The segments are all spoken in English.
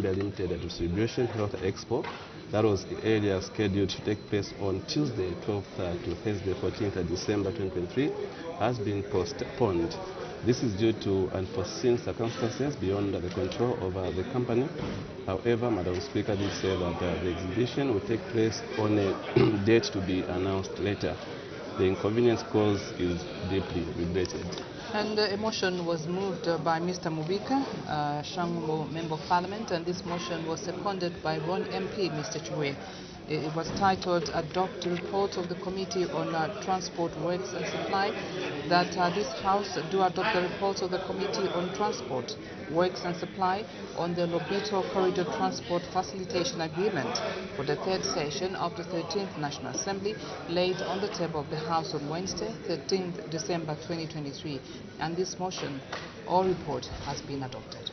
Limited Distribution Health Expo that was earlier scheduled to take place on Tuesday 12th to Thursday 14th December 2023 has been postponed. This is due to unforeseen circumstances beyond the control of the company. However, Madam Speaker did say that the exhibition will take place on a date to be announced later. The inconvenience caused is deeply regretted. And a motion was moved by Mr. Mubika, Shangumo Member of Parliament, and this motion was seconded by Ron MP, Mr. Chwe. It was titled Adopt Report of the Committee on Transport Works and Supply, that this House do adopt the report of the Committee on Transport Works and Supply on the Lobito Corridor Transport Facilitation Agreement for the third session of the 13th National Assembly, laid on the table of the House on Wednesday, 13th December 2023. And this motion or report has been adopted.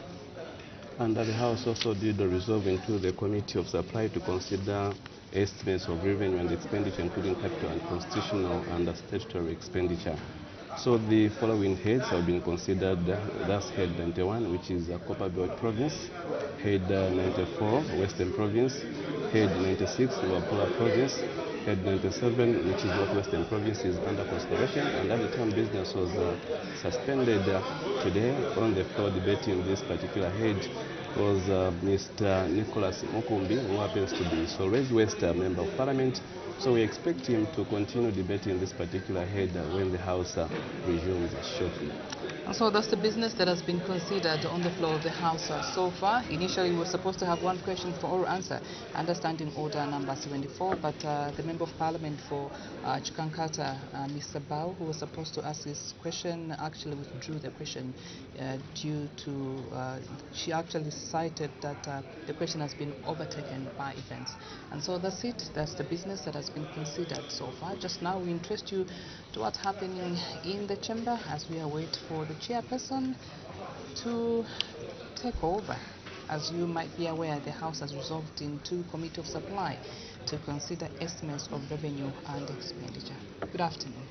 And the House also did resolve into the Committee of Supply to consider estimates of revenue and expenditure, including capital and constitutional and statutory expenditure. So the following heads have been considered. That's Head 91, which is Copper Belt Province, Head 94, Western Province, Head 96, Luapula Province, Head 97, which is Northwestern Province, is under consideration, and at the time business was suspended today. On the floor debating this particular head was Mr. Nicholas Mukumbi, who happens to be Solwezi West Member of Parliament. So we expect him to continue debating this particular head when the House resumes shortly. So that's the business that has been considered on the floor of the House so far. Initially, we were supposed to have one question for oral answer, understanding order number 74, but the Member of Parliament for Chikankata, Mr. Bao, who was supposed to ask this question, actually withdrew the question due to, she actually cited that the question has been overtaken by events. And so that's it. That's the business that has been considered so far. Just now, we interest you to what's happening in the chamber as we await for the chairperson to take over. As you might be aware, the House has resolved into Committee of Supply to consider estimates of revenue and expenditure. Good afternoon.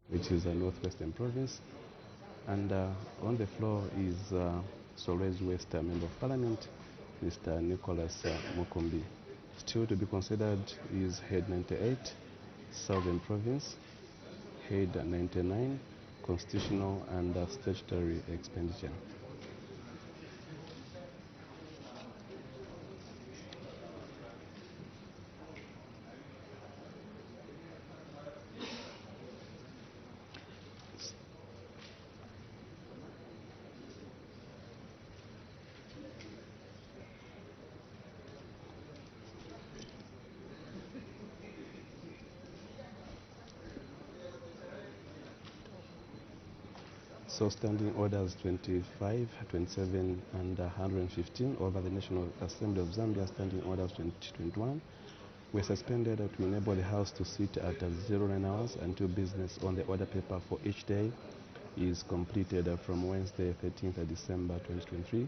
Which is a Northwestern Province, and on the floor is Solwezi West Member of Parliament, Mr. Nicholas Mukumbi. Still to be considered is Head 98, Southern Province, Head 99, Constitutional and Statutory Expenditure. So standing orders 25, 27 and 115 over the National Assembly of Zambia, standing orders 2021 were suspended to enable the House to sit at 09 hours until business on the order paper for each day is completed from Wednesday 13th December 2023,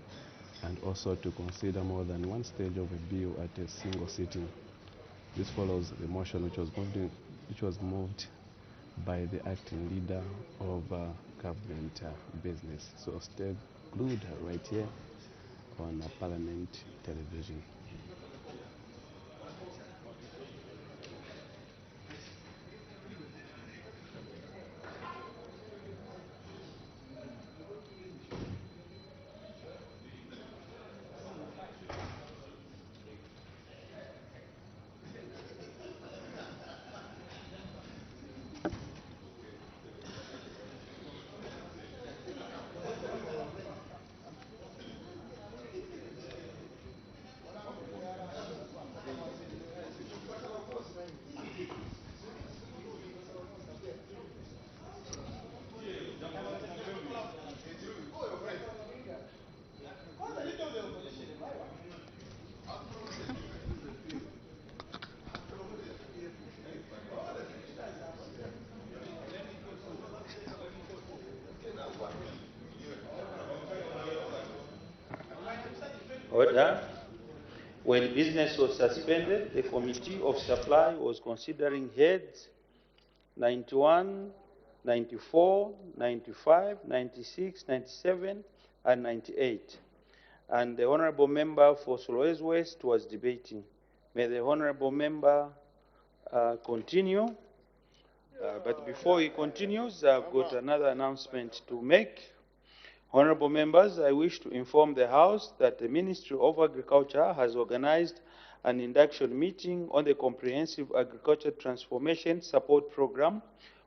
and also to consider more than one stage of a bill at a single sitting. This follows the motion which was moved by the acting leader of government business. So stay glued right here on Parliament Television. Order. When business was suspended, the Committee of Supply was considering heads 91, 94, 95, 96, 97, and 98. And the Honorable Member for Solwezi West was debating. May the Honorable Member continue. But before he continues, I've got another announcement to make. Honorable members, I wish to inform the House that the Ministry of Agriculture has organized an induction meeting on the Comprehensive Agriculture Transformation Support Program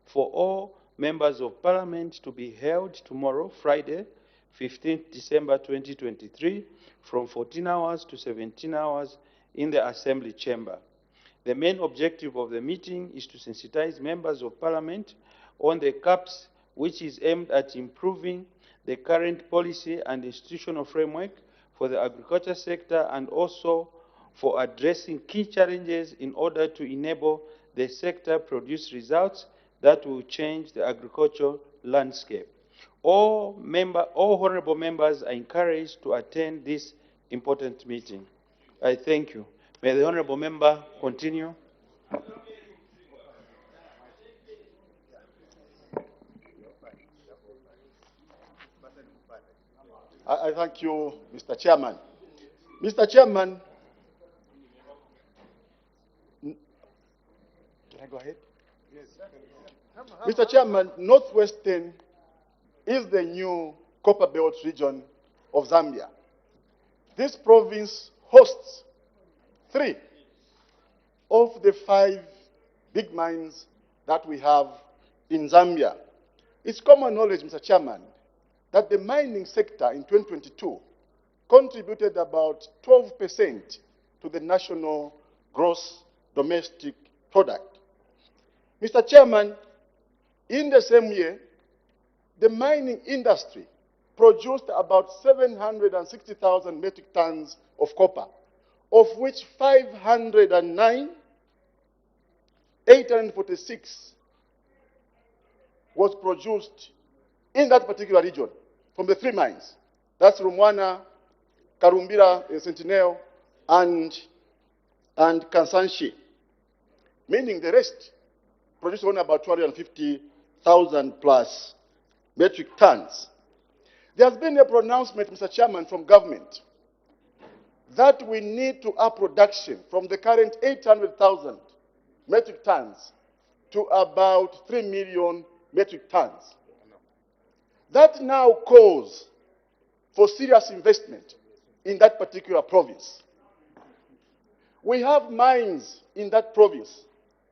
for all members of Parliament to be held tomorrow, Friday, 15th December 2023, from 14 hours to 17 hours in the Assembly Chamber. The main objective of the meeting is to sensitize members of Parliament on the CAPS, which is aimed at improving the current policy and institutional framework for the agriculture sector, and also for addressing key challenges in order to enable the sector produce results that will change the agricultural landscape. All honorable members are encouraged to attend this important meeting. I thank you. May the honorable member continue. I thank you, Mr. Chairman. Mr. Chairman, can I go ahead? Yes. Mr. Chairman, Northwestern is the new copper belt region of Zambia. This province hosts 3 of the 5 big mines that we have in Zambia. It's common knowledge, Mr. Chairman, that the mining sector in 2022 contributed about 12% to the national gross domestic product. Mr. Chairman, in the same year, the mining industry produced about 760,000 metric tons of copper, of which 846 was produced in that particular region from the 3 mines. That's Rumwana, Karumbira, Sentinel, and Kansanshi, meaning the rest produced only about 250,000 plus metric tons. There's been a pronouncement, Mr. Chairman, from government that we need to up production from the current 800,000 metric tons to about 3 million metric tons. That now calls for serious investment in that particular province. We have mines in that province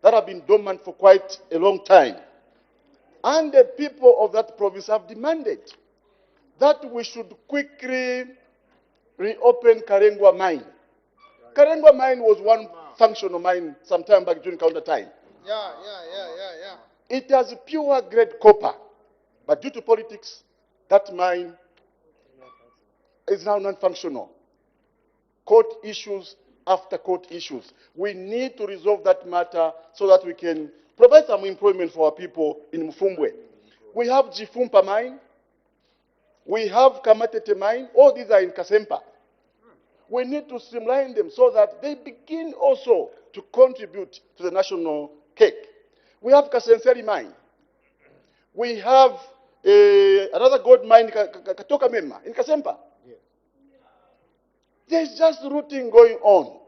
that have been dormant for quite a long time. And the people of that province have demanded that we should quickly reopen Karengwa mine. Karengwa mine was one functional mine sometime back during counter time. It has pure grade copper, but due to politics, that mine is now non-functional. Court issues after court issues. We need to resolve that matter so that we can provide some employment for our people in Mfumbwe. We have Jifumpa mine. We have Kamatete mine. All these are in Kasempa. We need to streamline them so that they begin also to contribute to the national cake. We have Kasenseri mine. We have another gold mine, Katoka Mema, in Kasempa. There's just rooting going on.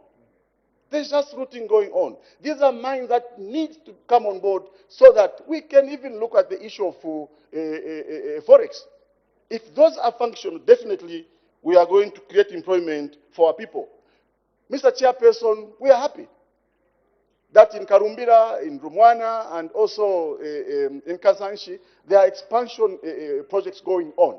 There's just rooting going on. These are mines that need to come on board so that we can even look at the issue of forex. If those are functional, definitely we are going to create employment for our people. Mr. Chairperson, we are happy that in Karumbira, in Rumwana, and also in Kazanshi, there are expansion projects going on.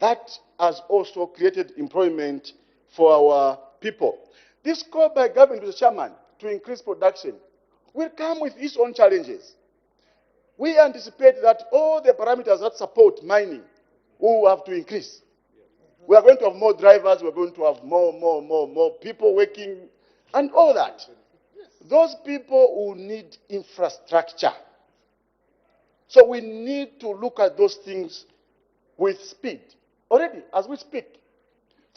That has also created employment for our people. This call by government, Mr. Chairman, to increase production will come with its own challenges. We anticipate that all the parameters that support mining will have to increase. We are going to have more drivers, we're going to have more people working, and all that. Those people will need infrastructure. So we need to look at those things with speed. Already, as we speak,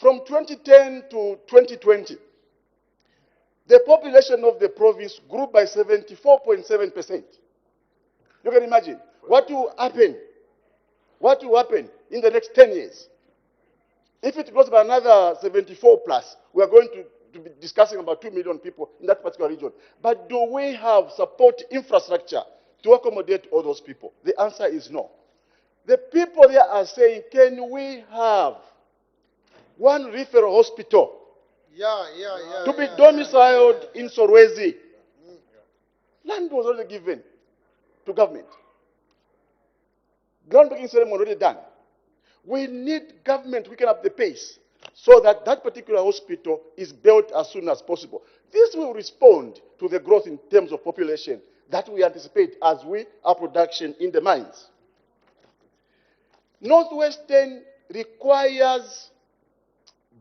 from 2010 to 2020, the population of the province grew by 74.7%. You can imagine what will happen. What will happen in the next 10 years? If it grows by another 74 plus, we are going to be discussing about 2 million people in that particular region. But do we have support infrastructure to accommodate all those people? The answer is no. The people there are saying, can we have one referral hospital to be domiciled in Sorwezi? Land was already given to government. Groundbreaking ceremony already done. We need government to quicken up the pace so that that particular hospital is built as soon as possible. This will respond to the growth in terms of population that we anticipate as we are production in the mines. Northwestern requires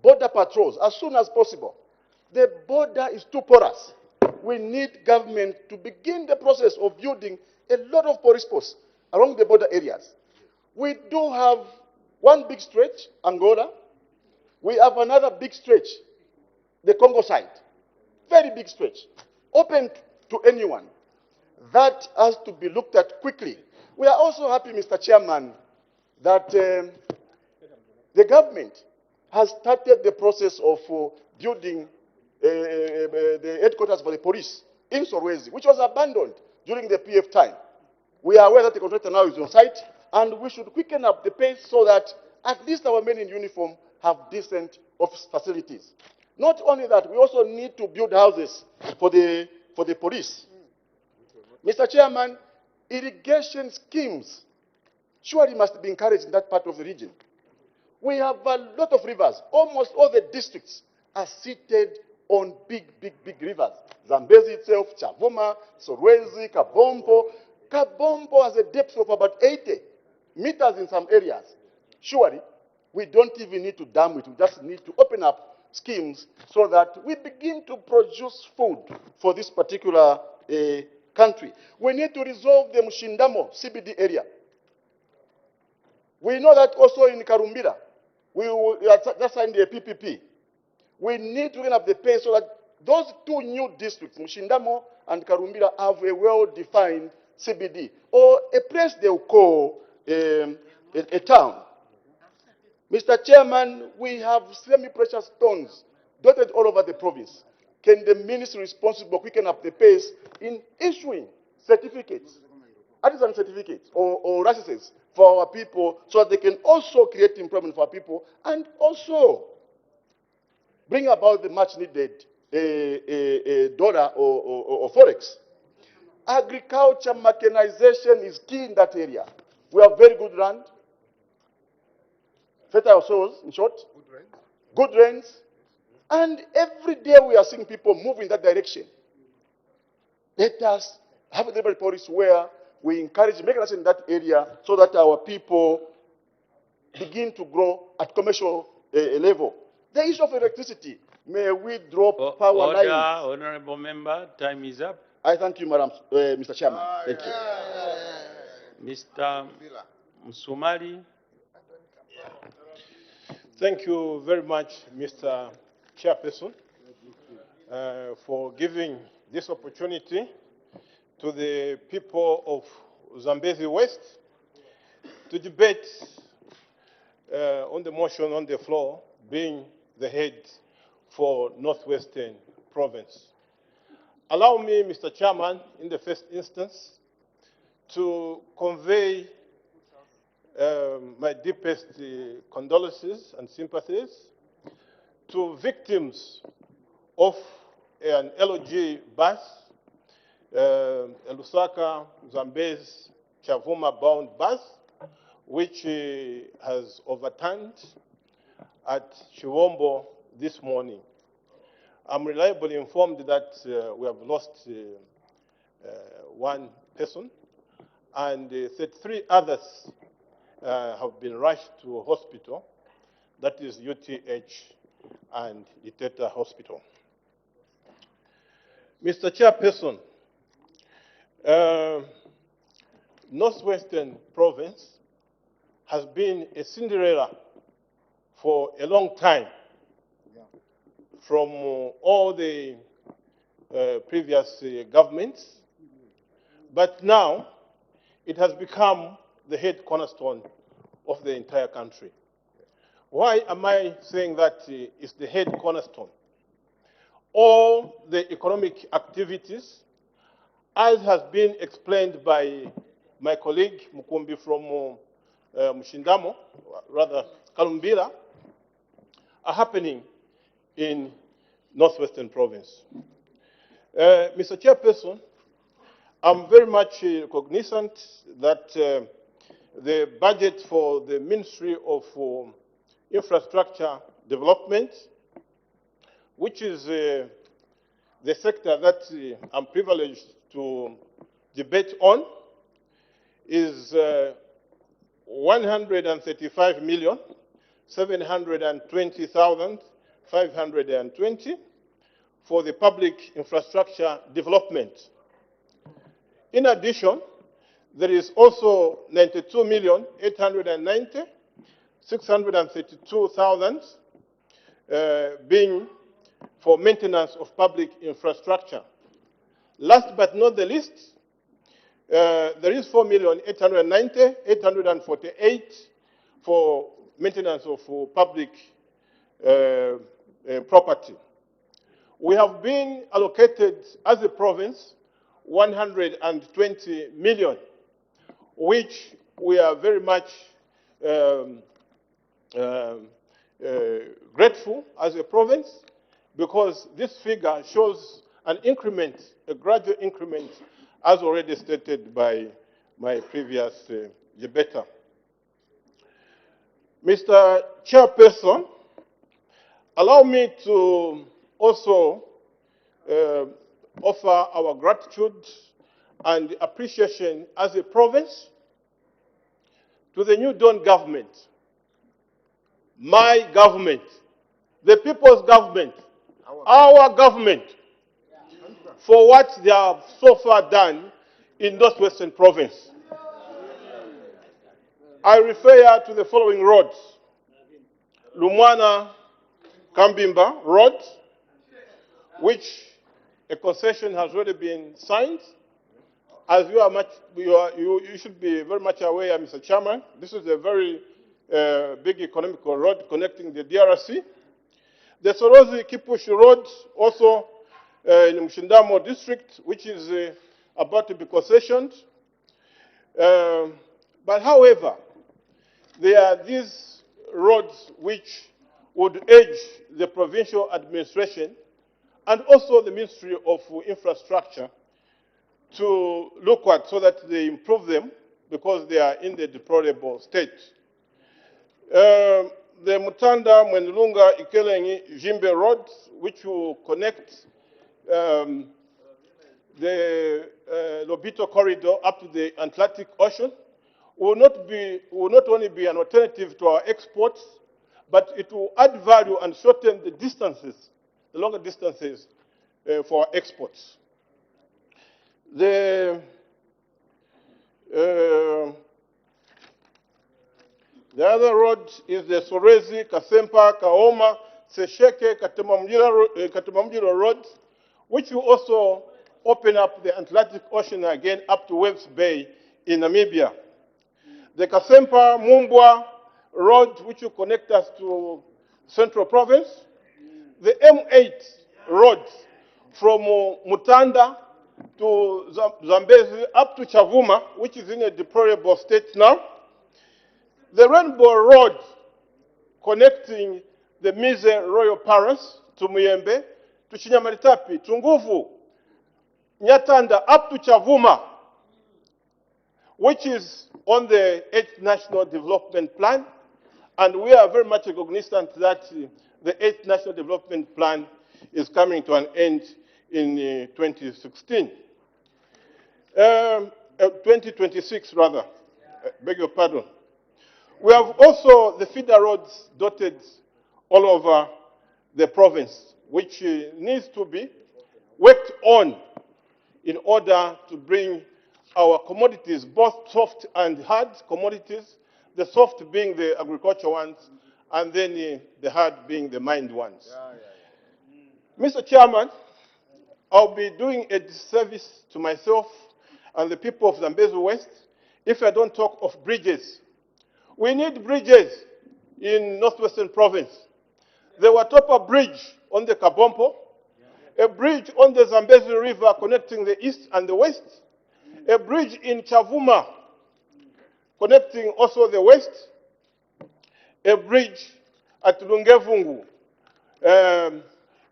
border patrols as soon as possible. The border is too porous. We need government to begin the process of building a lot of police posts along the border areas. We do have one big stretch, Angola. We have another big stretch, the Congo side. Very big stretch, open to anyone. That has to be looked at quickly. We are also happy, Mr. Chairman, that the government has started the process of building the headquarters for the police in Sorwezi, which was abandoned during the PF time. We are aware that the contractor now is on site, and we should quicken up the pace so that at least our men in uniform have decent office facilities. Not only that, we also need to build houses for the police. Mr. Chairman, irrigation schemes surely must be encouraged in that part of the region. We have a lot of rivers. Almost all the districts are seated on big rivers. Zambezi itself, Chavuma, Sorwezi, Kabompo. Kabompo has a depth of about 80 meters in some areas. Surely, we don't even need to dam it. We just need to open up schemes so that we begin to produce food for this particular country. We need to resolve the Mshindamo CBD area. We know that also in Karumbira, we just signed a PPP. We need to up the pace so that those two new districts, Mshindamo and Karumbira, have a well-defined CBD, or a place they will call a town. Mr. Chairman, we have semi-precious stones dotted all over the province. Can the ministry responsible quicken up the pace in issuing certificates, artisan certificates or licenses for our people so that they can also create employment for our people and also bring about the much needed dollar or forex? Agriculture mechanization is key in that area. We have very good land, fertile soils, in short, good rains, and every day we are seeing people move in that direction. Let us have a deliberate policy where we encourage mechanization in that area so that our people begin to grow at commercial level. The issue of electricity, may we drop power lines? Honorable member, time is up. I thank you, Madam, Mr. Chairman. Thank you. Mr. Msumali. Thank you very much, Mr. Chairperson, for giving this opportunity to the people of Zambezi West to debate on the motion on the floor, being the head for Northwestern Province. Allow me, Mr. Chairman, in the first instance, to convey my deepest condolences and sympathies to victims of an LOG bus, a Lusaka, Zambezi, Chavuma bound bus, which has overturned at Chiwombo this morning. I'm reliably informed that we have lost one person, and 33 others have been rushed to a hospital, that is UTH and Iteta Hospital. Mr. Chairperson, Northwestern Province has been a Cinderella for a long time, from all the previous governments, but now it has become the head cornerstone of the entire country. Why am I saying that it's the head cornerstone? All the economic activities, as has been explained by my colleague Mukumbi from Mshindamo, rather Kalumbira, are happening in Northwestern Province. Mr. Chairperson, I'm very much cognizant that the budget for the Ministry of Infrastructure Development, which is the sector that I'm privileged to debate on, is 135,720,520 for the public infrastructure development. In addition, there is also 92,890,632,000 being for maintenance of public infrastructure. Last but not the least, there is 4,890,848 for maintenance of public property. We have been allocated as a province 120 million, which we are very much grateful as a province, because this figure shows an increment, a gradual increment, as already stated by my previous debater. Mr. Chairperson, allow me to also offer our gratitude and appreciation as a province to the New Dawn government, my government, the people's government, our government, for what they have so far done in Northwestern Province. I refer to the following roads: Lumwana Kambimba Road, which a concession has already been signed. As you are you should be very much aware, Mr. Chairman, this is a very big economical road connecting the DRC. The Sorozi Kipushi Road, also in Mshindamo district, which is about to be concessioned. But however, there are these roads which would urge the provincial administration and also the Ministry of Infrastructure to look at so that they improve them, because they are in the deplorable state. The Mutanda, Mwenulunga, Ikelengi, Jimbe Road, which will connect the Lobito corridor up to the Atlantic Ocean, will not only be an alternative to our exports, but it will add value and shorten the distances, the longer distances for our exports. The other road is the Sorezi, Kasempa, Kaoma, Sesheke, Katumamjiro Road, which will also open up the Atlantic Ocean again up to Webs Bay in Namibia. the Kasempa Mumbwa Road, which will connect us to Central Province, the M8 road from Mutanda to Zambezi up to Chavuma, which is in a deplorable state now, the Rainbow Road connecting the Mize Royal Palace to Muyembe, to Chinyamaritapi, to Nguvu, Nyatanda up to Chavuma, which is on the 8th National Development Plan, and we are very much cognizant that the 8th National Development Plan is coming to an end in 2016. 2026 rather, beg your pardon. We have also the feeder roads dotted all over the province, which needs to be worked on in order to bring our commodities, both soft and hard commodities, the soft being the agricultural ones, and then the hard being the mined ones. Mr. Chairman, I'll be doing a disservice to myself and the people of Zambezi West if I don't talk of bridges. We need bridges in Northwestern Province. The Watopa Bridge on the Kabompo, a bridge on the Zambezi River connecting the east and the west, a bridge in Chavuma connecting also the west, a bridge at Lungevungu.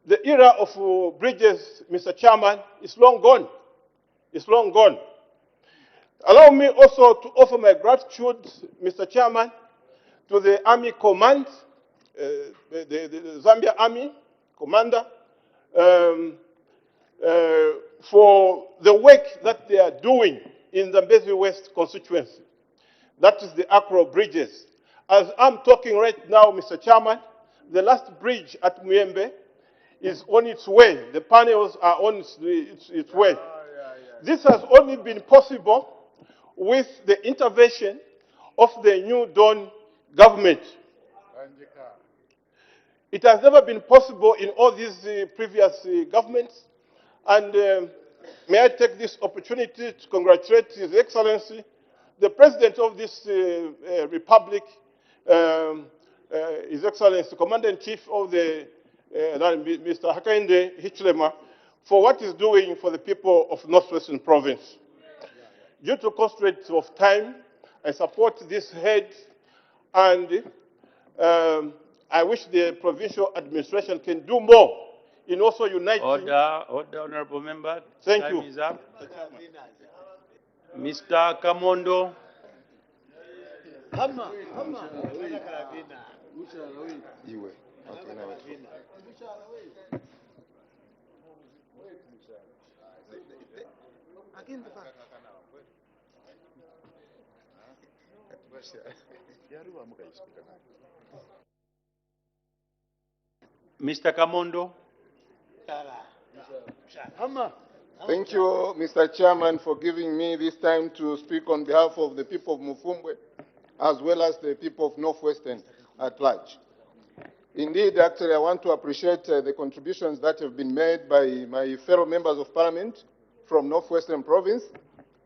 The era of bridges, Mr. Chairman, is long gone. It's long gone. Allow me also to offer my gratitude, Mr. Chairman, to the Army Command, the Zambia Army Commander, for the work that they are doing in the Zambezi West constituency. That is the Akro bridges. As I'm talking right now, Mr. Chairman, the last bridge at Muyembe is on its way. The panels are on its way. This has only been possible with the intervention of the New Dawn government. It has never been possible in all these previous governments. And may I take this opportunity to congratulate His Excellency, the President of this Republic, His Excellency, Commander-in-Chief of the Mr. Hakainde Hichilema, for what he's doing for the people of Northwestern Province. Due to constraints of time, I support this head, and I wish the provincial administration can do more in also uniting. Order, honorable member. Thank Time you. is up. Mr. Kamondo. Mr. Kamondo. Thank you, Mr. Chairman, for giving me this time to speak on behalf of the people of Mufumbwe, as well as the people of Northwestern at large. Indeed, actually, I want to appreciate the contributions that have been made by my fellow members of parliament from Northwestern Province,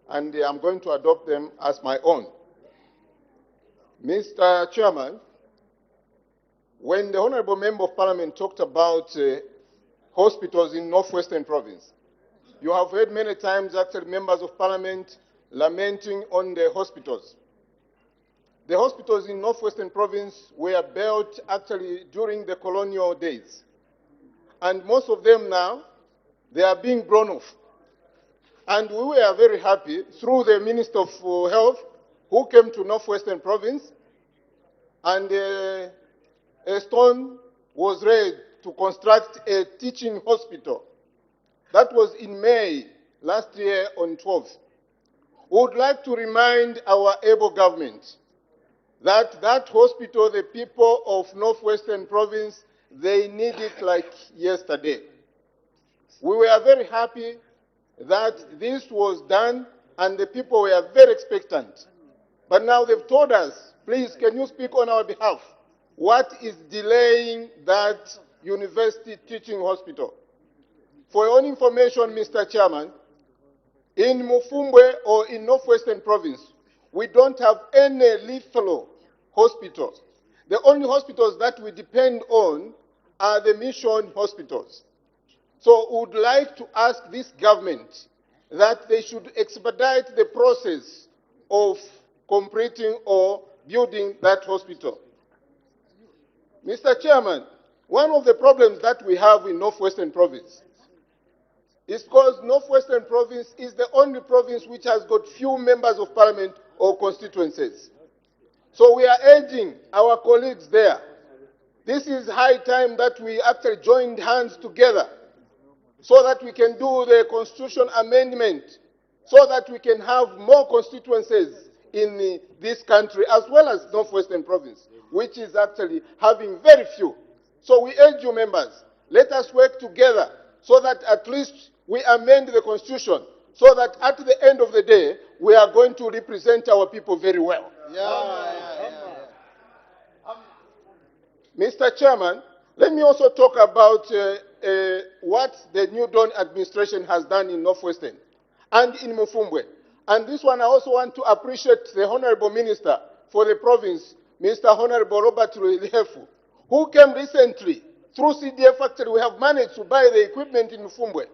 and I'm going to adopt them as my own. Mr. Chairman, when the Honorable Member of Parliament talked about hospitals in Northwestern Province, you have heard many times actually members of Parliament lamenting on the hospitals. The hospitals in Northwestern Province were built actually during the colonial days. And most of them now, they are being blown off. And we were very happy through the Minister of Health who came to Northwestern Province, and a stone was laid to construct a teaching hospital. That was in May last year on 12th. We would like to remind our able government that that hospital, the people of Northwestern Province, they need it like yesterday. We were very happy that this was done, and the people were very expectant. But now they've told us, please, can you speak on our behalf? What is delaying that university teaching hospital? For your own information, Mr. Chairman, in Mufumbwe or in Northwestern Province, we don't have any lethal hospitals. The only hospitals that we depend on are the mission hospitals. So we would like to ask this government that they should expedite the process of completing or building that hospital. Mr. Chairman, one of the problems that we have in Northwestern Province is because Northwestern Province is the only province which has got few members of parliament or constituencies. So we are urging our colleagues there. This is high time that we actually joined hands together so that we can do the constitution amendment, so that we can have more constituencies in this country, as well as Northwestern Province, which is actually having very few. So we urge you members, let us work together so that at least we amend the constitution, so that at the end of the day, we are going to represent our people very well. Mr. Chairman, let me also talk about what the New Dawn administration has done in Northwestern and in Mufumbwe. And this one I also want to appreciate the Honorable Minister for the province, Mr. Honorable Robert Ruilefu, who came recently. Through CDF factory, we have managed to buy the equipment in Mufumbwe.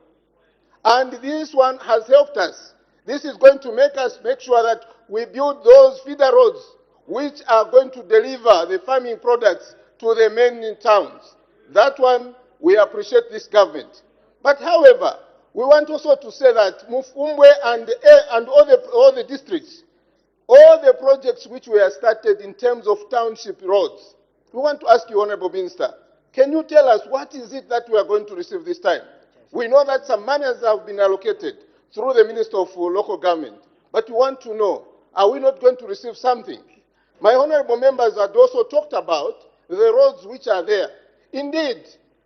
And this one has helped us. This is going to make us make sure that we build those feeder roads which are going to deliver the farming products to the main towns. That one, we appreciate this government. But however, we want also to say that Mufumbwe and all the districts, all the projects which were started in terms of township roads, we want to ask you, Honorable Minister, can you tell us what is it that we are going to receive this time? We know that some monies have been allocated through the Minister of Local Government, but we want to know, are we not going to receive something? My honorable members had also talked about the roads which are there. Indeed,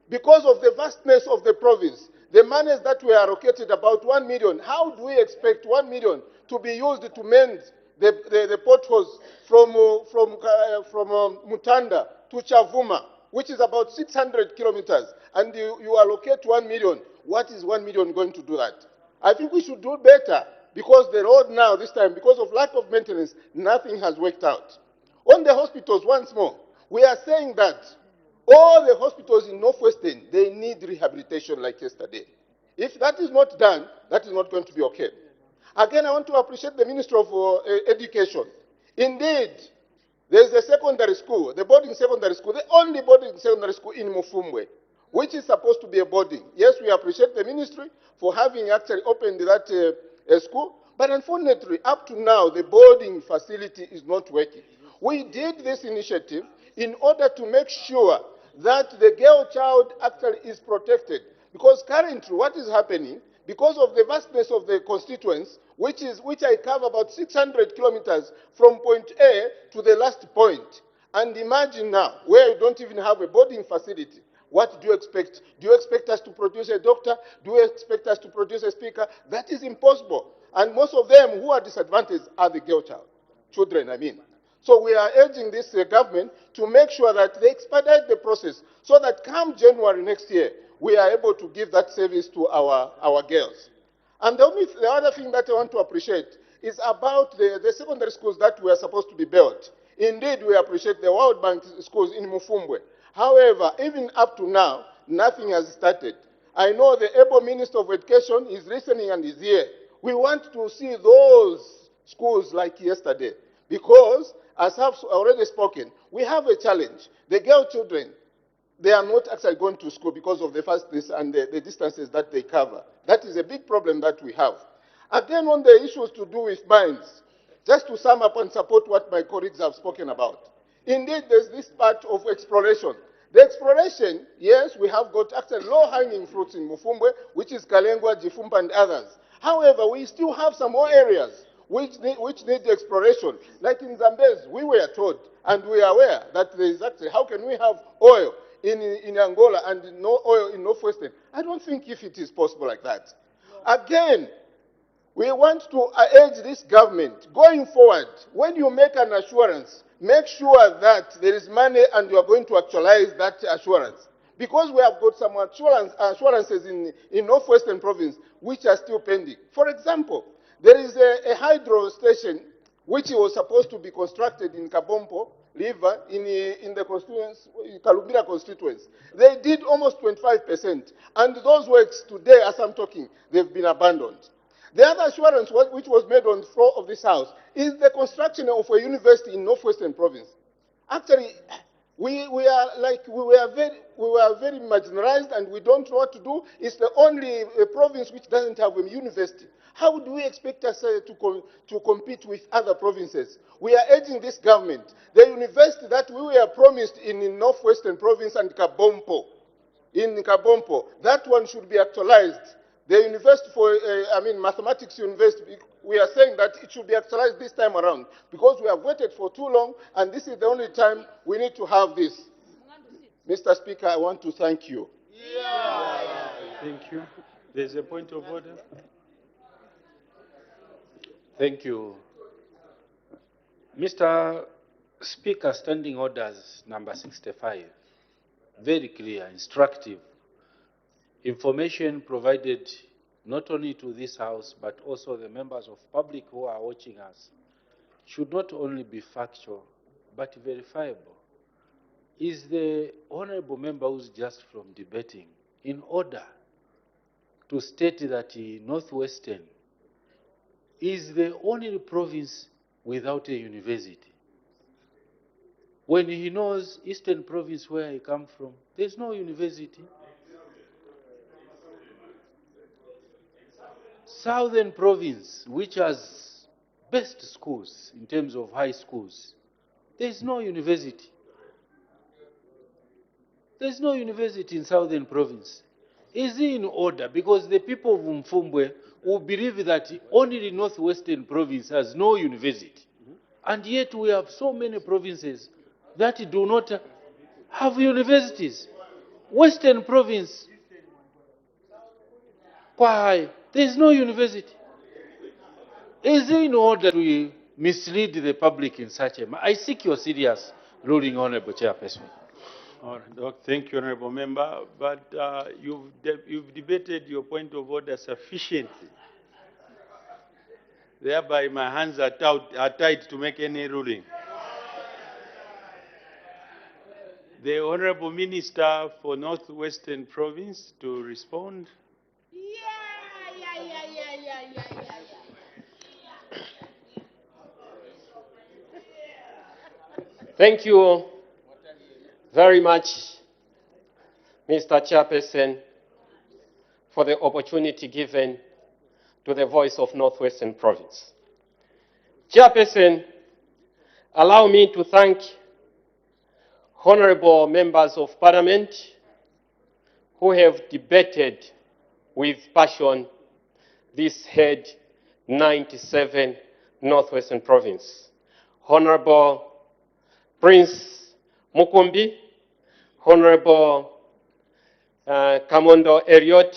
because of the vastness of the province, the monies that were allocated, about 1 million, how do we expect 1 million to be used to mend the potholes from Mutanda to Chavuma, which is about 600 kilometers, and you allocate 1 million? What is 1 million going to do that? I think we should do better, because the road now, this time, because of lack of maintenance, nothing has worked out. On the hospitals, once more, we are saying that all the hospitals in Northwestern, they need rehabilitation like yesterday. If that is not done, that is not going to be okay. Again, I want to appreciate the Minister of Education. Indeed, there's a secondary school, the boarding secondary school, the only boarding secondary school in Mufumbwe, which is supposed to be a boarding. Yes, we appreciate the ministry for having actually opened that school, but unfortunately, up to now, the boarding facility is not working. We did this initiative in order to make sure that the girl child actually is protected. Because currently what is happening, because of the vastness of the constituents, which I cover about 600 kilometers from point A to the last point. And imagine now, where you don't even have a boarding facility, what do you expect? Do you expect us to produce a doctor? Do you expect us to produce a speaker? That is impossible. And most of them who are disadvantaged are the girl child, children, I mean. So we are urging this government to make sure that they expedite the process so that come January next year, we are able to give that service to our girls. And the other thing that I want to appreciate is about the secondary schools that were supposed to be built. Indeed, we appreciate the World Bank schools in Mufumbwe. However, even up to now, nothing has started. I know the able Minister of Education is listening and is here. We want to see those schools like yesterday, because as I've already spoken, we have a challenge. The girl children, they are not actually going to school because of the fastness and the distances that they cover. That is a big problem that we have. Again, on the issues to do with mines, just to sum up and support what my colleagues have spoken about. Indeed, there's this part of exploration. The exploration, yes, we have got actually low-hanging fruits in Mufumbwe, which is Kalengwa, Jifumpa, and others. However, we still have some more areas which need exploration. Like in Zambia, we were told, and we are aware, that there is actually, how can we have oil in Angola and no oil in Northwestern? I don't think if it is possible like that. Again, we want to urge this government, going forward, when you make an assurance, make sure that there is money and you are going to actualize that assurance. Because we have got some assurances in Northwestern Province which are still pending. For example, there is a hydro station which was supposed to be constructed in Kabompo River in the constituency, Kalumbira constituency. They did almost 25%. And those works today, as I'm talking, they've been abandoned. The other assurance which was made on the floor of this House is the construction of a university in Northwestern Province. Actually, we were very marginalized and we don't know what to do. It's the only province which doesn't have a university. How do we expect us to compete with other provinces? We are urging this government, the university that we were promised in Northwestern Province and Kabompo, that one should be actualized. The university mathematics university, we are saying that it should be actualized this time around because we have waited for too long and this is the only time we need to have this. Mr. Speaker, I want to thank you. Thank you. There's a point of order. Thank you. Mr. Speaker, Standing Orders number 65. Very clear, instructive. Information provided not only to this House, but also the members of public who are watching us, should not only be factual, but verifiable. Is the honorable member who's just from debating in order to state that Northwestern is the only province without a university, when he knows Eastern Province, where I come from, there's no university? Southern Province, which has best schools in terms of high schools, there's no university. There's no university in Southern Province. Is it in order? Because the people of Mfumbwe will believe that only the Northwestern Province has no university. And yet we have so many provinces that do not have universities. Western Province, why? There is no university. Is it in order to mislead the public in such a manner? I seek your serious ruling, Honorable Chairperson. All right, thank you, Honorable Member. But you've debated your point of order sufficiently. Thereby, my hands are tied to make any ruling. The Honorable Minister for Northwestern Province to respond. Thank you very much, Mr. Chairperson, for the opportunity given to the voice of Northwestern Province. Chairperson, allow me to thank honorable members of Parliament who have debated with passion this head 97 Northwestern Province. Honorable Prince Mukumbi, Honorable Kamondo Eriot,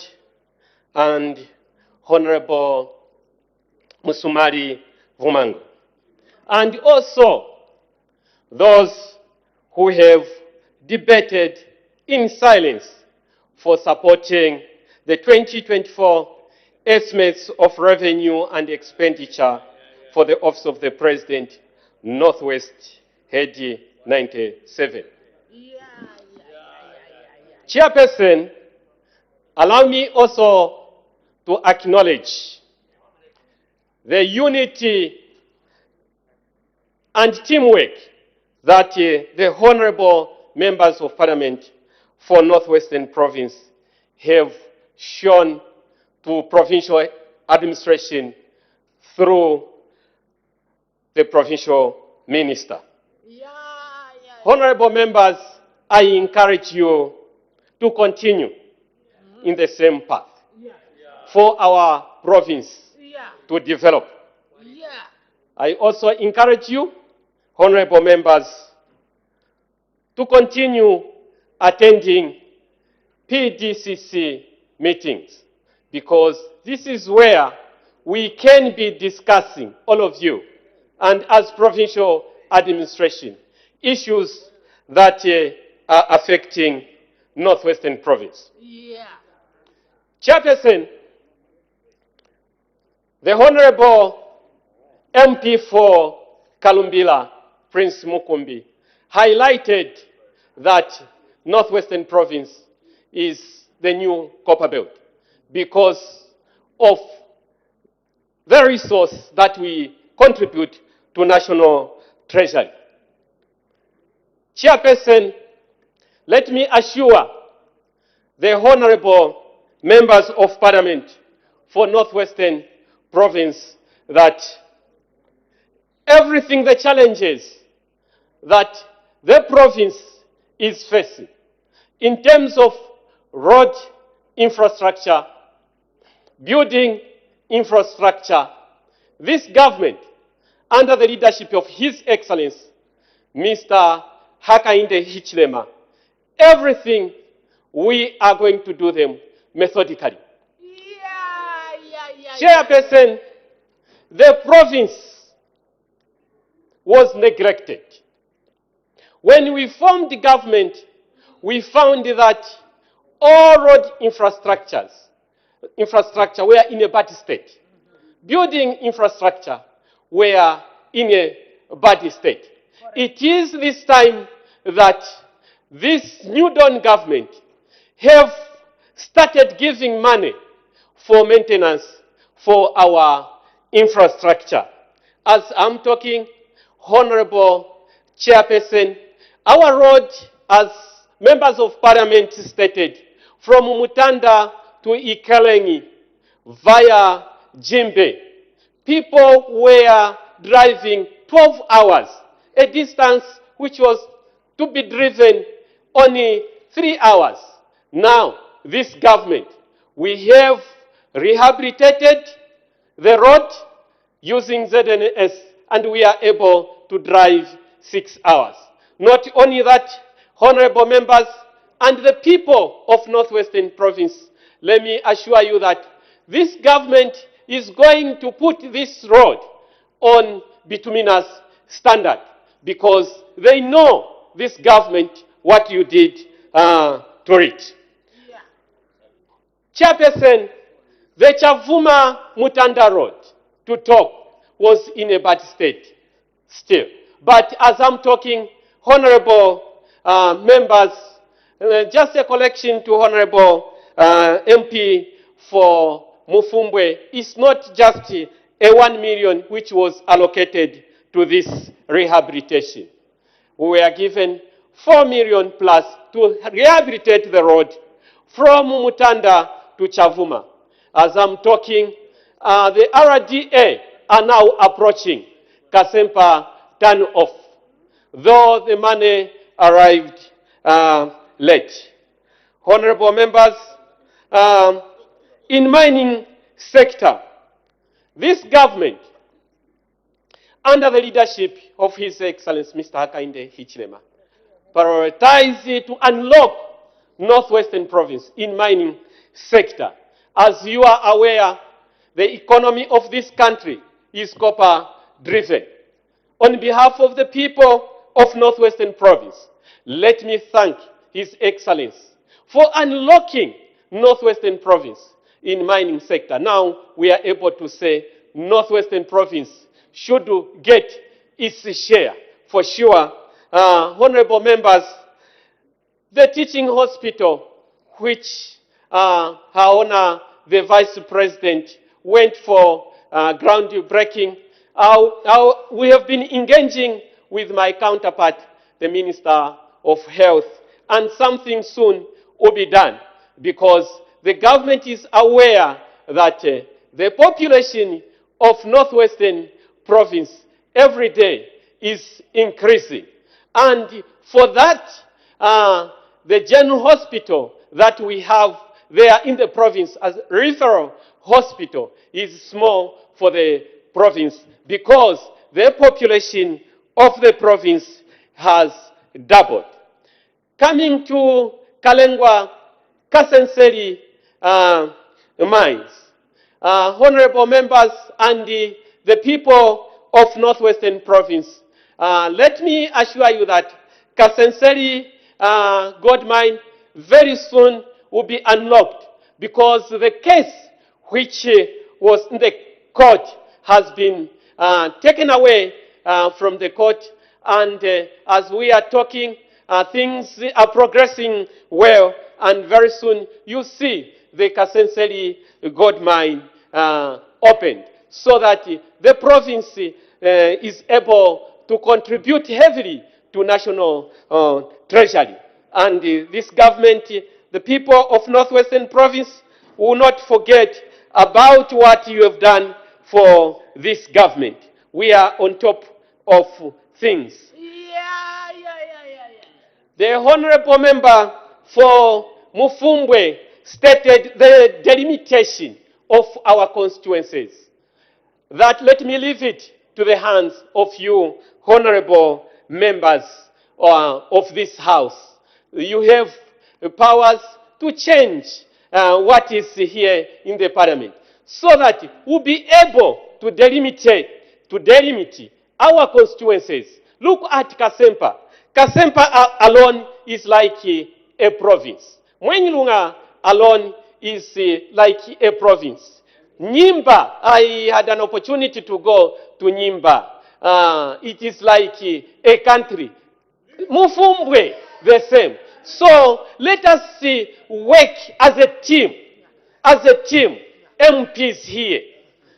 and Honorable Musumari Vumango. And also those who have debated in silence for supporting the 2024 estimates of revenue and expenditure for the Office of the President, Northwest Head 97. Chairperson, allow me also to acknowledge the unity and teamwork that the honorable members of Parliament for Northwestern Province have shown to provincial administration through the provincial minister. Honorable members, I encourage you to continue in the same path for our province to develop. I also encourage you, honorable members, to continue attending PDCC meetings, because this is where we can be discussing, all of you, and as provincial administration, issues that are affecting Northwestern Province. Chairperson, the Honorable MP for Kalumbila, Prince Mukumbi, highlighted that Northwestern Province is the new copper belt because of the resource that we contribute to national treasury. Chairperson, let me assure the honorable members of parliament for Northwestern Province that everything, the challenges that the province is facing in terms of road infrastructure, building infrastructure, this government, under the leadership of His Excellency, Mr. Hakainde Hichilema, everything we are going to do them methodically. Chairperson, the province was neglected. When we formed the government, we found that all road infrastructure were in a bad state. Building infrastructure were in a bad state. It is this time that this new Dawn government have started giving money for maintenance for our infrastructure. As I'm talking, Honorable Chairperson, our road, as members of parliament stated, from Mutanda to Ikelengi via Jimbe, people were driving 12 hours, a distance which was to be driven only 3 hours. Now, this government, we have rehabilitated the road using ZNS, and we are able to drive 6 hours. Not only that, honorable members and the people of Northwestern Province, let me assure you that this government is going to put this road on bituminous standard because they know this government what you did to it. Chairperson, the Chavuma Mutanda Road, to talk, was in a bad state still. But as I'm talking, honorable members, just a collection to honorable MP for Mufumbwe is not just a 1 million which was allocated to this rehabilitation. We were given 4 million plus to rehabilitate the road from Mutanda to Chavuma. As I'm talking, the RDA are now approaching Kasempa turn-off, though the money arrived late. Honorable members, in mining sector, this government, under the leadership of His Excellency Mr. Hakainde Hichilema, prioritized to unlock Northwestern Province in mining sector. As you are aware, the economy of this country is copper-driven. On behalf of the people of Northwestern Province, let me thank His Excellency for unlocking Northwestern Province in mining sector. Now we are able to say Northwestern Province should get its share for sure. Honorable members, the teaching hospital, which Her Honor the Vice President went for groundbreaking, we have been engaging with my counterpart, the Minister of Health, and something soon will be done because the government is aware that the population of Northwestern Province every day is increasing. And for that, the general hospital that we have there in the province as referral hospital is small for the province because the population of the province has doubled. Coming to Kalengwa Kasenseri mines, honorable members and the people of Northwestern Province, let me assure you that Kasenseri gold mine very soon will be unlocked because the case which was in the court has been taken away from the court. And as we are talking, things are progressing well. And very soon you see the Kasenseli gold mine opened, so that the province is able to contribute heavily to national treasury. And this government, the people of Northwestern Province, will not forget about what you have done for this government. We are on top of things. The honorable member for Mufumbwe stated the delimitation of our constituencies. That, let me leave it to the hands of you honorable members of this house. You have powers to change what is here in the parliament, so that we'll be able to delimit our constituencies. Look at Kasempa. Kasempa alone is like a province. Mwenyilunga alone is like a province. Nyimba, I had an opportunity to go to Nyimba. It is like a country. Mufumbwe, the same. So let us work as a team. As a team, MPs here,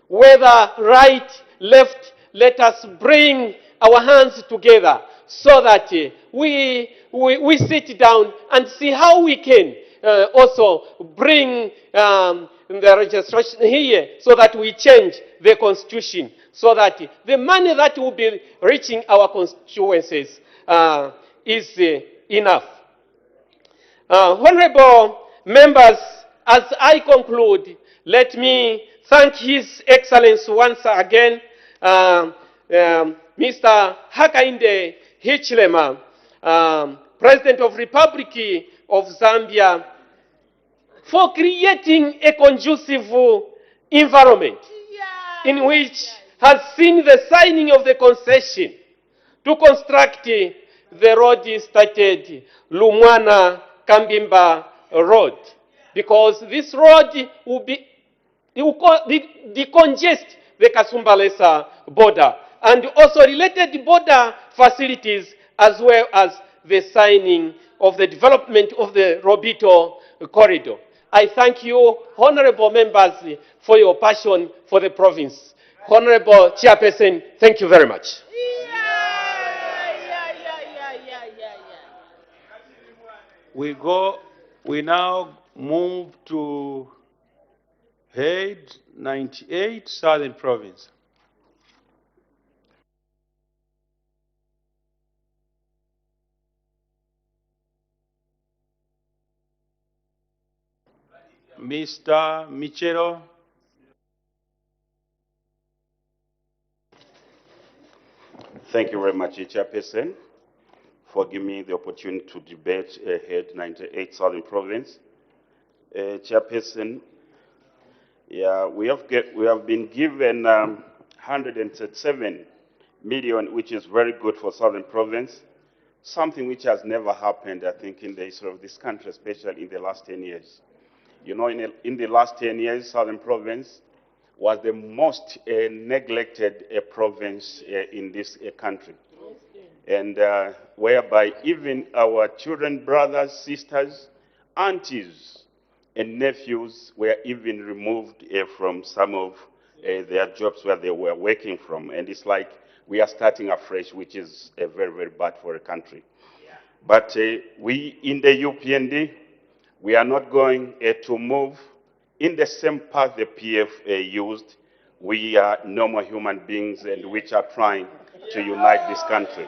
whether right, left, let us bring our hands together so that we sit down and see how we can also bring the registration here so that we change the constitution, so that the money that will be reaching our constituencies is enough. Honorable members, as I conclude, let me thank His Excellency once again, Mr. Hakainde Hichilema, President of Republic of Zambia, for creating a conducive environment in which has seen the signing of the concession to construct the road started Lumwana Kambimba Road, because this road will decongest the Kasumbalesa border and also related border facilities, as well as the signing of the development of the Robito corridor. I thank you, honorable members, for your passion for the province. Honorable Chairperson, thank you very much. We now move to head 98, Southern Province. Mr. Michero. Thank you very much, Chairperson, for giving me the opportunity to debate head 98 Southern Province. Chairperson, yeah, we have been given 137 million, which is very good for Southern Province, something which has never happened, I think, in the history of this country, especially in the last 10 years. You know, in the last 10 years, Southern Province was the most neglected province in this country. And whereby even our children, brothers, sisters, aunties, and nephews were even removed from some of their jobs where they were working from. And it's like we are starting afresh, which is very, very bad for a country. Yeah. But we in the UPND, we are not going to move in the same path the PF used. We are normal human beings and which are trying to unite this country.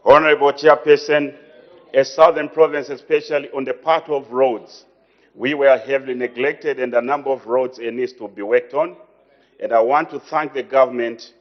Honorable Chairperson, a Southern Province, especially on the part of roads, we were heavily neglected and a number of roads needs to be worked on. And I want to thank the government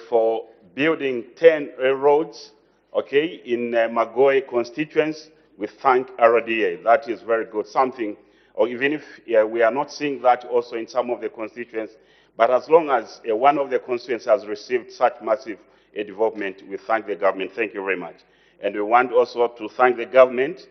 for building 10 roads, okay, in Magoe constituents. We thank RDA. That is very good. Something, or even if we are not seeing that also in some of the constituents, but as long as one of the constituents has received such massive development, we thank the government. Thank you very much. And we want also to thank the government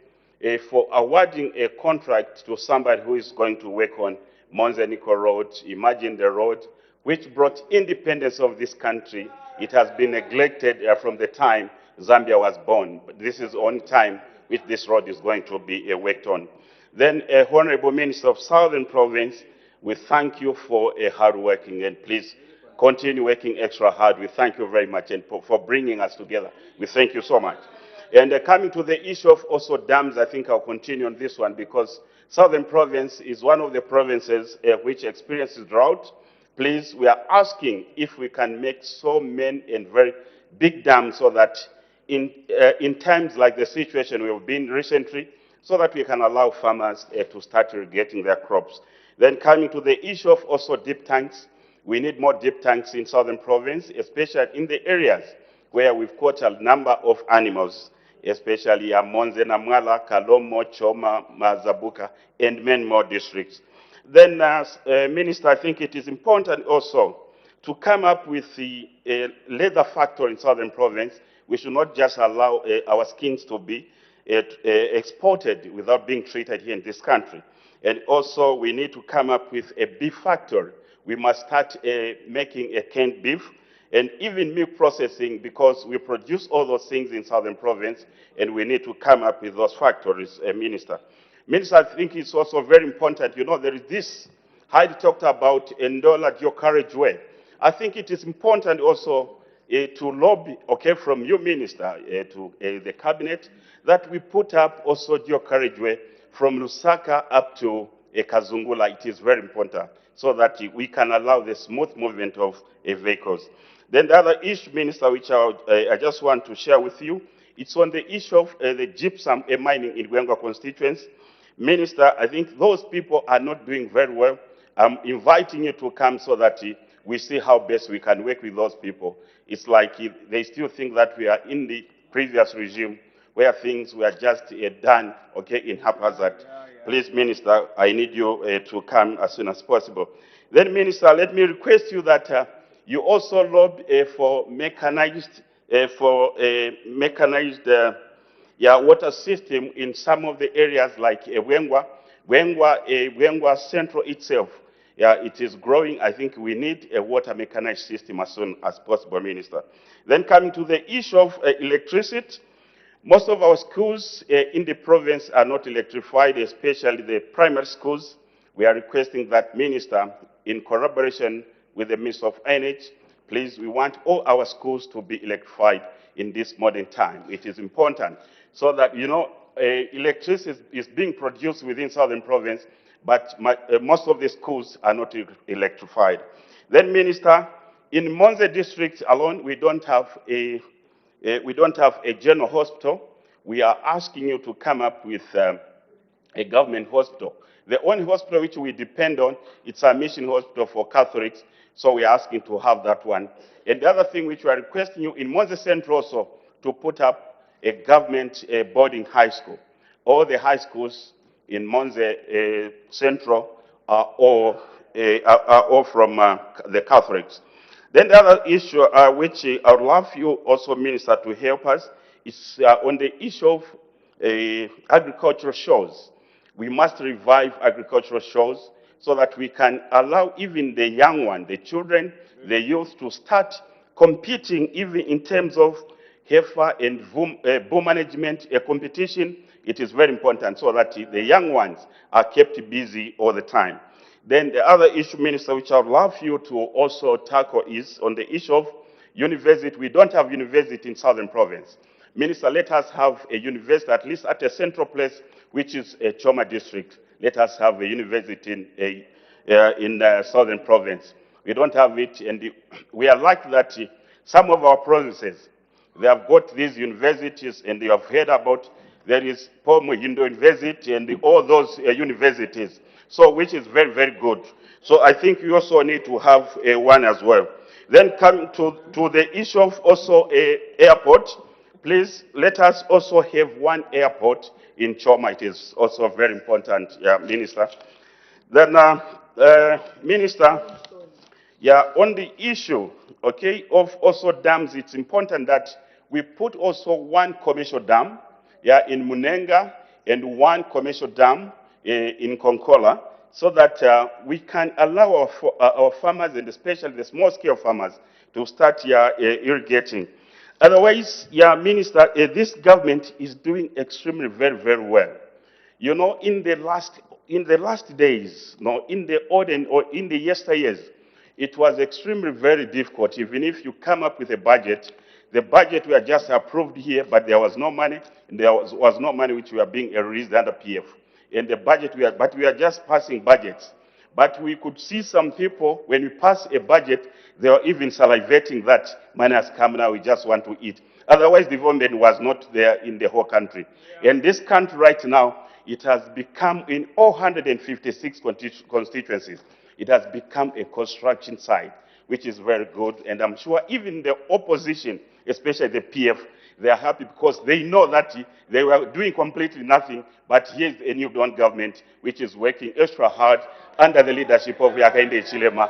for awarding a contract to somebody who is going to work on Monzeniko Road. Imagine the road which brought independence of this country. It has been neglected from the time Zambia was born. But this is the only time which this road is going to be worked on. Then, Honorable Minister of Southern Province, we thank you for hard working, and please continue working extra hard. We thank you very much and for bringing us together. We thank you so much. And coming to the issue of also dams, I think I'll continue on this one because Southern Province is one of the provinces which experiences drought. Please, we are asking if we can make so many and very big dams so that in times like the situation we have been recently, so that we can allow farmers to start irrigating their crops. Then coming to the issue of also deep tanks, we need more deep tanks in Southern Province, especially in the areas where we've caught a number of animals, especially Monze, Namwala, Kalomo, Choma, Mazabuka, and many more districts. Then, Minister, I think it is important also to come up with the leather factory in Southern Province. We should not just allow our skins to be exported without being treated here in this country. And also, we need to come up with a beef factory. We must start making a canned beef and even milk processing because we produce all those things in Southern Province, and we need to come up with those factories, Minister. Minister, I think it's also very important. You know, there is this, Heidi talked about Ndola Dio Carriageway. I think it is important also to lobby, okay, from you, Minister, to the Cabinet, that we put up also Dio Carriageway from Lusaka up to Kazungula. It is very important so that we can allow the smooth movement of vehicles. Then the other issue, Minister, which I just want to share with you, it's on the issue of the gypsum mining in Gwenga constituency. Minister, I think those people are not doing very well. I'm inviting you to come so that we see how best we can work with those people. It's like they still think that we are in the previous regime where things were just done, okay, in haphazard. Please, Minister, I need you to come as soon as possible. Then, Minister, let me request you that you also lobby for mechanized water system in some of the areas like Wengwa Central itself. Yeah, it is growing. I think we need a water mechanized system as soon as possible, Minister. Then coming to the issue of electricity, most of our schools in the province are not electrified, especially the primary schools. We are requesting that, Minister, in collaboration with the Minister of Energy, please, we want all our schools to be electrified in this modern time. It is important so that, you know, electricity is being produced within Southern Province, but most of the schools are not electrified. Then, Minister, in Monze district alone, we don't have a general hospital. We are asking you to come up with a government hospital. The only hospital which we depend on, it's a mission hospital for Catholics, so we are asking to have that one. And the other thing which we are requesting you in Monze Central also to put up a government boarding high school. All the high schools in Monze Central are all from the Catholics. Then the other issue which I would love you also, Minister, to help us is on the issue of agricultural shows. We must revive agricultural shows so that we can allow even the young ones, the children, the youth to start competing even in terms of heifer and bull management competition. It is very important so that the young ones are kept busy all the time. Then the other issue, Minister, which I would love you to also tackle is on the issue of university. We don't have university in Southern Province. Minister, let us have a university, at least at a central place, which is a Choma district. Let us have a university in Southern Province. We don't have it, and we are lucky that some of our provinces, they have got these universities, and you have heard about, there is Paul Muhindo University and all those universities, so which is very, very good. So I think we also need to have one as well. Then coming to the issue of also airport, please let us also have one airport in Choma. It is also very important, Minister. Then, Minister, on the issue, okay, of also dams, it's important that we put also one commercial dam, in Munenga and one commercial dam in Konkola, so that we can allow our farmers, and especially the small-scale farmers, to start irrigating. Otherwise, Minister, this government is doing extremely very, very well. You know, in the last days, no, in the olden or in the yesteryears, it was extremely very difficult. Even if you come up with a budget, the budget were just approved here, but there was no money, and there was no money which were being released under PF. And the budget, but we are just passing budgets. But we could see some people, when we pass a budget, they are even salivating that money has come now, we just want to eat. Otherwise, development was not there in the whole country. And this country right now, it has become, in all 156 constituencies, it has become a construction site, which is very good. And I'm sure even the opposition, especially the PF, they are happy because they know that they were doing completely nothing, but here's a new government which is working extra hard under the leadership of Hakainde Hichilema.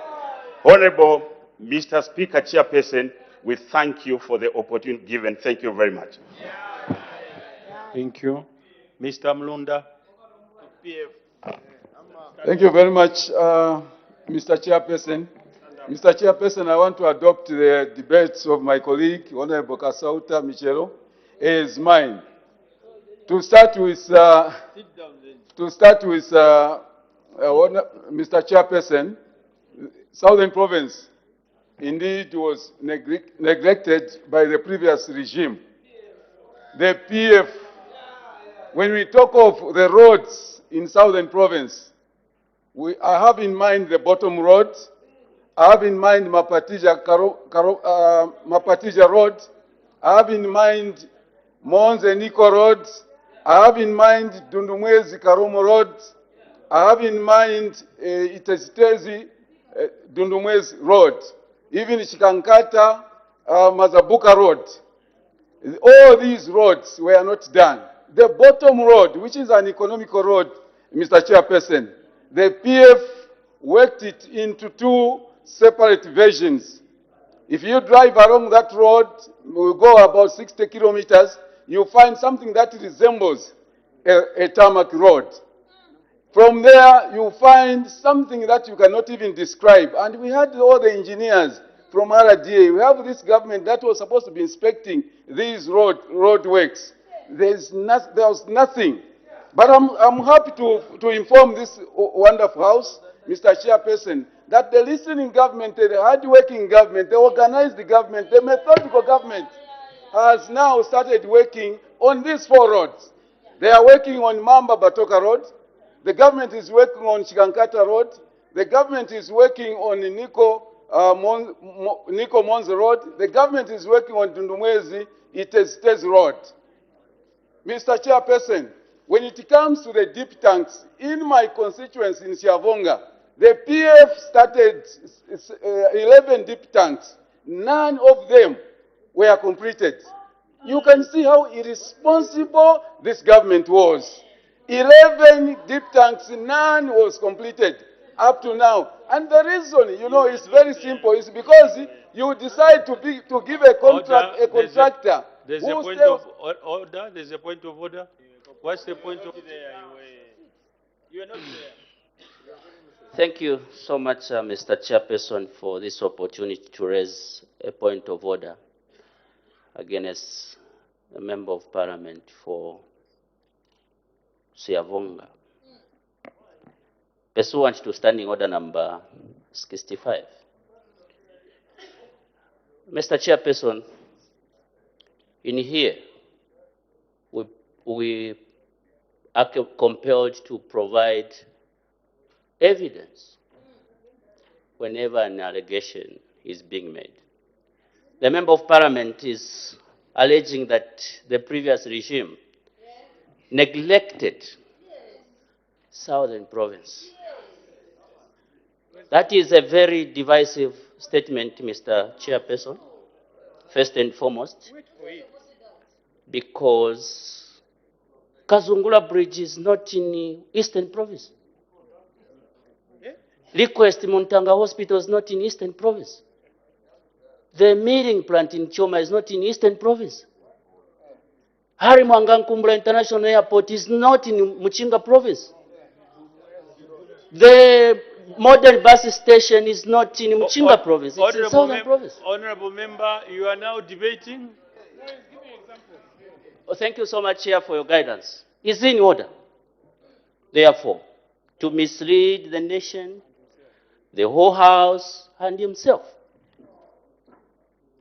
Honorable Mr. Speaker, Chairperson, we thank you for the opportunity given. Thank you very much. Thank you. Mr. Mlunda. Thank you very much, Mr. Chairperson. Mr. Chairperson, I want to adopt the debates of my colleague, Honorable Kasauta Michelo, as mine. To start with, Mr. Chairperson, Southern Province indeed was neglected by the previous regime. The PF, when we talk of the roads in Southern Province, I have in mind the bottom road, I have in mind Mapatija Road, I have in mind Mons and Nico Road, I have in mind Dundumwezi Karumo Road, I have in mind Itezitezi Dundumwezi Road, even Chikankata Mazabuka Road. All these roads were not done. The bottom road, which is an economical road, Mr. Chairperson, the PF worked it into two separate versions. If you drive along that road, we go about 60 kilometers, you find something that resembles a tarmac road. From there, you find something that you cannot even describe. And we had all the engineers from RDA. We have this government that was supposed to be inspecting these road works. There was nothing. But I'm happy to inform this wonderful House, Mr. Chairperson, that the listening government, the hard-working government, the organized government, the methodical government has now started working on these four roads. They are working on Mamba Batoka Road. The government is working on Chikankata Road. The government is working on Nico Monza Road. The government is working on Dundumwezi Itezitezi Road. Mr. Chairperson, when it comes to the deep tanks, in my constituency in Siavonga, the PF started 11 deep tanks. None of them were completed. You can see how irresponsible this government was. 11 deep tanks, none was completed up to now. And the reason, you know, is very simple. It's because you decide to give a contractor. There's a point of order. There's a point of order. What's the point of order? You are not there. Thank you so much, Mr. Chairperson, for this opportunity to raise a point of order against a member of parliament for Siavonga. Pursuant to standing order number 65. Mr. Chairperson, in here, we are compelled to provide evidence whenever an allegation is being made. The member of parliament is alleging that the previous regime neglected Southern Province. That is a very divisive statement, Mr. Chairperson, first and foremost, because Kazungula Bridge is not in Eastern Province. Request Montanga Hospital is not in Eastern Province. The milling plant in Choma is not in Eastern Province. Hari Mwangankumbula International Airport is not in Muchinga Province. The modern bus station is not in Mchimba province, it's in Southern province. Honorable member, you are now debating. Oh, thank you so much, Chair, for your guidance. It's in order, therefore, to mislead the nation, the whole House, and himself,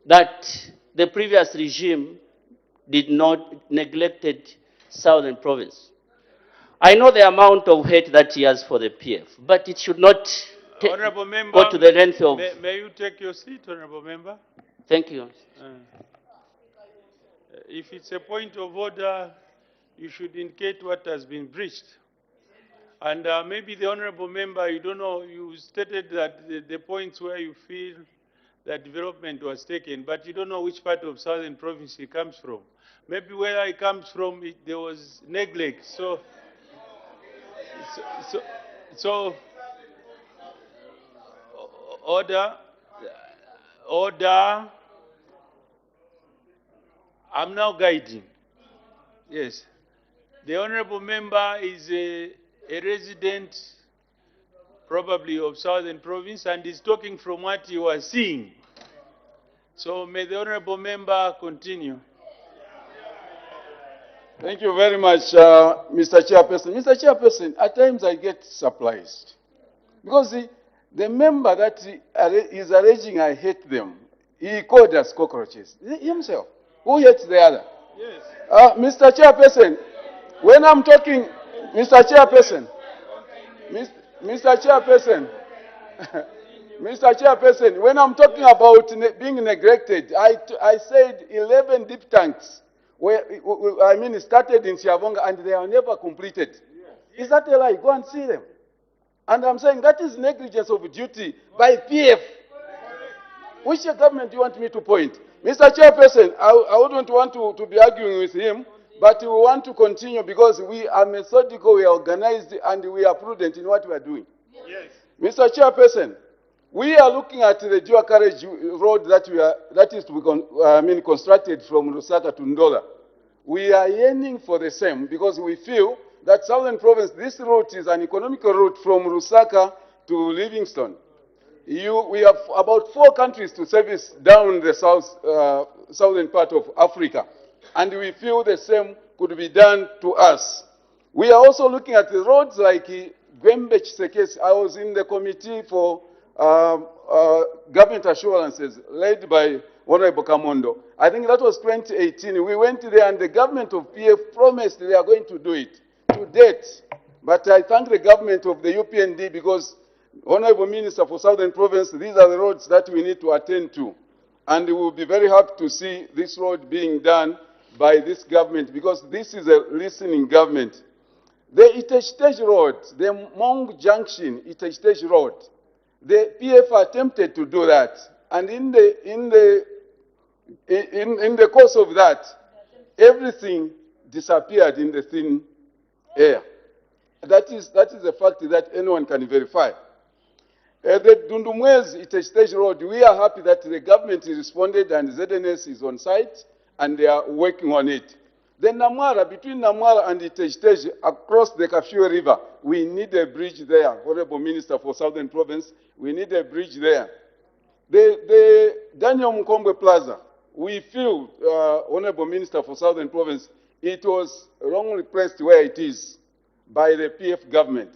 that the previous regime did not neglected Southern province. I know the amount of hate that he has for the PF, but it should not Honorable member, go to the length of... May you take your seat, honorable member? Thank you. If it's a point of order, you should indicate what has been breached. And maybe the honorable member, you don't know, you stated that the points where you feel that development was taken, but you don't know which part of Southern province he comes from. Maybe where he comes from, there was neglect. So, order. I'm now guiding. Yes. The honorable member is a resident, probably of Southern province, and is talking from what you are seeing. So may the honorable member continue. Thank you very much, Mr. Chairperson. Mr. Chairperson, at times I get surprised. Because the member that is alleging I hate them, he called us cockroaches. Himself. Who hates the other? Yes. Mr. Chairperson, when I'm talking, Mr. Chairperson, Mr. Chairperson, Mr. Chairperson, when I'm talking about being neglected, I said 11 deep tanks started in Siavonga and they are never completed. Is that a lie? Go and see them. And I'm saying that is negligence of duty by PF. Which government do you want me to point? Mr. Chairperson, I wouldn't want to be arguing with him, but we want to continue because we are methodical, we are organized, and we are prudent in what we are doing. Yes. Mr. Chairperson, we are looking at the dual carriage road that is to be constructed from Lusaka to Ndola. We are yearning for the same because we feel that Southern Province, this route is an economical route from Lusaka to Livingstone. We have about 4 countries to service down the southern part of Africa, and we feel the same could be done to us. We are also looking at the roads like Gwembe Chisekesi. I was in the committee for government assurances led by Honorable Kamondo. I think that was 2018. We went there and the government of PF promised they are going to do it to date. But I thank the government of the UPND because Honorable Minister for Southern Province, these are the roads that we need to attend to. And we will be very happy to see this road being done by this government because this is a listening government. The Itestage Road, the Mong Junction Itestage Road, the PF attempted to do that. And in the course of that, everything disappeared in the thin air. That is a fact that anyone can verify. The Dundumwezi Itestage Road, we are happy that the government responded and ZNS is on site and they are working on it. Then Namwara, between Namwara and Itestage, across the Kafue River, we need a bridge there. Honorable Minister for Southern Province, we need a bridge there. The Daniel Mukombwe Plaza, we feel, Honorable Minister for Southern Province, it was wrongly placed where it is by the PF government.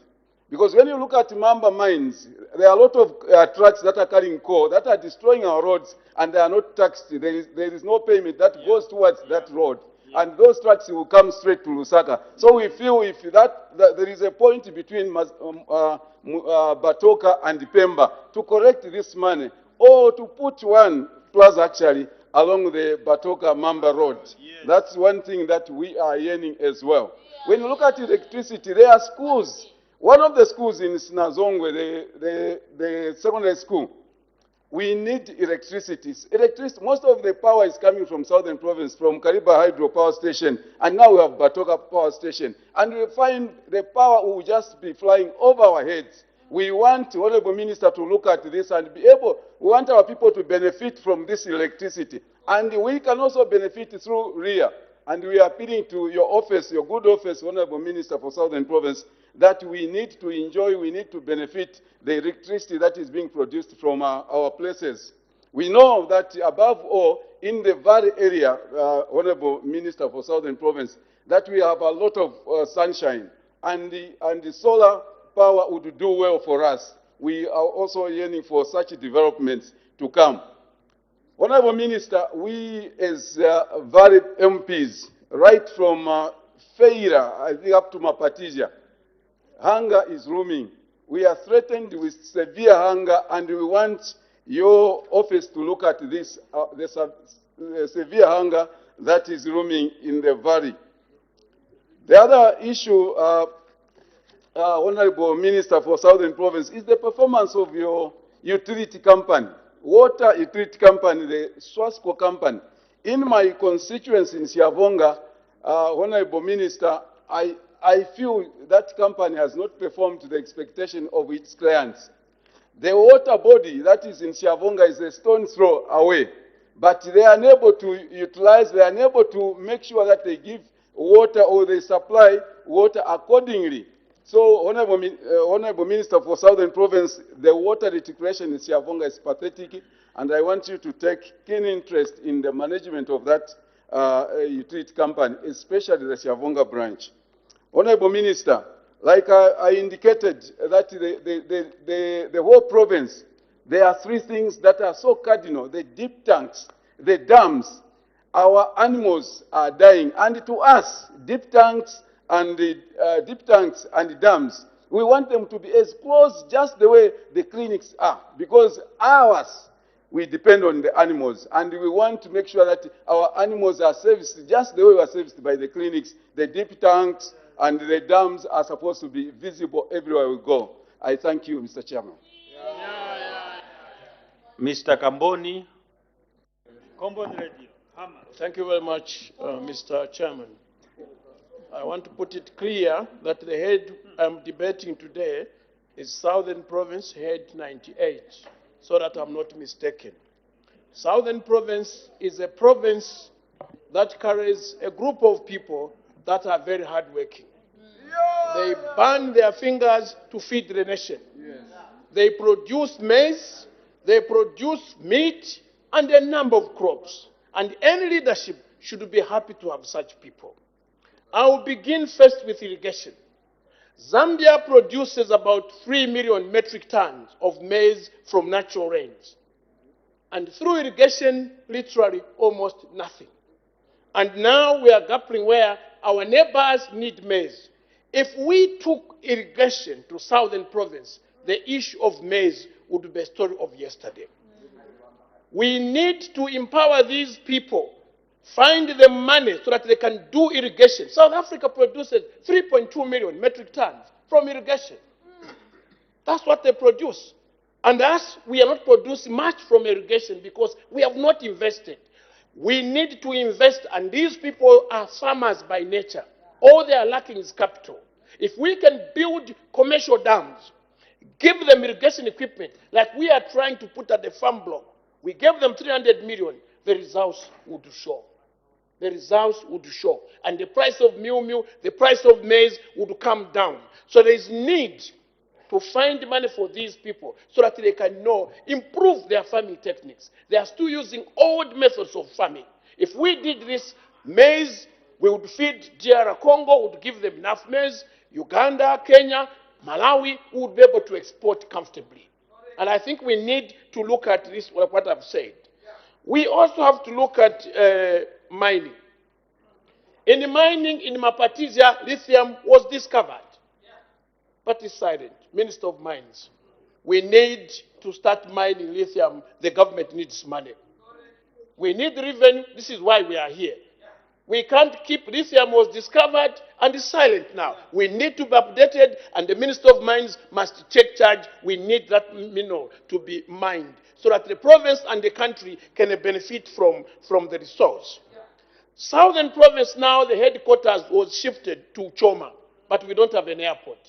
Because when you look at Mamba mines, there are a lot of trucks that are carrying coal that are destroying our roads and they are not taxed. There is no payment that goes towards that road. And those trucks will come straight to Lusaka. So we feel if that there is a point between Batoka and Pemba to correct this money or to put one plaza actually along the Batoka Mamba Road. Yes. That's one thing that we are yearning as well. When you look at electricity, there are schools. One of the schools in Sinazongwe, the secondary school, we need electricity. Most of the power is coming from Southern Province, from Kariba Hydro Power Station, and now we have Batoka Power Station. And we find the power will just be flying over our heads. We want Honorable Minister to look at this and be able, we want our people to benefit from this electricity. And we can also benefit through RIA. And we are appealing to your office, your good office, Honorable Minister for Southern Province, that we need to enjoy, we need to benefit the electricity that is being produced from our places. We know that above all, in the Valley area, Honorable Minister for Southern Province, that we have a lot of sunshine, and the solar power would do well for us. We are also yearning for such developments to come. Honorable Minister, we as Valley MPs, right from Feira, I think up to Mapatija, hunger is looming. We are threatened with severe hunger, and we want your office to look at this, severe hunger that is looming in the valley. The other issue, Honorable Minister for Southern Province, is the performance of your utility company, water utility company, the Swasco company. In my constituency in Siavonga, Honorable Minister, I feel that company has not performed to the expectation of its clients. The water body that is in Siavonga is a stone's throw away, but they are unable to utilize, they are unable to make sure that they give water or they supply water accordingly. So, Honorable Minister for Southern Province, the water reticulation in Siavonga is pathetic, and I want you to take keen interest in the management of that utility company, especially the Siavonga branch. Honorable Minister, like I indicated, that the whole province, there are three things that are so cardinal: the deep tanks, the dams. Our animals are dying, and to us, deep tanks and dams, we want them to be as close just the way the clinics are, because ours, we depend on the animals, and we want to make sure that our animals are serviced just the way we are serviced by the clinics. The deep tanks and the dams are supposed to be visible everywhere we go. I thank you, Mr. Chairman. Mr. Kamboni. Kamboni Radio. Thank you very much, Mr. Chairman. I want to put it clear that the head I'm debating today is Southern Province Head 98, so that I'm not mistaken. Southern Province is a province that carries a group of people that are very hardworking. They burn their fingers to feed the nation. Yes. They produce maize, they produce meat, and a number of crops. And any leadership should be happy to have such people. I will begin first with irrigation. Zambia produces about 3 million metric tons of maize from natural rains. And through irrigation, literally almost nothing. And now we are grappling where our neighbors need maize. If we took irrigation to Southern Province, the issue of maize would be a story of yesterday. We need to empower these people, find the money so that they can do irrigation. South Africa produces 3.2 million metric tons from irrigation. That's what they produce. And us, we are not producing much from irrigation because we have not invested. We need to invest, and these people are farmers by nature. All they are lacking is capital. If we can build commercial dams, give them irrigation equipment, like we are trying to put at the farm block, we gave them 300 million, the results would show. The results would show. And the price of meal, the price of maize would come down. So there is need to find money for these people so that they can improve their farming techniques. They are still using old methods of farming. If we did this, maize, we would feed DR Congo, would give them enough maize. Uganda, Kenya, Malawi, we would be able to export comfortably. And I think we need to look at this, what I've said. We also have to look at mining. In mining, in Mapatizia, lithium was discovered. But it's silent. Minister of Mines, we need to start mining lithium. The government needs money. We need revenue. This is why we are here. We can't keep lithium was discovered and is silent now. We need to be updated, and the Minister of Mines must take charge. We need that mineral to be mined so that the province and the country can benefit from the resource. Southern Province now, the headquarters was shifted to Choma, but we don't have an airport.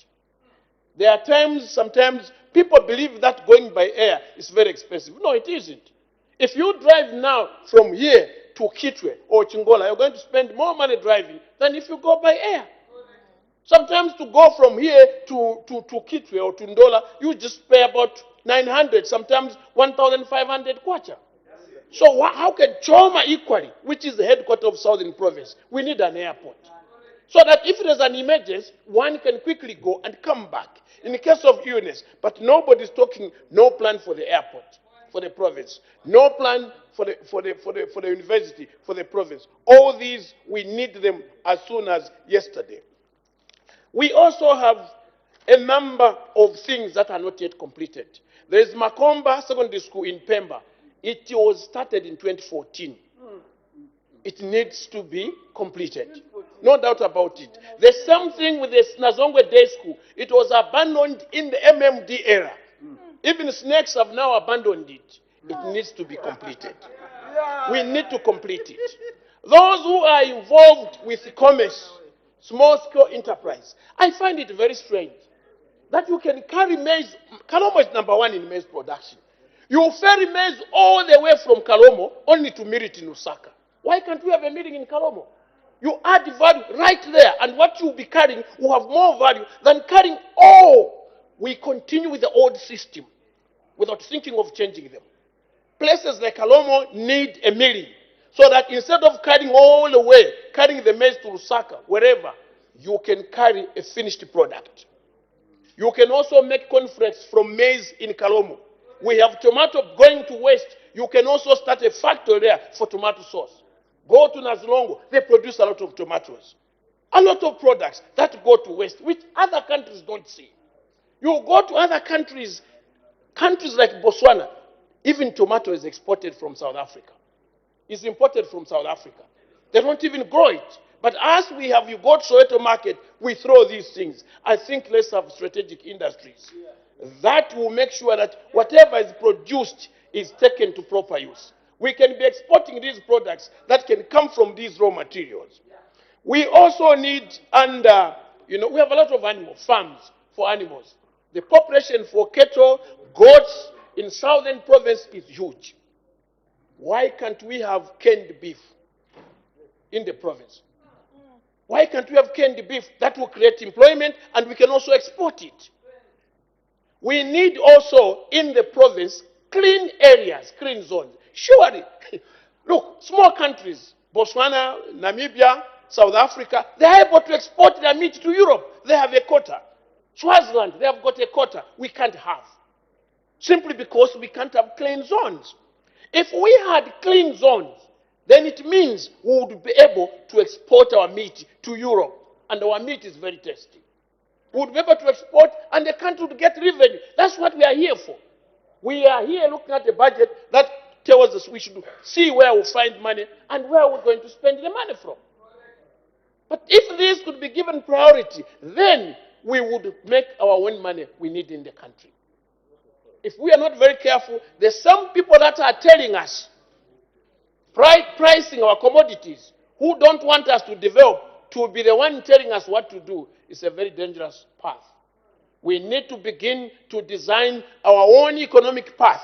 There are times, sometimes, people believe that going by air is very expensive. No, it isn't. If you drive now from here to Kitwe or Chingola, you're going to spend more money driving than if you go by air. Sometimes to go from here to Kitwe or to Ndola, you just pay about 900, sometimes 1,500 kwacha. So how can Choma equally, which is the headquarters of Southern Province, we need an airport. So that if there's an emergency, one can quickly go and come back in the case of illness. But nobody's talking, no plan for the airport, for the province, no plan for the university, for the province. All these, we need them as soon as yesterday. We also have a number of things that are not yet completed. There is Makomba Secondary School in Pemba. It was started in 2014. It needs to be completed. No doubt about it. The same thing with the Nazongwe Day School. It was abandoned in the MMD era. Even snakes have now abandoned it. It needs to be completed. We need to complete it. Those who are involved with commerce, small-scale enterprise, I find it very strange that you can carry maize. Kalomo is #1 in maize production. You ferry maize all the way from Kalomo only to mill it in Lusaka. Why can't we have a meeting in Kalomo? You add value right there, and what you'll be carrying will have more value than carrying all. We continue with the old system without thinking of changing them. Places like Kalomo need a milling, so that instead of carrying all the way, carrying the maize to Lusaka, wherever, you can carry a finished product. You can also make cornflakes from maize in Kalomo. We have tomato going to waste. You can also start a factory there for tomato sauce. Go to Nazlongo, they produce a lot of tomatoes. A lot of products that go to waste, which other countries don't see. You go to other countries like Botswana, even tomato is exported from South Africa. It's imported from South Africa. They don't even grow it. But as we have, you go to Soweto market, we throw these things. I think let's have strategic industries. That will make sure that whatever is produced is taken to proper use. We can be exporting these products that can come from these raw materials. We also need, and we have a lot of animal farms for animals. The population for cattle, goats in southern province is huge. Why can't we have canned beef in the province? Why can't we have canned beef? That will create employment, and we can also export it. We need also in the province clean areas, clean zones. Surely, look, small countries, Botswana, Namibia, South Africa, they are able to export their meat to Europe. They have a quota. Swaziland, they have got a quota. We can't have. Simply because we can't have clean zones. If we had clean zones, then it means we would be able to export our meat to Europe. And our meat is very tasty. We would be able to export, and the country would get revenue. That's what we are here for. We are here looking at the budget that tells us we should see where we find money and where we're going to spend the money from. But if this could be given priority, then we would make our own money we need in the country. If we are not very careful, there's some people that are telling us, pricing our commodities, who don't want us to develop, to be the one telling us what to do. Is a very dangerous path. We need to begin to design our own economic path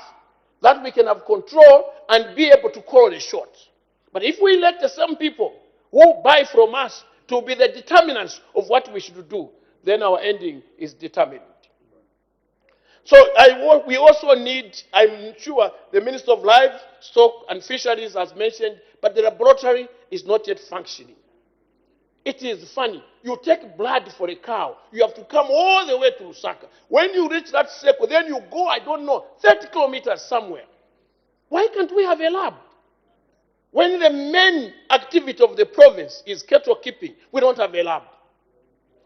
that we can have control and be able to call the shots. But if we let the same people who buy from us to be the determinants of what we should do, then our ending is determined. So we also need, I'm sure the Minister of Livestock and Fisheries has mentioned, but the laboratory is not yet functioning. It is funny. You take blood for a cow, you have to come all the way to Lusaka. When you reach that circle, then you go, 30 kilometers somewhere. Why can't we have a lab? When the main activity of the province is cattle keeping, we don't have a lab.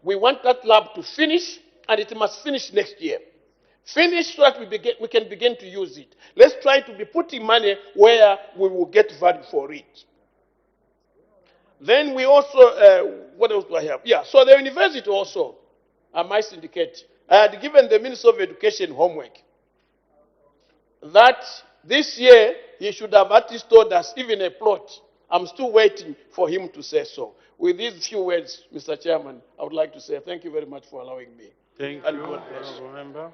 We want that lab to finish, and it must finish next year. Finish so that we can begin to use it. Let's try to be putting money where we will get value for it. Then we also, what else do I have? Yeah, so the university also, I might indicate, I had given the Minister of Education homework that this year he should have at least told us even a plot. I'm still waiting for him to say so. With these few words, Mr. Chairman, I would like to say thank you very much for allowing me. Thank you, Honourable Member.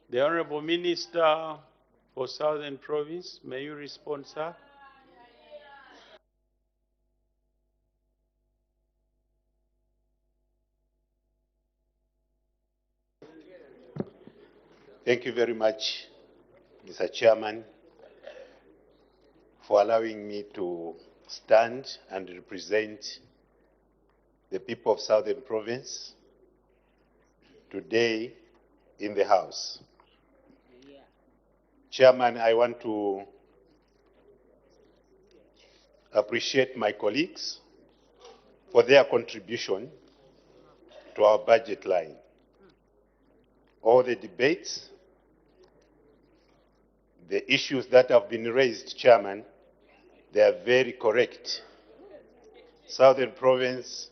The Honourable Minister for Southern Province, may you respond, sir? Thank you very much, Mr. Chairman, for allowing me to stand and represent the people of Southern Province today in the House. Chairman, I want to appreciate my colleagues for their contribution to our budget line. All the debates, the issues that have been raised, Chairman, they are very correct. Southern Province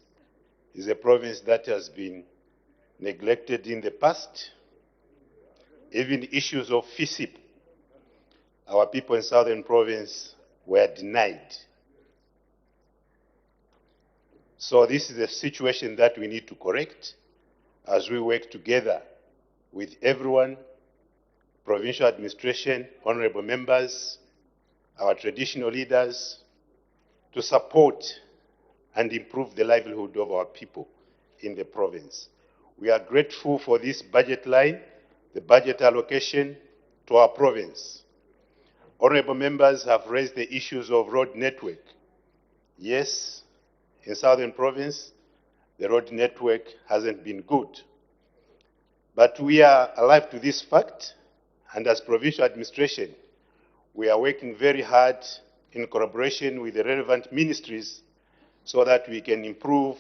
is a province that has been neglected in the past. Even issues of FISIP, our people in Southern Province were denied. So this is a situation that we need to correct as we work together with everyone, provincial administration, honorable members, our traditional leaders, to support and improve the livelihood of our people in the province. We are grateful for this budget line, the budget allocation to our province. Honorable members have raised the issues of road network. Yes, in Southern Province, the road network hasn't been good. But we are alive to this fact, and as provincial administration, we are working very hard in collaboration with the relevant ministries so that we can improve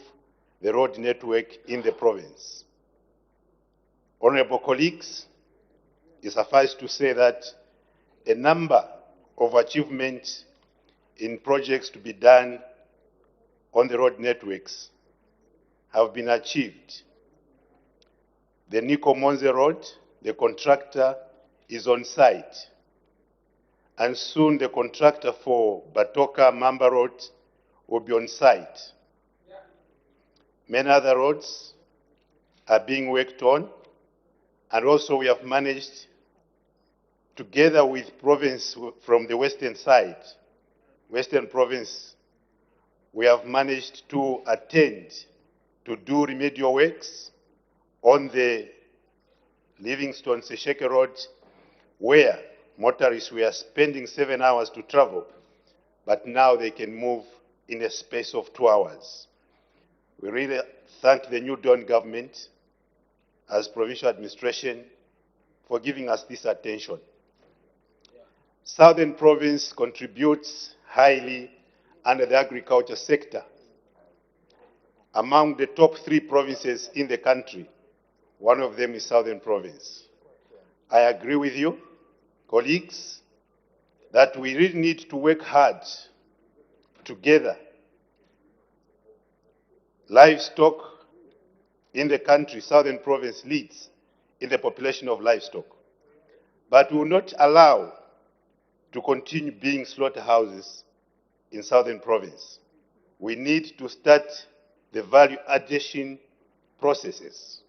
the road network in the province. Honorable colleagues, it suffices to say that a number of achievements in projects to be done on the road networks have been achieved. The Nico Monze Road, the contractor is on site, and soon the contractor for Batoka Mamba Road will be on site. Many other roads are being worked on, and also we have managed, together with province from the western side, Western Province, we have managed to attend to do remedial works on the Livingstone Sesheke Road, where motorists were spending 7 hours to travel, but now they can move in a space of 2 hours. We really thank the New Dawn government as provincial administration for giving us this attention. Southern Province contributes highly under the agriculture sector. Among the top 3 provinces in the country, one of them is Southern Province. I agree with you, colleagues, that we really need to work hard together. Livestock in the country, Southern Province leads in the population of livestock. But we will not allow to continue being slaughterhouses in Southern Province. We need to start the value addition processes.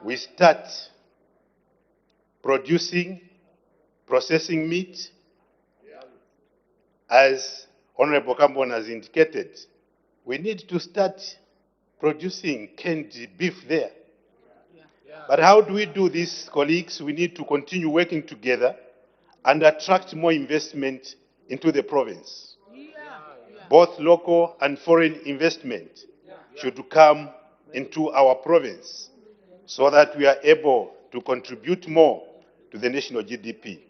We start producing, processing meat, as Honorable Kambon has indicated. We need to start producing canned beef there. But how do we do this, colleagues? We need to continue working together and attract more investment into the province. Both local and foreign investment should come into our province so that we are able to contribute more to the national GDP.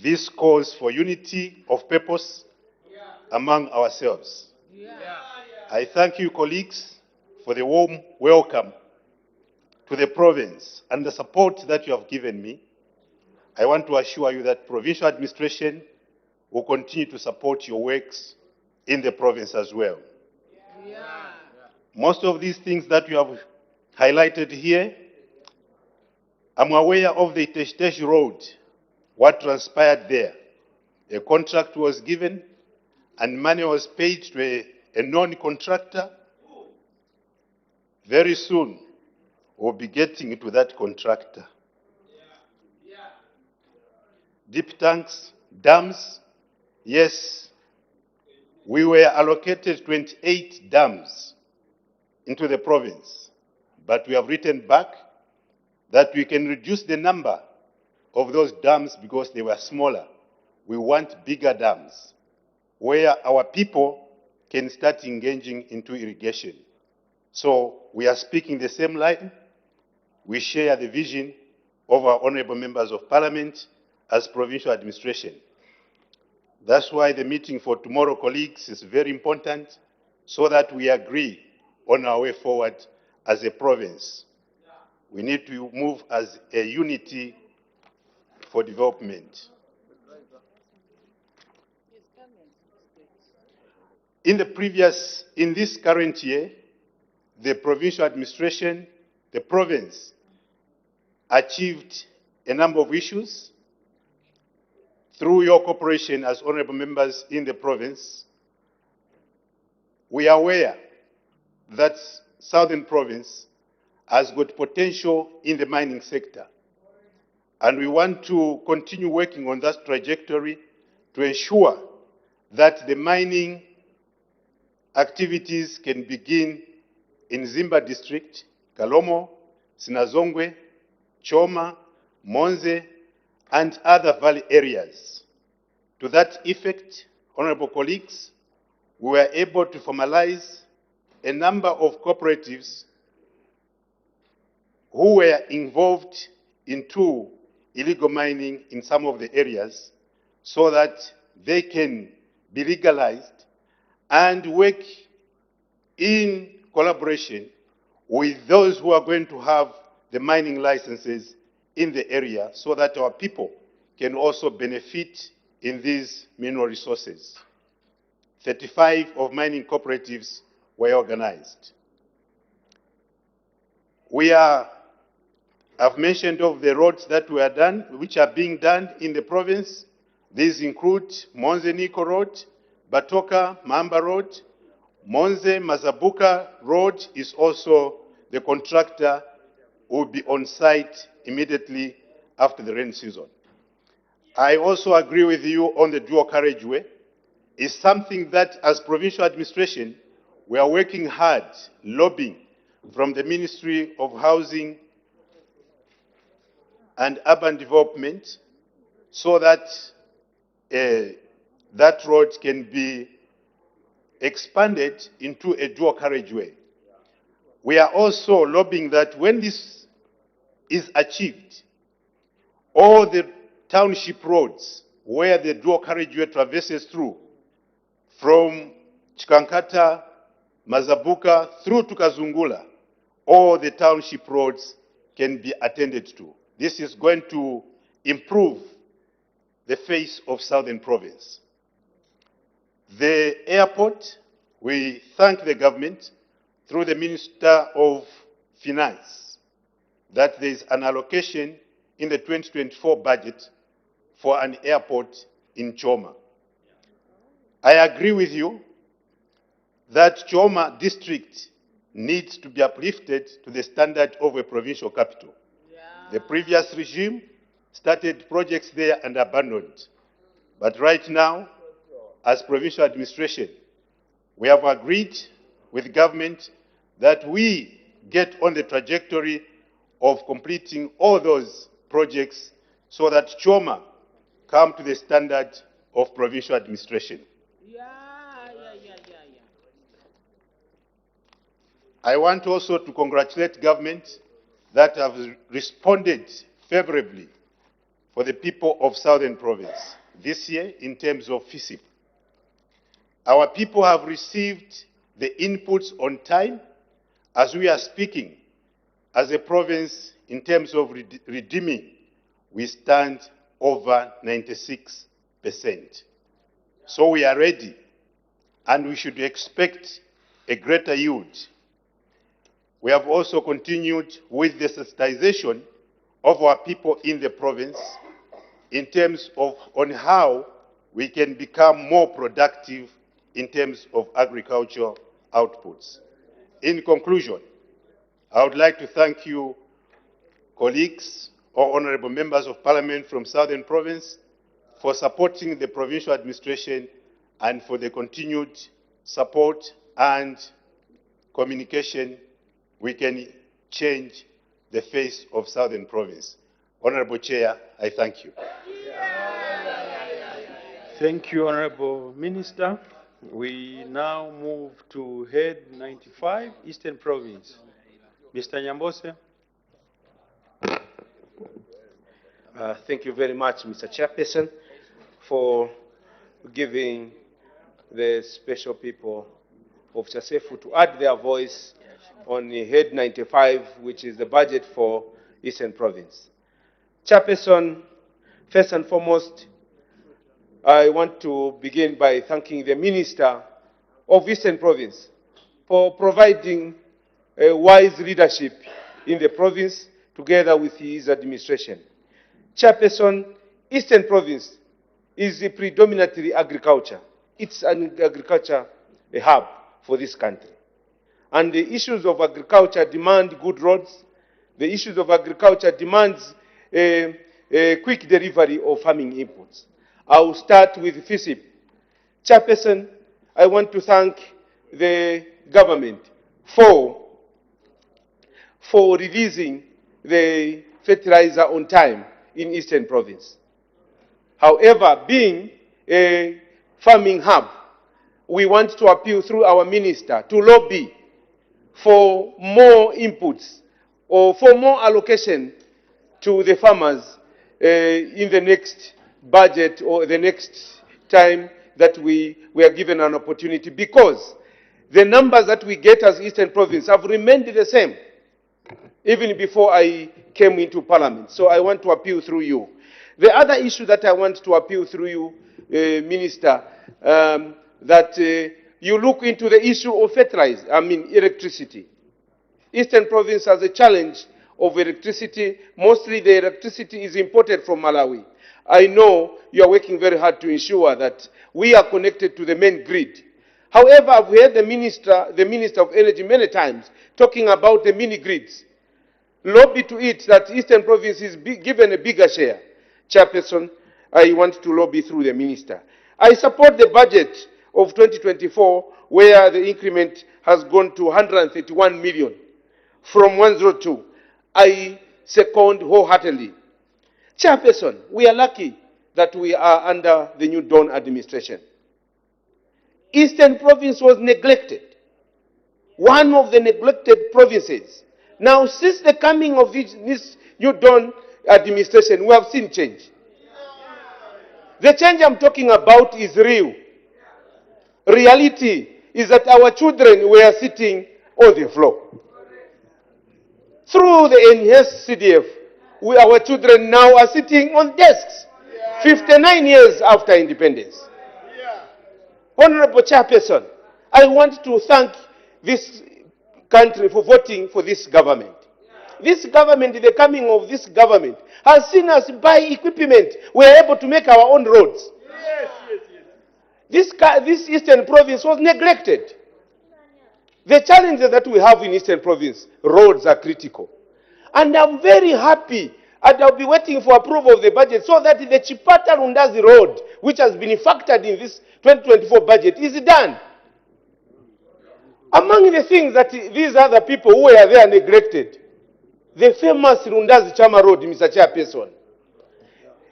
This calls for unity of purpose among ourselves. I thank you, colleagues, for the warm welcome to the province and the support that you have given me. I want to assure you that provincial administration will continue to support your works in the province as well. Most of these things that you have highlighted here, I'm aware of the Tesh Road, what transpired there. A contract was given and money was paid to a non-contractor. Very soon, we'll be getting to that contractor. Deep tanks, dams, yes, we were allocated 28 dams into the province, but we have written back that we can reduce the number of those dams because they were smaller. We want bigger dams where our people can start engaging into irrigation. So we are speaking the same line. We share the vision of our honorable members of parliament as provincial administration. That's why the meeting for tomorrow, colleagues, is very important, so that we agree on our way forward as a province. We need to move as a unity for development. In this current year, the provincial administration, the province, achieved a number of issues. Through your cooperation as honorable members in the province, we are aware that Southern Province has got potential in the mining sector. And we want to continue working on that trajectory to ensure that the mining activities can begin in Zimba district, Kalomo, Sinazongwe, Choma, Monze, and other valley areas. To that effect, honorable colleagues, we were able to formalize a number of cooperatives who were involved into illegal mining in some of the areas so that they can be legalized and work in collaboration with those who are going to have the mining licenses in the area so that our people can also benefit in these mineral resources. 35 of mining cooperatives were organized. I've mentioned of the roads that were done, which are being done in the province. These include Monze Niko Road, Batoka Mamba Road. Monze Mazabuka Road is also the contractor will be on site immediately after the rain season. I also agree with you on the dual carriageway. It's something that as provincial administration, we are working hard, lobbying from the Ministry of Housing and Urban Development so that that road can be expanded into a dual carriageway. We are also lobbying that when this is achieved, all the township roads where the dual carriageway traverses through, from Chikankata, Mazabuka, through to Kazungula, all the township roads can be attended to. This is going to improve the face of Southern Province. The airport, we thank the government through the Minister of Finance that there is an allocation in the 2024 budget for an airport in Choma. I agree with you that Choma district needs to be uplifted to the standard of a provincial capital. The previous regime started projects there and abandoned. But right now, as provincial administration, we have agreed with government that we get on the trajectory of completing all those projects so that Choma come to the standard of provincial administration. I want also to congratulate government that have responded favorably for the people of Southern Province this year in terms of FISIP. Our people have received the inputs on time. As we are speaking, as a province, in terms of redeeming, we stand over 96%. So we are ready, and we should expect a greater yield. We have also continued with the sensitization of our people in the province in terms of on how we can become more productive in terms of agricultural outputs. In conclusion, I would like to thank you, colleagues or honorable members of parliament from Southern Province, for supporting the provincial administration and for the continued support and communication. We can change the face of Southern Province. Honorable Chair, I thank you. Thank you, Honorable Minister. We now move to Head 95, Eastern Province. Mr. Nyambose. Thank you very much, Mr. Chairperson, for giving the special people of Chasefu to add their voice on the Head 95, which is the budget for Eastern Province. Chairperson, first and foremost, I want to begin by thanking the Minister of Eastern Province for providing a wise leadership in the province together with his administration. Chairperson, Eastern Province is predominantly agriculture. It's an agriculture hub for this country. And the issues of agriculture demand good roads. The issues of agriculture demands a quick delivery of farming inputs. I will start with FISIP. Chairperson, I want to thank the government for releasing the fertilizer on time in Eastern Province. However, being a farming hub, we want to appeal through our minister to lobby for more inputs or for more allocation to the farmers in the next budget or the next time that we are given an opportunity, because the numbers that we get as Eastern Province have remained the same even before I came into Parliament. So I want to appeal through you. The other issue that I want to appeal through you, Minister, that you look into the issue of electricity. Eastern Province has a challenge of electricity. Mostly the electricity is imported from Malawi. I know you are working very hard to ensure that we are connected to the main grid. However, I've heard the Minister of Energy many times talking about the mini grids. Lobby to it that Eastern Province is given a bigger share. Chairperson, I want to lobby through the Minister. I support the budget of 2024, where the increment has gone to 131 million from 102. I second wholeheartedly. Chairperson, we are lucky that we are under the new Dawn administration. Eastern Province was neglected. One of the neglected provinces. Now, since the coming of this new Dawn administration, we have seen change. The change I'm talking about is real. Reality is that our children were sitting on the floor. Through the enhanced CDF, our children now are sitting on desks, 59 years after independence. Honorable Chairperson, I want to thank this country for voting for this government. This government, the coming of this government, has seen us buy equipment. We are able to make our own roads. This Eastern Province was neglected. The challenges that we have in Eastern Province, roads are critical. And I'm very happy, and I'll be waiting for approval of the budget so that the Chipata Rundazi Road, which has been factored in this 2024 budget, is done. Among the things that these other people who were there neglected, the famous Rundazi Chama Road, Mr. Chairperson.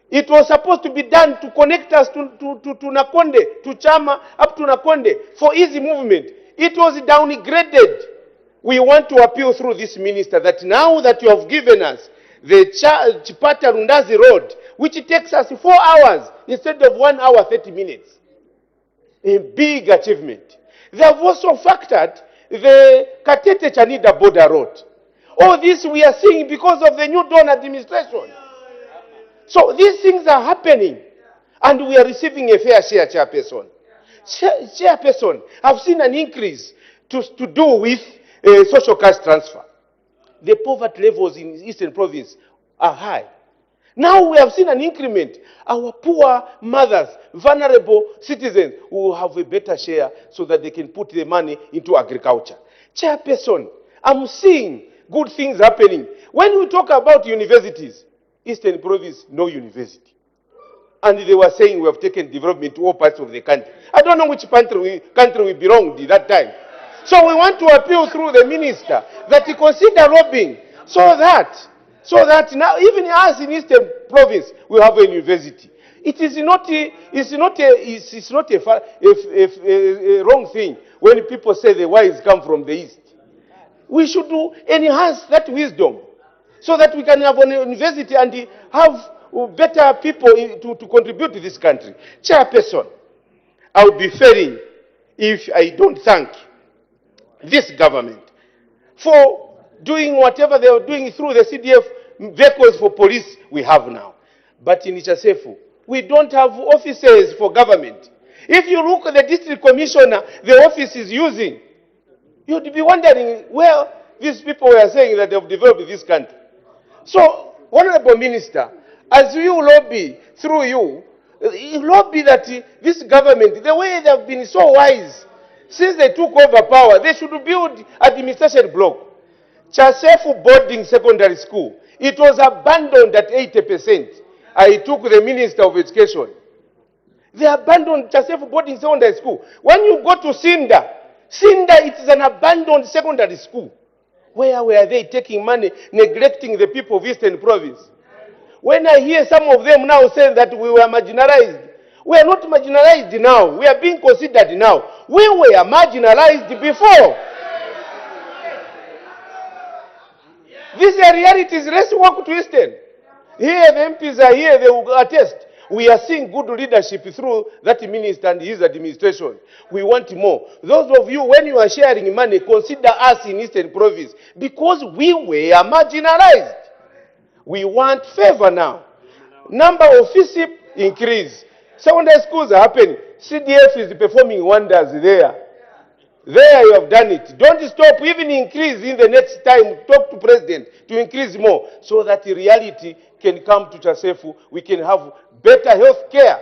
It was supposed to be done to connect us to Nakonde, to Chama, up to Nakonde, for easy movement. It was downgraded. We want to appeal through this minister that now that you have given us the Chipata Rundazi Road, which takes us 4 hours instead of 1 hour 30 minutes. A big achievement. They have also factored the Katete Chanida border road. All this we are seeing because of the new Dawn administration. So these things are happening, and we are receiving a fair share, Chairperson. Chairperson, I've seen an increase to do with social cash transfer. The poverty levels in Eastern Province are high. Now we have seen an increment. Our poor mothers, vulnerable citizens will have a better share so that they can put the money into agriculture. Chairperson, I'm seeing good things happening. When we talk about universities, Eastern Province, no university. And they were saying we have taken development to all parts of the country. I don't know which country we belonged at that time. So we want to appeal through the minister that he consider lobbying So that now even us in Eastern Province we have a university. It is not a wrong thing when people say the wise come from the East. We should enhance that wisdom so that we can have a university and have better people to contribute to this country. Chairperson, I would be failing if I don't thank this government for doing whatever they are doing through the CDF vehicles for police we have now. But in Ichasefu, we don't have offices for government. If you look at the district commissioner, the office is using, you'd be wondering where these people were saying that they've developed this country. So, Honorable Minister, as you lobby, through you, lobby that this government, the way they've been so wise, since they took over power, they should build administration block. Chasefu Boarding Secondary School, it was abandoned at 80%. I took the Minister of Education. They abandoned Chasefu Boarding Secondary School. When you go to Sinda, it is an abandoned secondary school. Where were they taking money, neglecting the people of Eastern Province? When I hear some of them now saying that we were marginalized, we are not marginalized now. We are being considered now. We were marginalized before. These are realities. Let's walk to Eastern. Here the MPs are here, they will attest. We are seeing good leadership through that minister and his administration. We want more. Those of you, when you are sharing money, consider us in Eastern Province because we were marginalized. We want favor now. Number of FISIP increase. Secondary schools are happening. CDF is performing wonders there. There you have done it. Don't stop, even increase in the next time. Talk to President to increase more so that reality can come to Chasefu. We can have better health care.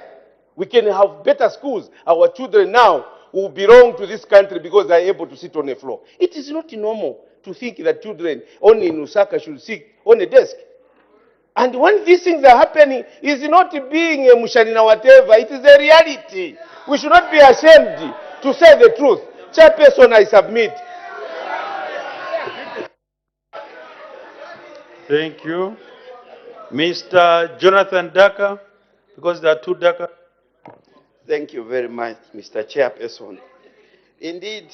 We can have better schools. Our children now will belong to this country because they are able to sit on the floor. It is not normal to think that children only in Lusaka should sit on a desk. And when these things are happening, it's not being a musharina whatever. It is a reality. We should not be ashamed to say the truth. Chairperson, I submit. Thank you. Mr. Jonathan Daka, because there are two Daka. Thank you very much, Mr. Chairperson. Indeed,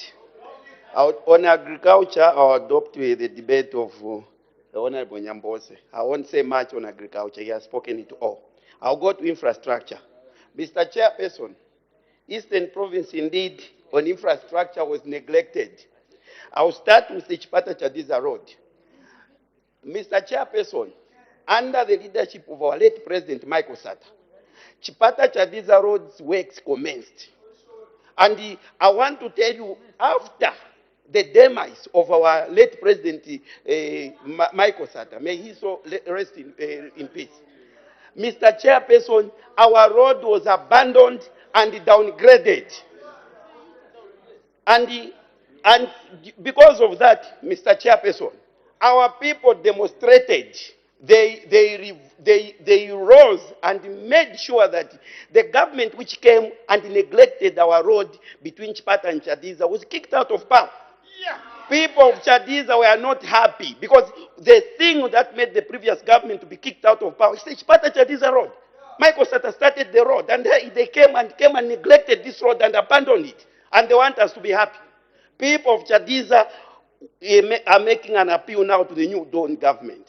on agriculture, I'll adopt the debate of the Honorable Nyambose. I won't say much on agriculture. He has spoken it all. I'll go to infrastructure. Mr. Chairperson, Eastern Province, indeed, on infrastructure was neglected. I'll start with the Chipata-Chadiza Road. Mr. Chairperson, under the leadership of our late President Michael Sata, Chipata-Chadiza Road's works commenced. And I want to tell you, after the demise of our late President Michael Sata, may he so rest in peace. Mr. Chairperson, our road was abandoned and downgraded. And because of that, Mr. Chairperson, our people demonstrated. They rose and made sure that the government which came and neglected our road between Chipata and Chadiza was kicked out of power. Yeah. People of Chadiza were not happy because the thing that made the previous government to be kicked out of power is the Chipata-Chadiza road. Michael Sata started the road and they came and neglected this road and abandoned it. And they want us to be happy. People of Chadiza are making an appeal now to the new Dawn government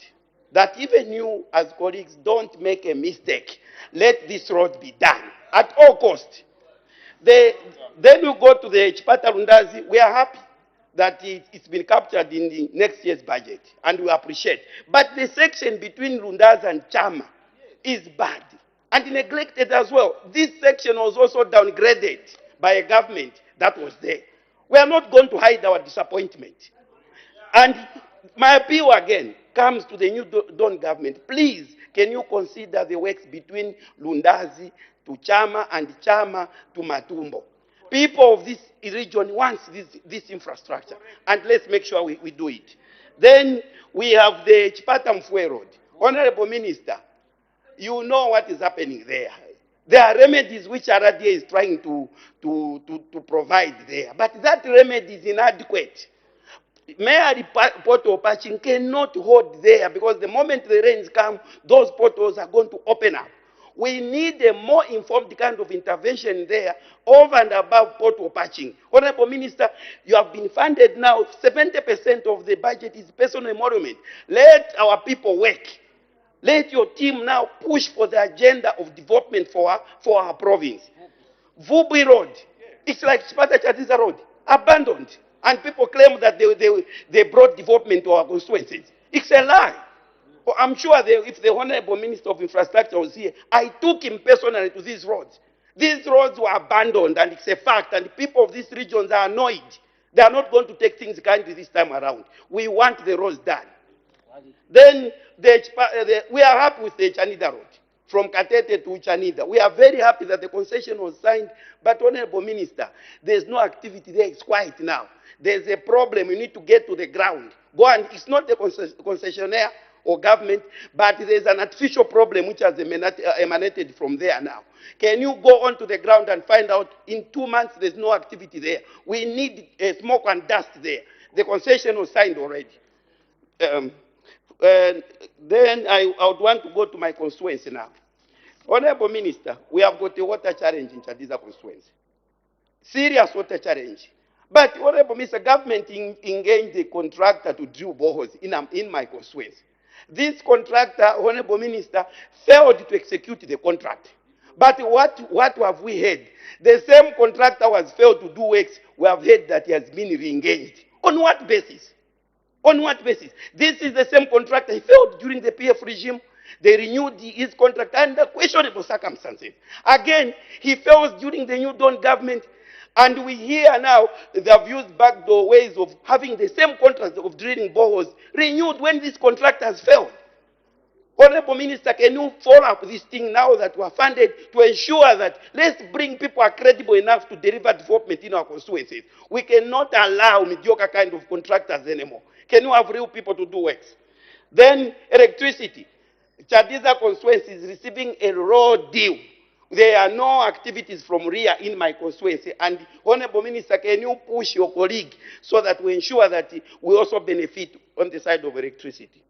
that even you as colleagues don't make a mistake. Let this road be done at all costs. Then you go to the Chipata Lundazi. We are happy that it's been captured in the next year's budget, and we appreciate. But the section between Lundazi and Chama is bad and neglected as well. This section was also downgraded by a government that was there. We are not going to hide our disappointment. And my appeal again comes to the new Dawn government. Please, can you consider the works between Lundazi to Chama and Chama to Matumbo? People of this region want this infrastructure, and let's make sure we do it. Then we have the Chipata Mfwe Road. Honorable Minister, you know what is happening there. There are remedies which RDA is trying to provide there, but that remedy is inadequate. merely pothole patching cannot hold there, because the moment the rains come, those potholes are going to open up. We need a more informed kind of intervention there over and above pothole patching. Honorable Minister, you have been funded now. 70% of the budget is personal emolument. Let our people work. Let your team now push for the agenda of development for our province. Vubi Road, it's like Sparta Chadiza Road, abandoned. And people claim that they brought development to our constituencies. It's a lie. Well, I'm sure if the Honorable Minister of Infrastructure was here, I took him personally to these roads. These roads were abandoned, and it's a fact, and the people of these regions are annoyed. They are not going to take things kindly this time around. We want the roads done. Then we are happy with the Chanida Road, from Katete to Chanida. We are very happy that the concession was signed, but Honorable Minister, there's no activity there. It's quiet now. There's a problem. You need to get to the ground. Go and, it's not the concessionaire or government, but there's an artificial problem which has emanated from there now. Can you go onto the ground and find out in 2 months there's no activity there? We need smoke and dust there. The concession was signed already. Then I would want to go to my constituency now. Honorable Minister, we have got a water challenge in Chadiza constituency. Serious water challenge. But Honorable Minister, government engaged a contractor to drill boreholes in my constituency. This contractor, Honorable Minister, failed to execute the contract. But what have we heard? The same contractor who has failed to do works, we have heard that he has been re-engaged. On what basis? On what basis? This is the same contractor. He failed during the PF regime. They renewed his contract under questionable circumstances. Again, he fails during the New Dawn government. And we hear now they have used backdoor ways of having the same contract of drilling boreholes renewed when this contract has failed. Honorable Minister, can you follow up this thing now that we are funded to ensure that let's bring people who are credible enough to deliver development in our constituencies? We cannot allow mediocre kind of contractors anymore. Can you have real people to do works? Then electricity. Chadiza constituency is receiving a raw deal. There are no activities from RIA in my constituency. And Honorable Minister, can you push your colleague so that we ensure that we also benefit on the side of electricity?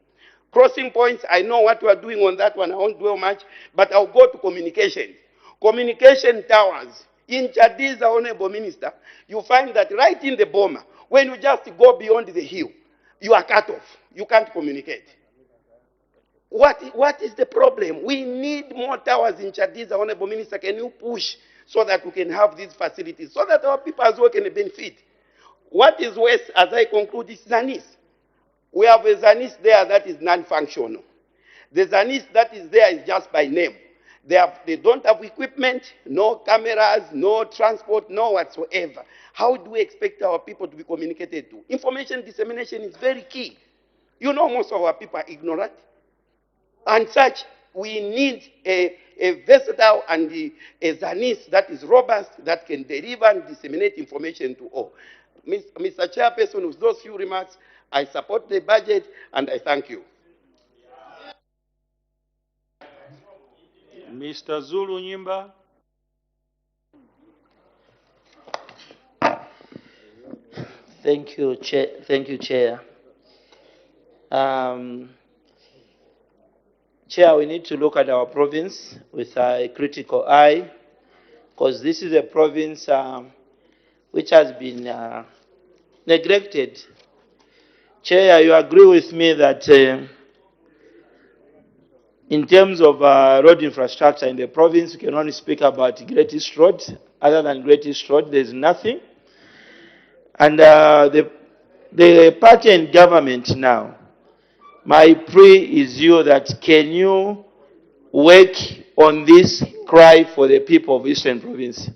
Crossing points, I know what we are doing on that one. I won't dwell much, but I'll go to communication. Communication towers. In Chadiza, Honorable Minister, you find that right in the Boma, when you just go beyond the hill, you are cut off. You can't communicate. What is the problem? We need more towers in Chadiza, Honorable Minister. Can you push so that we can have these facilities, so that our people as well can benefit? What is worse, as I conclude, is Zanis. We have a Zanis there that is non-functional. The Zanis that is there is just by name. They don't have equipment, no cameras, no transport, no whatsoever. How do we expect our people to be communicated to? Information dissemination is very key. You know, most of our people are ignorant. And such, we need a versatile and a Zanis that is robust, that can deliver and disseminate information to all. Mr. Chairperson, with those few remarks, I support the budget and I thank you. Mr. Zulu Nyimba. Thank you, Chair. Thank you, Chair. Chair, we need to look at our province with a critical eye, because this is a province which has been neglected. Chair, you agree with me that in terms of road infrastructure in the province, we can only speak about Great East Road. Other than Great East Road, there's nothing. And the party and government now, my plea is you that can you work on this cry for the people of Eastern Province.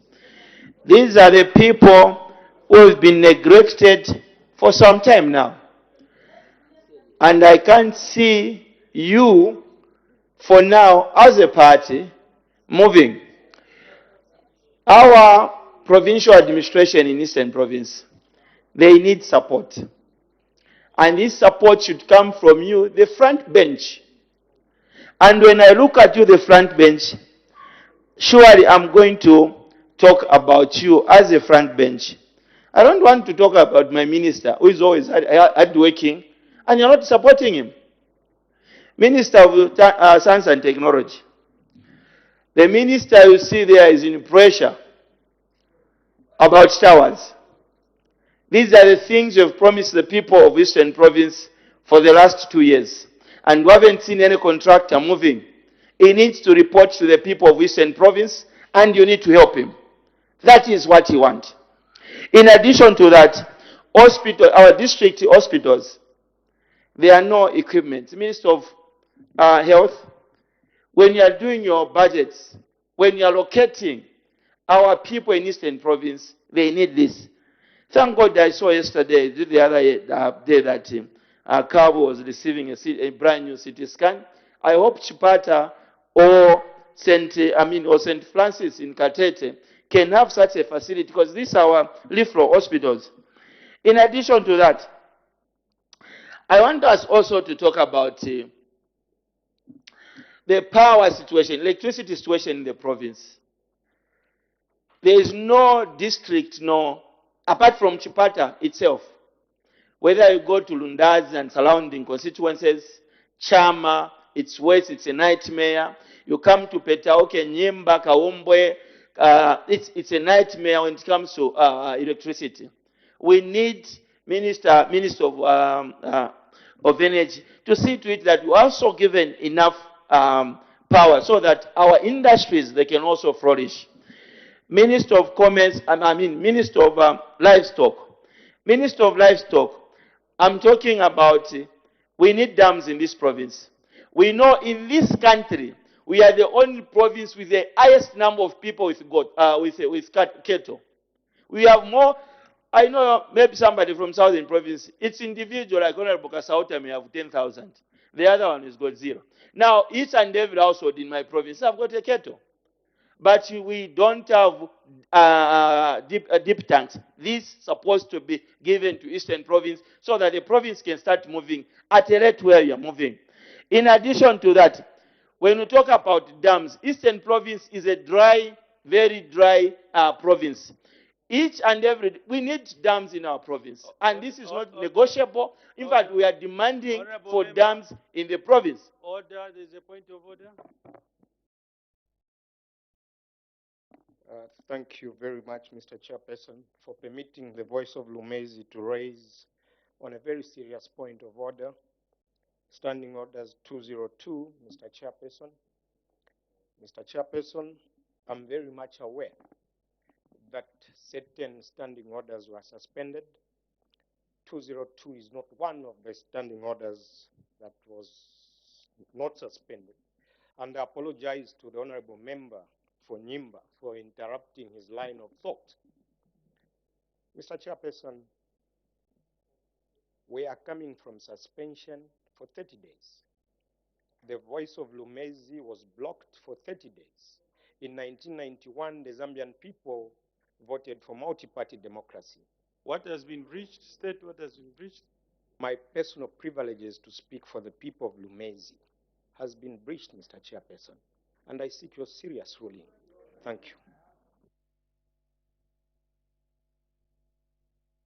These are the people who have been neglected for some time now. And I can't see you, for now, as a party, moving. Our provincial administration in Eastern Province, they need support. And this support should come from you, the front bench. And when I look at you, the front bench, surely I'm going to talk about you as a front bench. I don't want to talk about my minister who is always hardworking and you're not supporting him. Minister of Science and Technology. The minister you see there is in pressure about towers. These are the things you've promised the people of Eastern Province for the last 2 years. And we haven't seen any contractor moving. He needs to report to the people of Eastern Province and you need to help him. That is what he wants. In addition to that, our district hospitals, there are no equipment. Minister of Health, when you are doing your budgets, when you are locating our people in Eastern Province, they need this. Thank God I saw yesterday, the other day that Cabo was receiving a brand new CT scan. I hope Chipata or St. Francis in Katete can have such a facility because these are our leaf-flow hospitals. In addition to that, I want us also to talk about the power situation, electricity situation in the province. There is no district, apart from Chipata itself, whether you go to Lundaz and surrounding constituencies, Chama, it's west, it's a nightmare. You come to Petauke, Nyimba, Kaumbwe, it's a nightmare when it comes to electricity. We need Minister of Energy to see to it that we are also given enough power so that our industries, they can also flourish. Minister of Commerce, Minister of Livestock. Minister of Livestock, I'm talking about we need dams in this province. We know in this country, we are the only province with the highest number of people with cattle. We have more. I know maybe somebody from Southern Province, it's individual, like Honorable Kasauta may have 10,000. The other one has got 0. Now, each and every household in my province have got a cattle. But we don't have deep tanks. This is supposed to be given to Eastern Province so that the province can start moving at a rate where you're moving. In addition to that, when we talk about dams, Eastern Province is a dry, very dry province. Each and every, we need dams in our province. And this is not negotiable. In fact, we are demanding for dams in the province. Order, there's a point of order. Thank you very much, Mr. Chairperson, for permitting the voice of Lumezi to raise on a very serious point of order. Standing Orders 202, Mr. Chairperson. Mr. Chairperson, I'm very much aware that certain standing orders were suspended. 202 is not one of the standing orders that was not suspended. And I apologize to the Honorable Member for Nyimba for interrupting his line of thought. Mr. Chairperson, we are coming from suspension for 30 days. The voice of Lumezi was blocked for 30 days. In 1991, the Zambian people voted for multi-party democracy. What has been breached? State what has been breached? My personal privileges to speak for the people of Lumezi has been breached, Mr. Chairperson, and I seek your serious ruling. Thank you.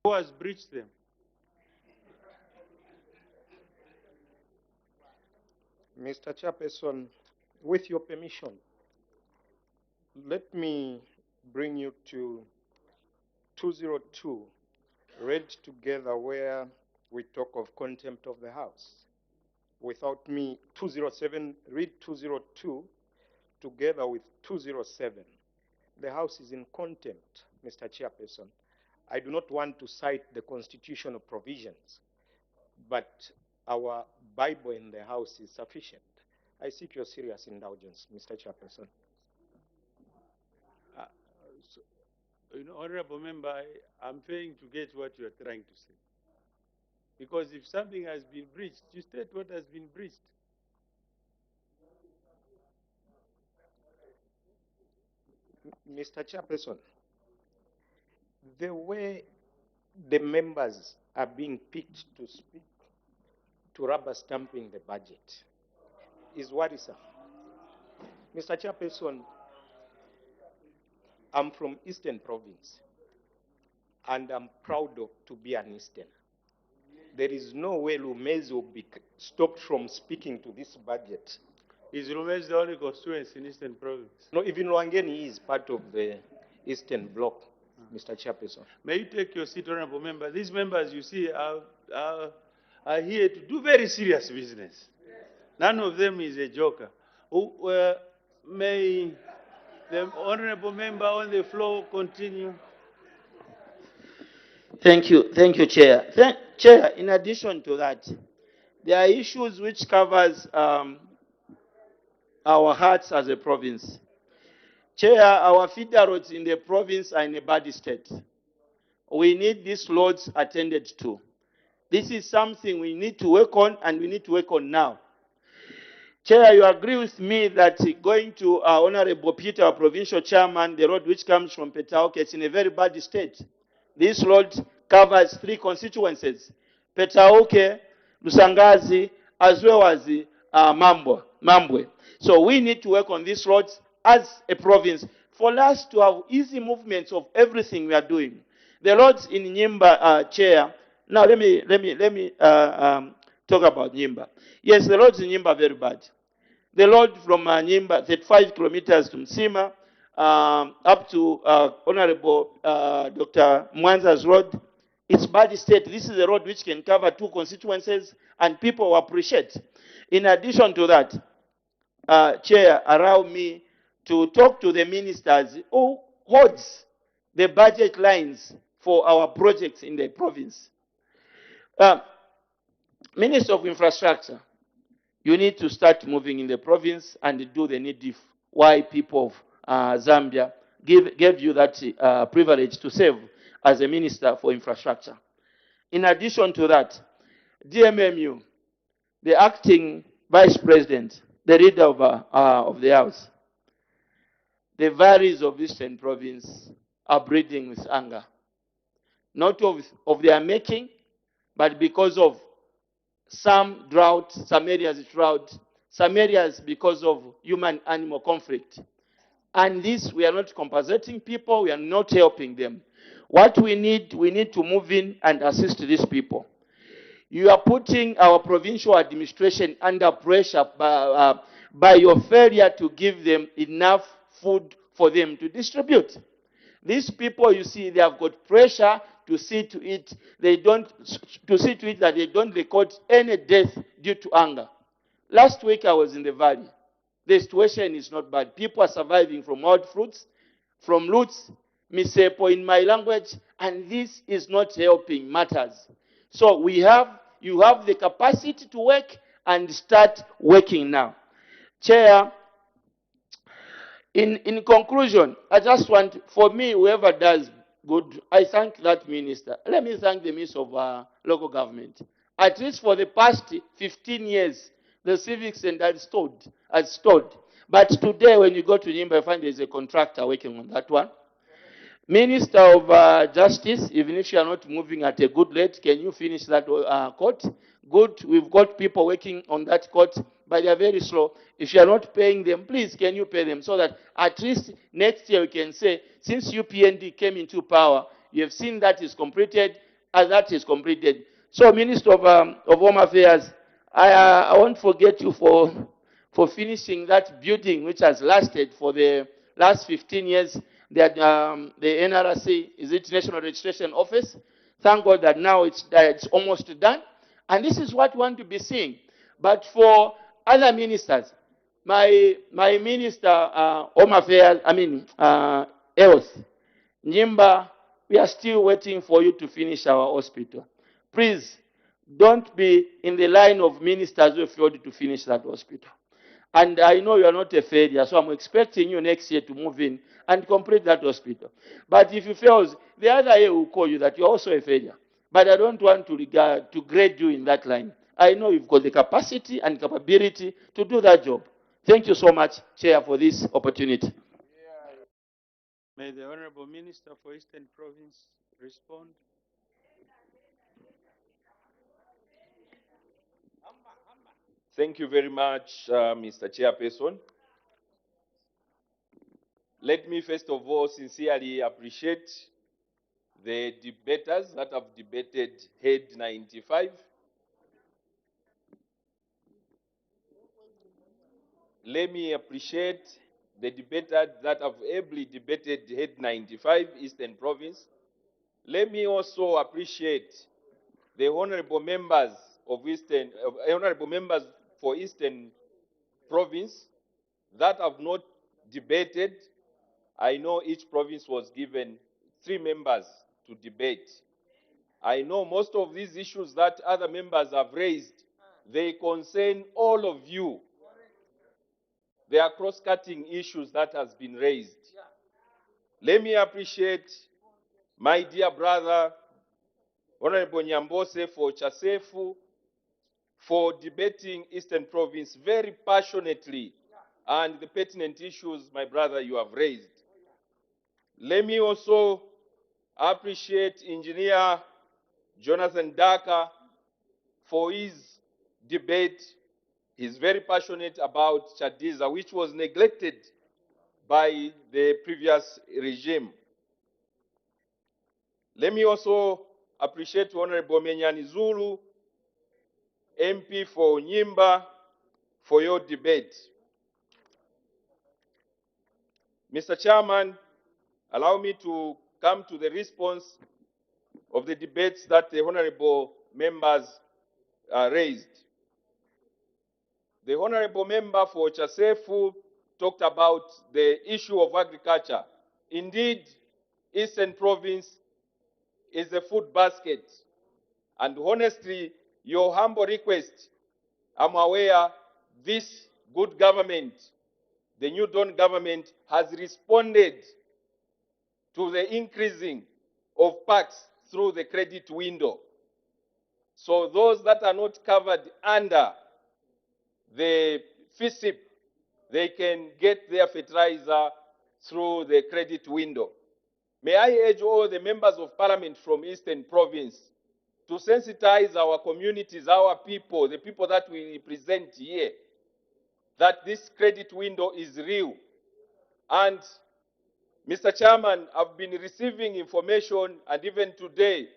Who has breached them? Mr. Chairperson, with your permission, let me bring you to 202, read together where we talk of contempt of the House. Without me, 207, read 202 together with 207. The House is in contempt, Mr. Chairperson. I do not want to cite the constitutional provisions, but our Bible in the House is sufficient. I seek your serious indulgence, Mr. Chairperson. Honorable Member, I'm failing to get what you are trying to say. Because if something has been breached, you state what has been breached. Mr. Chairperson, the way the members are being picked to speak to rubber stamping the budget is worrisome. Mr. Chairperson, I'm from Eastern Province. and I'm proud to be an Easterner. There is no way Lumezi will be stopped from speaking to this budget. Is Rumezi the only constituency in Eastern Province? No, even Wangeni is part of the Eastern Bloc, Mr. Chairperson. May you take your seat, honorable member. These members you see are here to do very serious business. None of them is a joker. May the honorable member on the floor continue. Thank you, Chair. Chair, in addition to that, there are issues which covers our hearts as a province. Chair, our feeder roads in the province are in a bad state. We need these roads attended to. This is something we need to work on, and we need to work on now. Chair, you agree with me that going to Honorable Peter, our provincial chairman, the road which comes from Petauke, it's in a very bad state. This road covers 3 constituencies, Petauke, Lusangazi, as well as Mambwe. So we need to work on these roads as a province for us to have easy movements of everything we are doing. The roads in Nyimba, Chair. Now let me talk about Nyimba. Yes, the roads in Nyimba are very bad. The road from Nyimba, 35 kilometers to Msima, up to Honorable Dr. Mwanza's road, it's bad state. This is a road which can cover 2 constituencies, and people will appreciate. In addition to that, Chair, allow me to talk to the ministers who holds the budget lines for our projects in the province. Minister of Infrastructure, you need to start moving in the province and do the needful. Why people of Zambia gave you that privilege to serve as a Minister for Infrastructure. In addition to that, DMMU, the acting Vice President, the leader of the House, the valleys of Eastern Province are breathing with anger. Not of their making, but because of some drought, some areas drought, some areas because of human-animal conflict. And this, we are not compensating people, we are not helping them. What we need to move in and assist these people. You are putting our provincial administration under pressure by your failure to give them enough food for them to distribute. These people, you see, they have got pressure to see to it that they don't record any death due to hunger. Last week I was in the valley. The situation is not bad. People are surviving from wild fruits, from roots, misepo in my language, and this is not helping matters. So you have the capacity to work and start working now. Chair, in conclusion, I just want, for me, whoever does good, I thank that minister. Let me thank the Minister of Local Government. At least for the past 15 years, the civic center has stalled. But today, when you go to Nyimba, you find there's a contractor working on that one. Minister of Justice, even if you are not moving at a good rate, can you finish that court? Good, we've got people working on that court, but they are very slow. If you are not paying them, please, can you pay them so that at least next year we can say, since UPND came into power, you have seen that is completed, and that is completed. So, Minister of Home Affairs, I won't forget you for finishing that building which has lasted for the last 15 years. That the NRC, is it National Registration Office? Thank God that now it's almost done. And this is what we want to be seeing. But for other ministers, my minister, Home Affairs, Health, Nyimba, we are still waiting for you to finish our hospital. Please, don't be in the line of ministers who failed to finish that hospital. And I know you are not a failure, so I'm expecting you next year to move in and complete that hospital. But if you fail, the other year will call you that you're also a failure. But I don't want to grade you in that line. I know you've got the capacity and capability to do that job. Thank you so much, Chair, for this opportunity. May the Honorable Minister for Eastern Province respond. Thank you very much, Mr. Chairperson. Let me first of all sincerely appreciate the debaters that have debated Head 95. Let me appreciate the debaters that have ably debated Head 95, Eastern Province. Let me also appreciate the honorable members of honorable members for Eastern Province that have not debated. I know each province was given 3 members to debate. I know most of these issues that other members have raised, they concern all of you. They are cross-cutting issues that has been raised. Let me appreciate my dear brother, Honorable Nyambose for Chasefu, for debating Eastern Province very passionately and the pertinent issues, my brother, you have raised. Let me also appreciate Engineer Jonathan Daka for his debate. He's very passionate about Chadiza, which was neglected by the previous regime. Let me also appreciate Honorable Menyani Zulu, MP for Nyimba, for your debate. Mr. Chairman, allow me to come to the response of the debates that the honorable members raised. The honorable member for Chasefu talked about the issue of agriculture. Indeed, Eastern Province is a food basket. And honestly, your humble request, I'm aware this good government, the New Dawn government, has responded to the increasing of packs through the credit window. So those that are not covered under the FISIP, they can get their fertilizer through the credit window. May I urge all the members of parliament from Eastern Province to sensitize our communities, our people, the people that we represent here, that this credit window is real. And Mr. Chairman, I've been receiving information, and even today,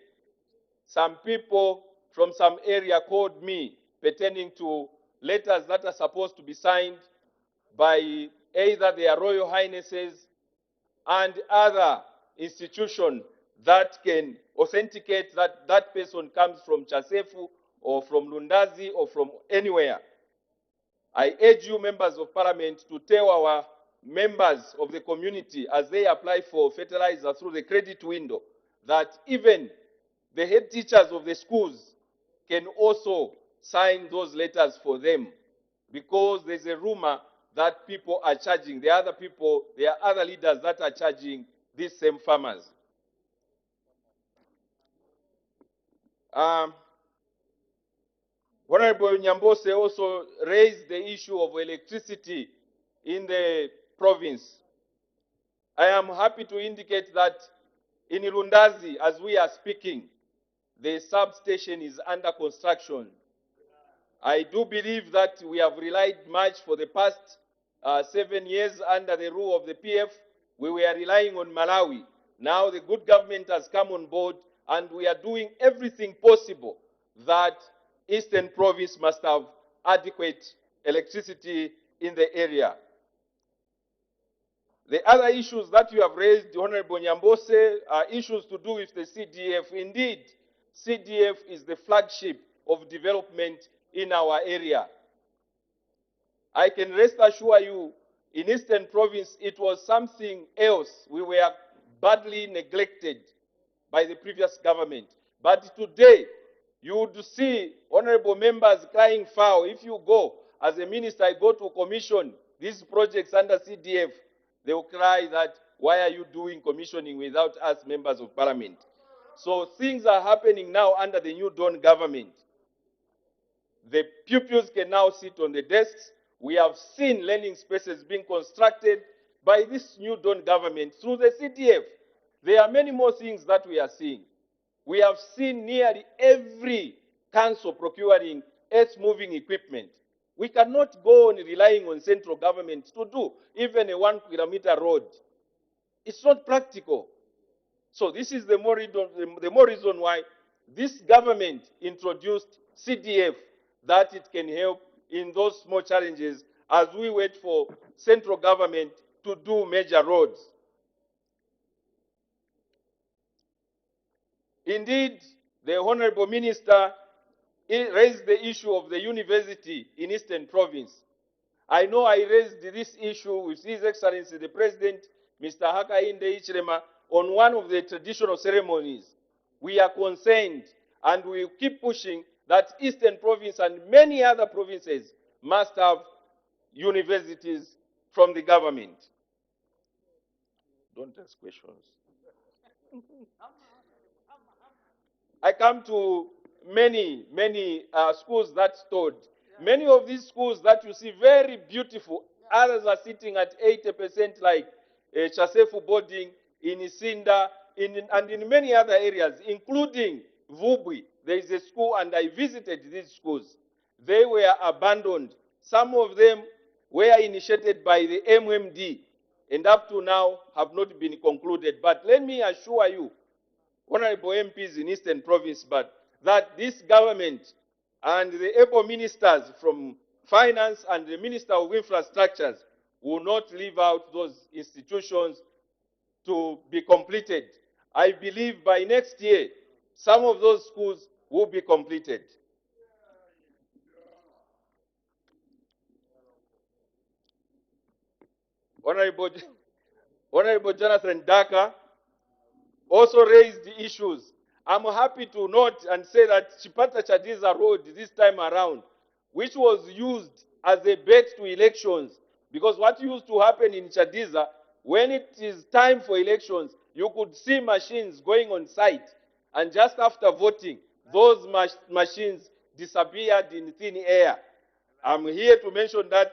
some people from some area called me pertaining to letters that are supposed to be signed by either their Royal Highnesses and other institutions that can authenticate that that person comes from Chasefu or from Lundazi or from anywhere. I urge you, members of parliament, to tell our members of the community as they apply for fertilizer through the credit window that even the head teachers of the schools can also sign those letters for them, because there's a rumor that people are charging, there are other leaders that are charging these same farmers. Honorable Nyambose also raised the issue of electricity in the province. I am happy to indicate that in Ilundazi, as we are speaking, the substation is under construction. I do believe that we have relied much for the past 7 years under the rule of the PF. We were relying on Malawi. Now the good government has come on board, and we are doing everything possible that Eastern Province must have adequate electricity in the area. The other issues that you have raised, Honorable Nyambose, are issues to do with the CDF. Indeed, CDF is the flagship of development in our area. I can rest assure you, in Eastern Province, it was something else. We were badly neglected by the previous government. But today, you would see honorable members crying foul. If you go, as a minister, I go to commission these projects under CDF, they will cry that, why are you doing commissioning without us members of parliament? So things are happening now under the New Dawn government. The pupils can now sit on the desks. We have seen learning spaces being constructed by this New Dawn government through the CDF. There are many more things that we are seeing. We have seen nearly every council procuring earth-moving equipment. We cannot go on relying on central government to do even a 1 kilometer road. It's not practical. So this is the more reason why this government introduced CDF, that it can help in those small challenges as we wait for central government to do major roads. Indeed, the Honorable Minister raised the issue of the university in Eastern Province. I know I raised this issue with His Excellency the President, Mr. Hakainde Hichilema, on one of the traditional ceremonies. We are concerned and we keep pushing that Eastern Province and many other provinces must have universities from the government. Don't ask questions. I come to many schools that stored. Many of these schools that you see very beautiful, others are sitting at 80% like Chasefu boarding in Isinda, and in many other areas, including Vubwi. There is a school, and I visited these schools. They were abandoned. Some of them were initiated by the MMD, and up to now have not been concluded. But let me assure you, honorable MPs in Eastern Province, but that this government and the able ministers from finance and the Minister of Infrastructures will not leave out those institutions to be completed. I believe by next year, some of those schools will be completed. Honorable Jonathan Daka also raised the issues. I'm happy to note and say that Chipata Chadiza Road this time around, which was used as a bet to elections, because what used to happen in Chadiza, when it is time for elections, you could see machines going on site, and just after voting, those machines disappeared in thin air. I'm here to mention that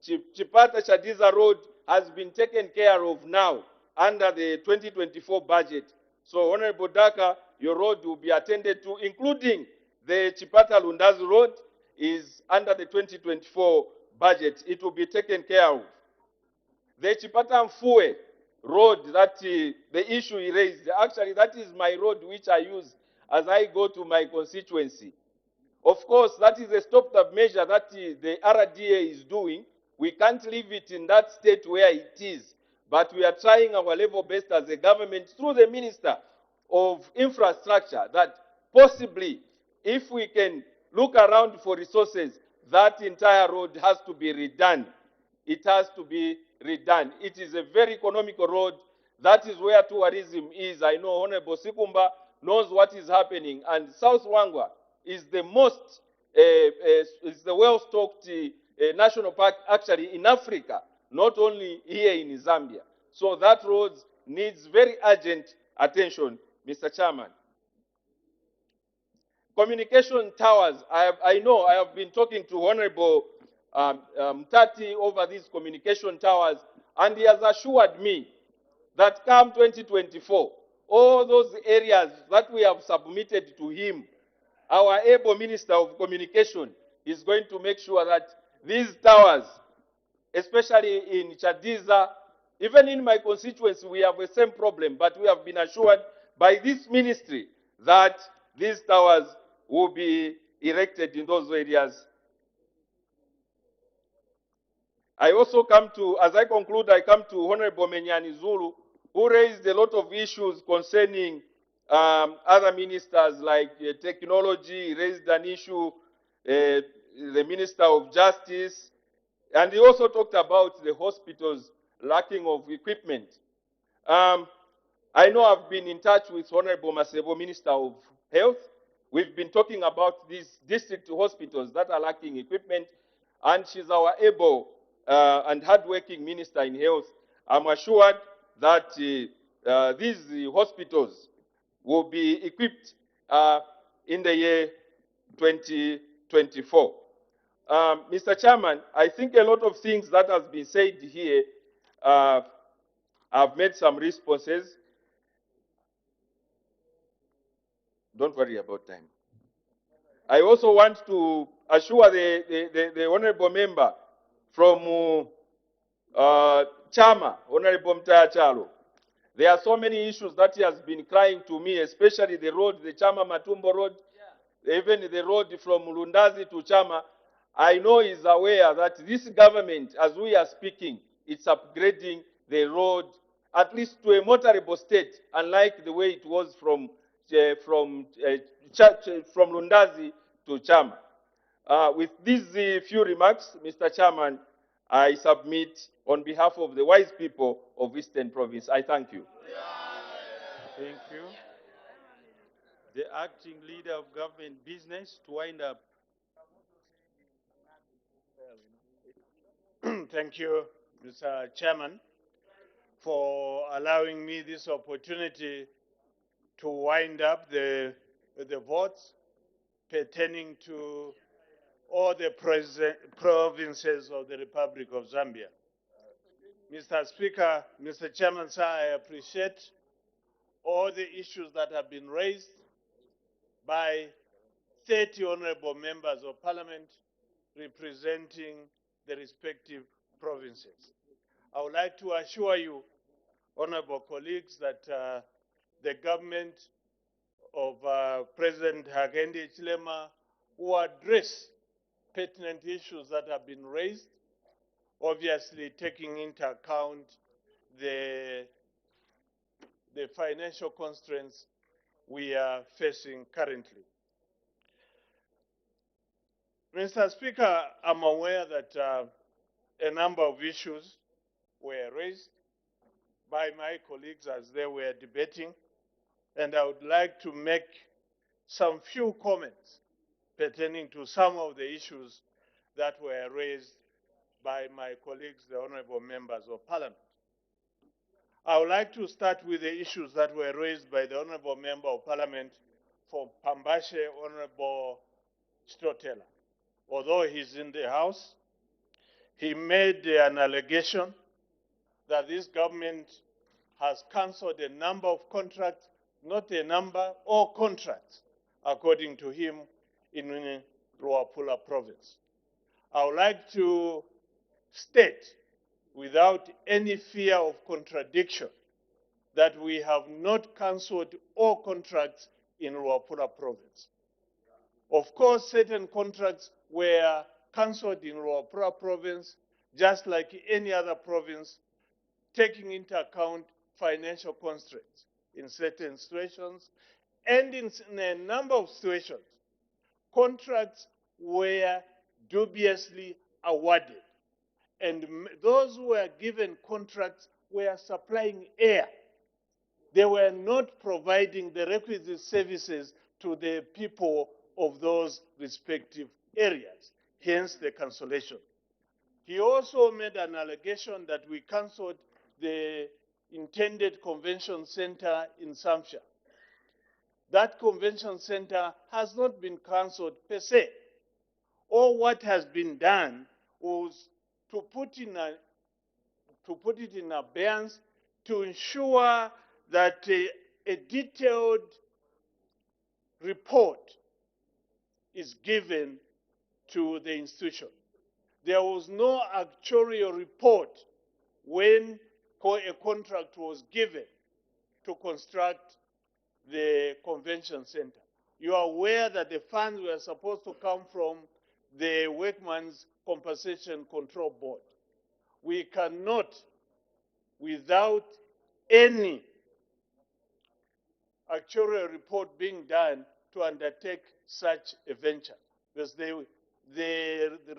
Chipata Chadiza Road has been taken care of now under the 2024 budget. So, Honorable Daka, your road will be attended to, including the Chipata Lundazi Road is under the 2024 budget. It will be taken care of. The Chipata Mfue road, that the issue he raised, actually that is my road which I use as I go to my constituency. Of course, that is a stopgap measure that the RDA is doing. We can't leave it in that state where it is. But we are trying our level best as a government through the Minister of Infrastructure that possibly, if we can look around for resources, that entire road has to be redone. It has to be redone. It is a very economical road. That is where tourism is. I know Honorable Sikumba knows what is happening. And South Wangwa is the most, is the well-stocked national park actually in Africa, not only here in Zambia. So that road needs very urgent attention, Mr. Chairman. Communication towers, I know I have been talking to Honorable Tati over these communication towers, and he has assured me that come 2024, all those areas that we have submitted to him, our able Minister of Communication is going to make sure that these towers, especially in Chadiza, even in my constituency, we have the same problem, but we have been assured by this ministry that these towers will be erected in those areas. I also come to, as I conclude, I come to Honorable Menyani Zulu, who raised a lot of issues concerning other ministers like technology. He raised an issue, the Minister of Justice, and he also talked about the hospitals lacking of equipment. I know I've been in touch with Honorable Masebo, Minister of Health. We've been talking about these district hospitals that are lacking equipment, and she's our able and hardworking Minister in Health. I'm assured that these hospitals will be equipped in the year 2024. Mr. Chairman, I think a lot of things that has been said here, I've made some responses. Don't worry about time. I also want to assure the honorable member from Chama, Honorable Mtaya Chalo, There are so many issues that he has been crying to me, especially the road, the Chama Matumbo road, even the road from Lundazi to Chama. I know he's aware that this government, as we are speaking, it's upgrading the road at least to a motorable state, unlike the way it was from Lundazi to Chama. With these few remarks, Mr. Chairman, I submit on behalf of the wise people of Eastern Province. I thank you. Thank you. The acting leader of government business to wind up. Thank you, Mr. Chairman, for allowing me this opportunity to wind up the votes pertaining to all the provinces of the Republic of Zambia. Mr. Speaker, Mr. Chairman, sir, I appreciate all the issues that have been raised by 30 honorable members of parliament representing the respective provinces. I would like to assure you, honorable colleagues, that the government of President Hakainde Hichilema will address pertinent issues that have been raised, obviously taking into account the financial constraints we are facing currently. Mr. Speaker, I'm aware that a number of issues were raised by my colleagues as they were debating, and I would like to make some few comments pertaining to some of the issues that were raised by my colleagues, the honorable members of parliament. I would like to start with the issues that were raised by the honorable member of parliament for Pambashe, Honorable Stotela. Although he's in the house, he made an allegation that this government has cancelled a number of contracts, not a number, all contracts, according to him, in Luapula province. I would like to state, without any fear of contradiction, that we have not cancelled all contracts in Luapula province. Of course, certain contracts were cancelled in Luapula province, just like any other province, taking into account financial constraints in certain situations, and in a number of situations, contracts were dubiously awarded. And those who were given contracts were supplying air. They were not providing the requisite services to the people of those respective areas, hence the cancellation. He also made an allegation that we cancelled the intended convention center in Zambia. That convention center has not been cancelled per se. All what has been done was to put it in abeyance to ensure that a detailed report is given to the institution. There was no actuarial report when a contract was given to construct the convention center. You are aware that the funds were supposed to come from the Workmen's Compensation Control Board. We cannot, without any actuarial report being done, to undertake such a venture, because the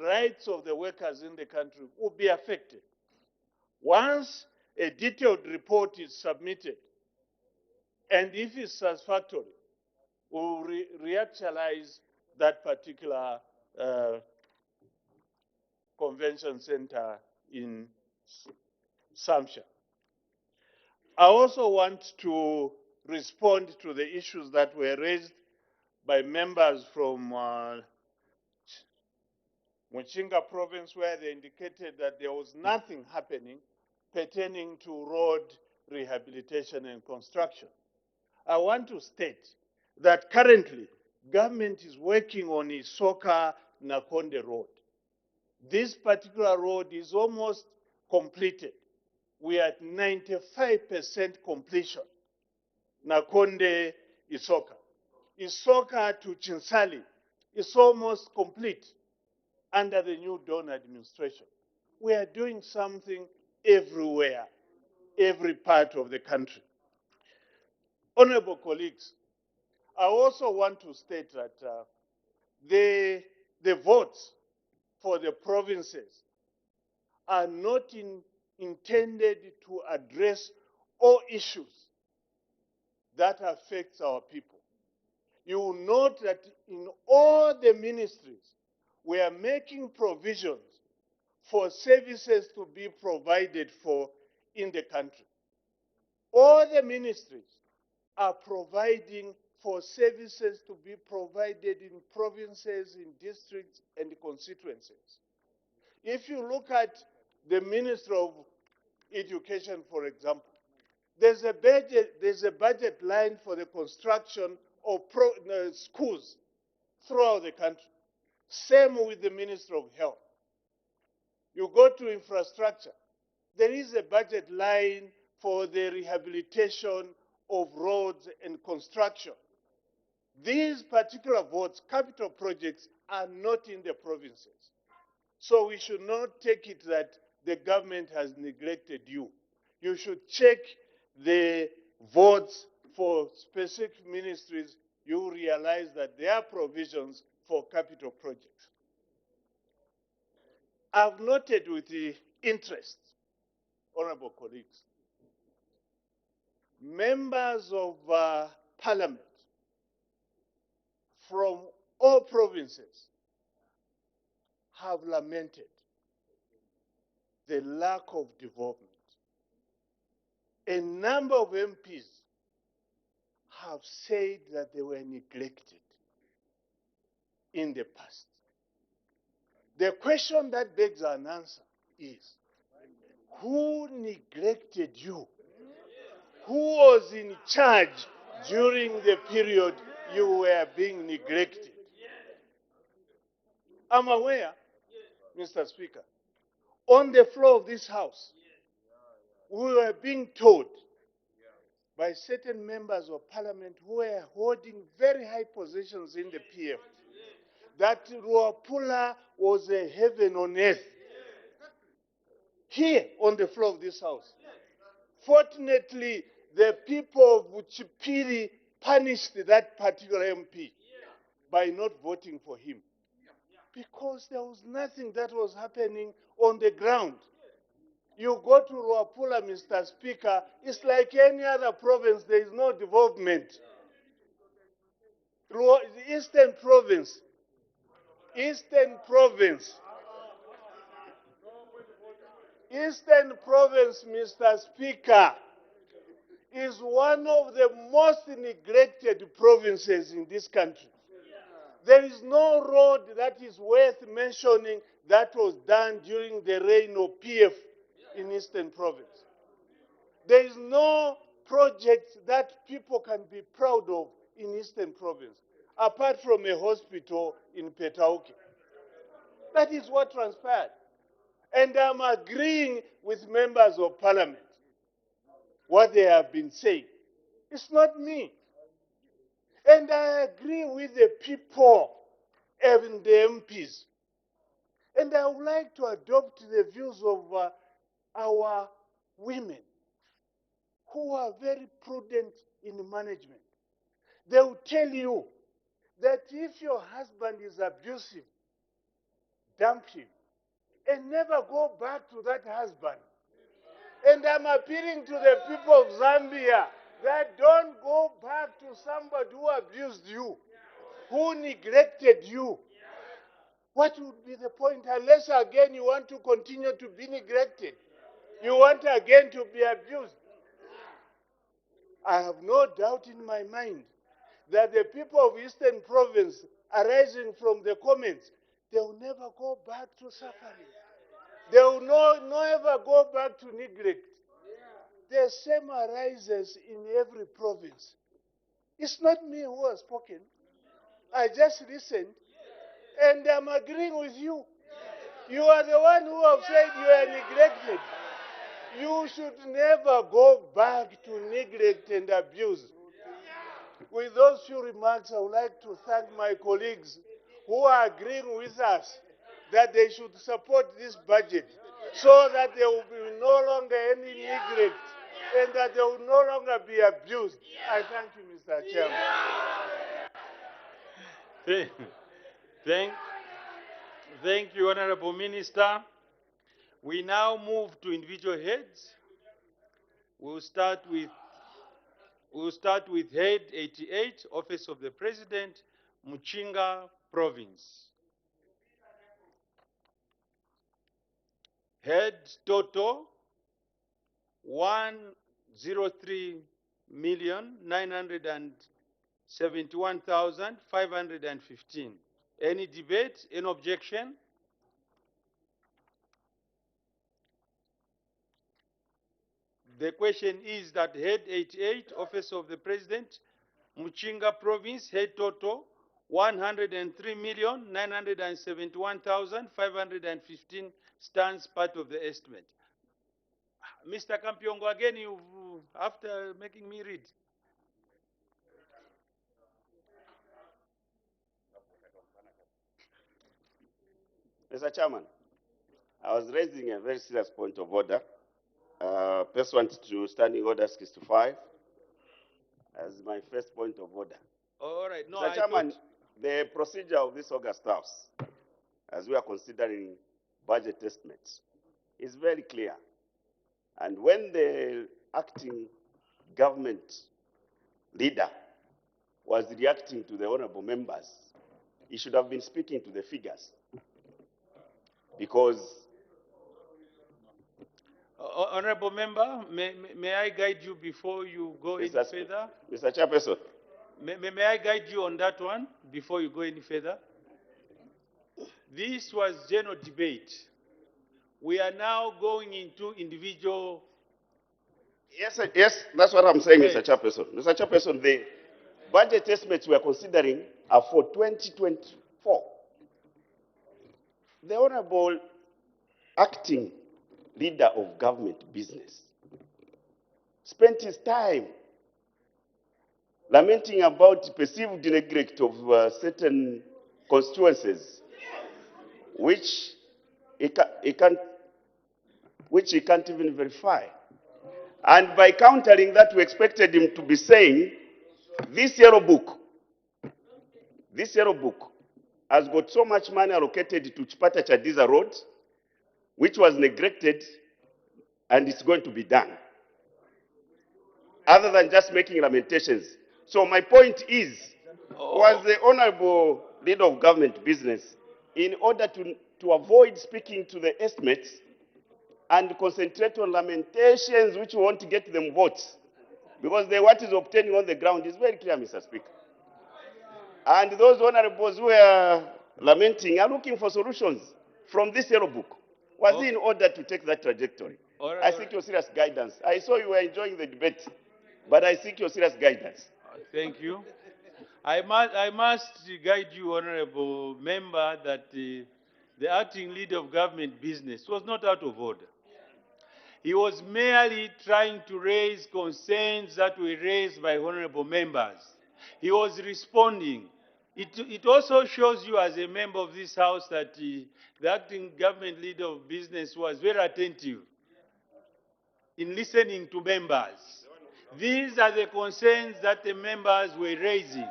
rights of the workers in the country will be affected. Once a detailed report is submitted, and if it's satisfactory, we'll reactualize that particular convention center in Zambia. I also want to respond to the issues that were raised by members from Muchinga province, where they indicated that there was nothing happening pertaining to road rehabilitation and construction. I want to state that currently, government is working on Isoka Nakonde Road. This particular road is almost completed. we are at 95% completion. Nakonde Isoka. Isoka to Chinsali is almost complete under the new Dawn administration. We are doing something everywhere, every part of the country. Honorable colleagues, I also want to state that the votes for the provinces are not intended to address all issues that affect our people. You will note that in all the ministries, we are making provisions for services to be provided for in the country. All the ministries are providing for services to be provided in provinces, in districts, and constituencies. If you look at the Ministry of Education, for example, there's a budget line for the construction of schools throughout the country. Same with the Ministry of Health. You go to infrastructure, there is a budget line for the rehabilitation of roads and construction. These particular votes, capital projects, are not in the provinces. So we should not take it that the government has neglected you. You should check the votes for specific ministries. You realize that there are provisions for capital projects. I've noted with the interest, honorable colleagues, members of parliament from all provinces have lamented the lack of development. A number of MPs have said that they were neglected in the past. The question that begs an answer is, who neglected you? Who was in charge during the period you were being neglected? I'm aware, Mr. Speaker, on the floor of this House, we were being told by certain members of parliament who were holding very high positions in the PF that Ruapula was a heaven on earth. Here on the floor of this House. Fortunately, the people of Chipiri punished that particular MP by not voting for him, because there was nothing that was happening on the ground. You go to Ruapula, Mr. Speaker, it's like any other province, there is no development. The Eastern Province, Eastern Province, Mr. Speaker, is one of the most neglected provinces in this country. There is no road that is worth mentioning that was done during the reign of PF in Eastern Province. There is no project that people can be proud of in Eastern Province, apart from a hospital in Petauke. That is what transpired. And I'm agreeing with members of parliament, what they have been saying. It's not me. And I agree with the people and the MPs. And I would like to adopt the views of our women who are very prudent in management. They will tell you that if your husband is abusive, dump him and never go back to that husband. And I'm appealing to the people of Zambia that don't go back to somebody who abused you, who neglected you. What would be the point? Unless again you want to continue to be neglected. You want again to be abused. I have no doubt in my mind that the people of Eastern Province, arising from the comments, they will never go back to suffering. They will never go back to neglect. The same arises in every province. It's not me who has spoken. I just listened, and I'm agreeing with you. You are the one who have said you are neglected. You should never go back to neglect and abuse. With those few remarks, I would like to thank my colleagues who are agreeing with us that they should support this budget so that there will be no longer any neglect and that they will no longer be abused. I thank you, Mr. Chairman. Thank you, Honorable Minister. We now move to individual heads. We'll start with Head 88, Office of the President, Muchinga Province. Head total 103,971,515. Any debate? Any objection? The question is that Head 88, Office of the President, Muchinga Province, head total 103,971,515 stands part of the estimate. Mr. Kampiongo, again, you after making me read. Mr. Chairman, I was raising a very serious point of order, pursuant to Standing Order 65, as my first point of order. All right. No, Mr. Chairman, the procedure of this August House, as we are considering budget estimates, is very clear. And when the acting government leader was reacting to the honorable members, he should have been speaking to the figures. Because Honorable Member, may I guide you before you go any further? Mr. Chairperson. May I guide you on that one before you go any further? This was general debate. We are now going into individual. Yes, that's what I'm saying, Mr. Chairperson. Mr. Chairperson, the budget estimates we are considering are for 2024. The Honorable acting leader of government business spent his time lamenting about perceived neglect of certain constituencies, which he can't even verify. And by countering that, we expected him to be saying, this yellow book has got so much money allocated to Chipata Chadiza Road, which was neglected, and it's going to be done. Other than just making lamentations. So my point is, was the honorable leader of government business, in order to avoid speaking to the estimates and concentrate on lamentations which won't get them votes, because what is obtaining on the ground is very clear, Mr. Speaker. And those honorables who are lamenting are looking for solutions from this yellow book. Was it in order to take that trajectory? I seek your serious guidance. I saw you were enjoying the debate, but I seek your serious guidance. Thank you. I must guide you, honorable member, that the acting leader of government business was not out of order. He was merely trying to raise concerns that were raised by honorable members. He was responding. It also shows you as a member of this House that the acting government leader of business was very attentive in listening to members. These are the concerns that the members were raising.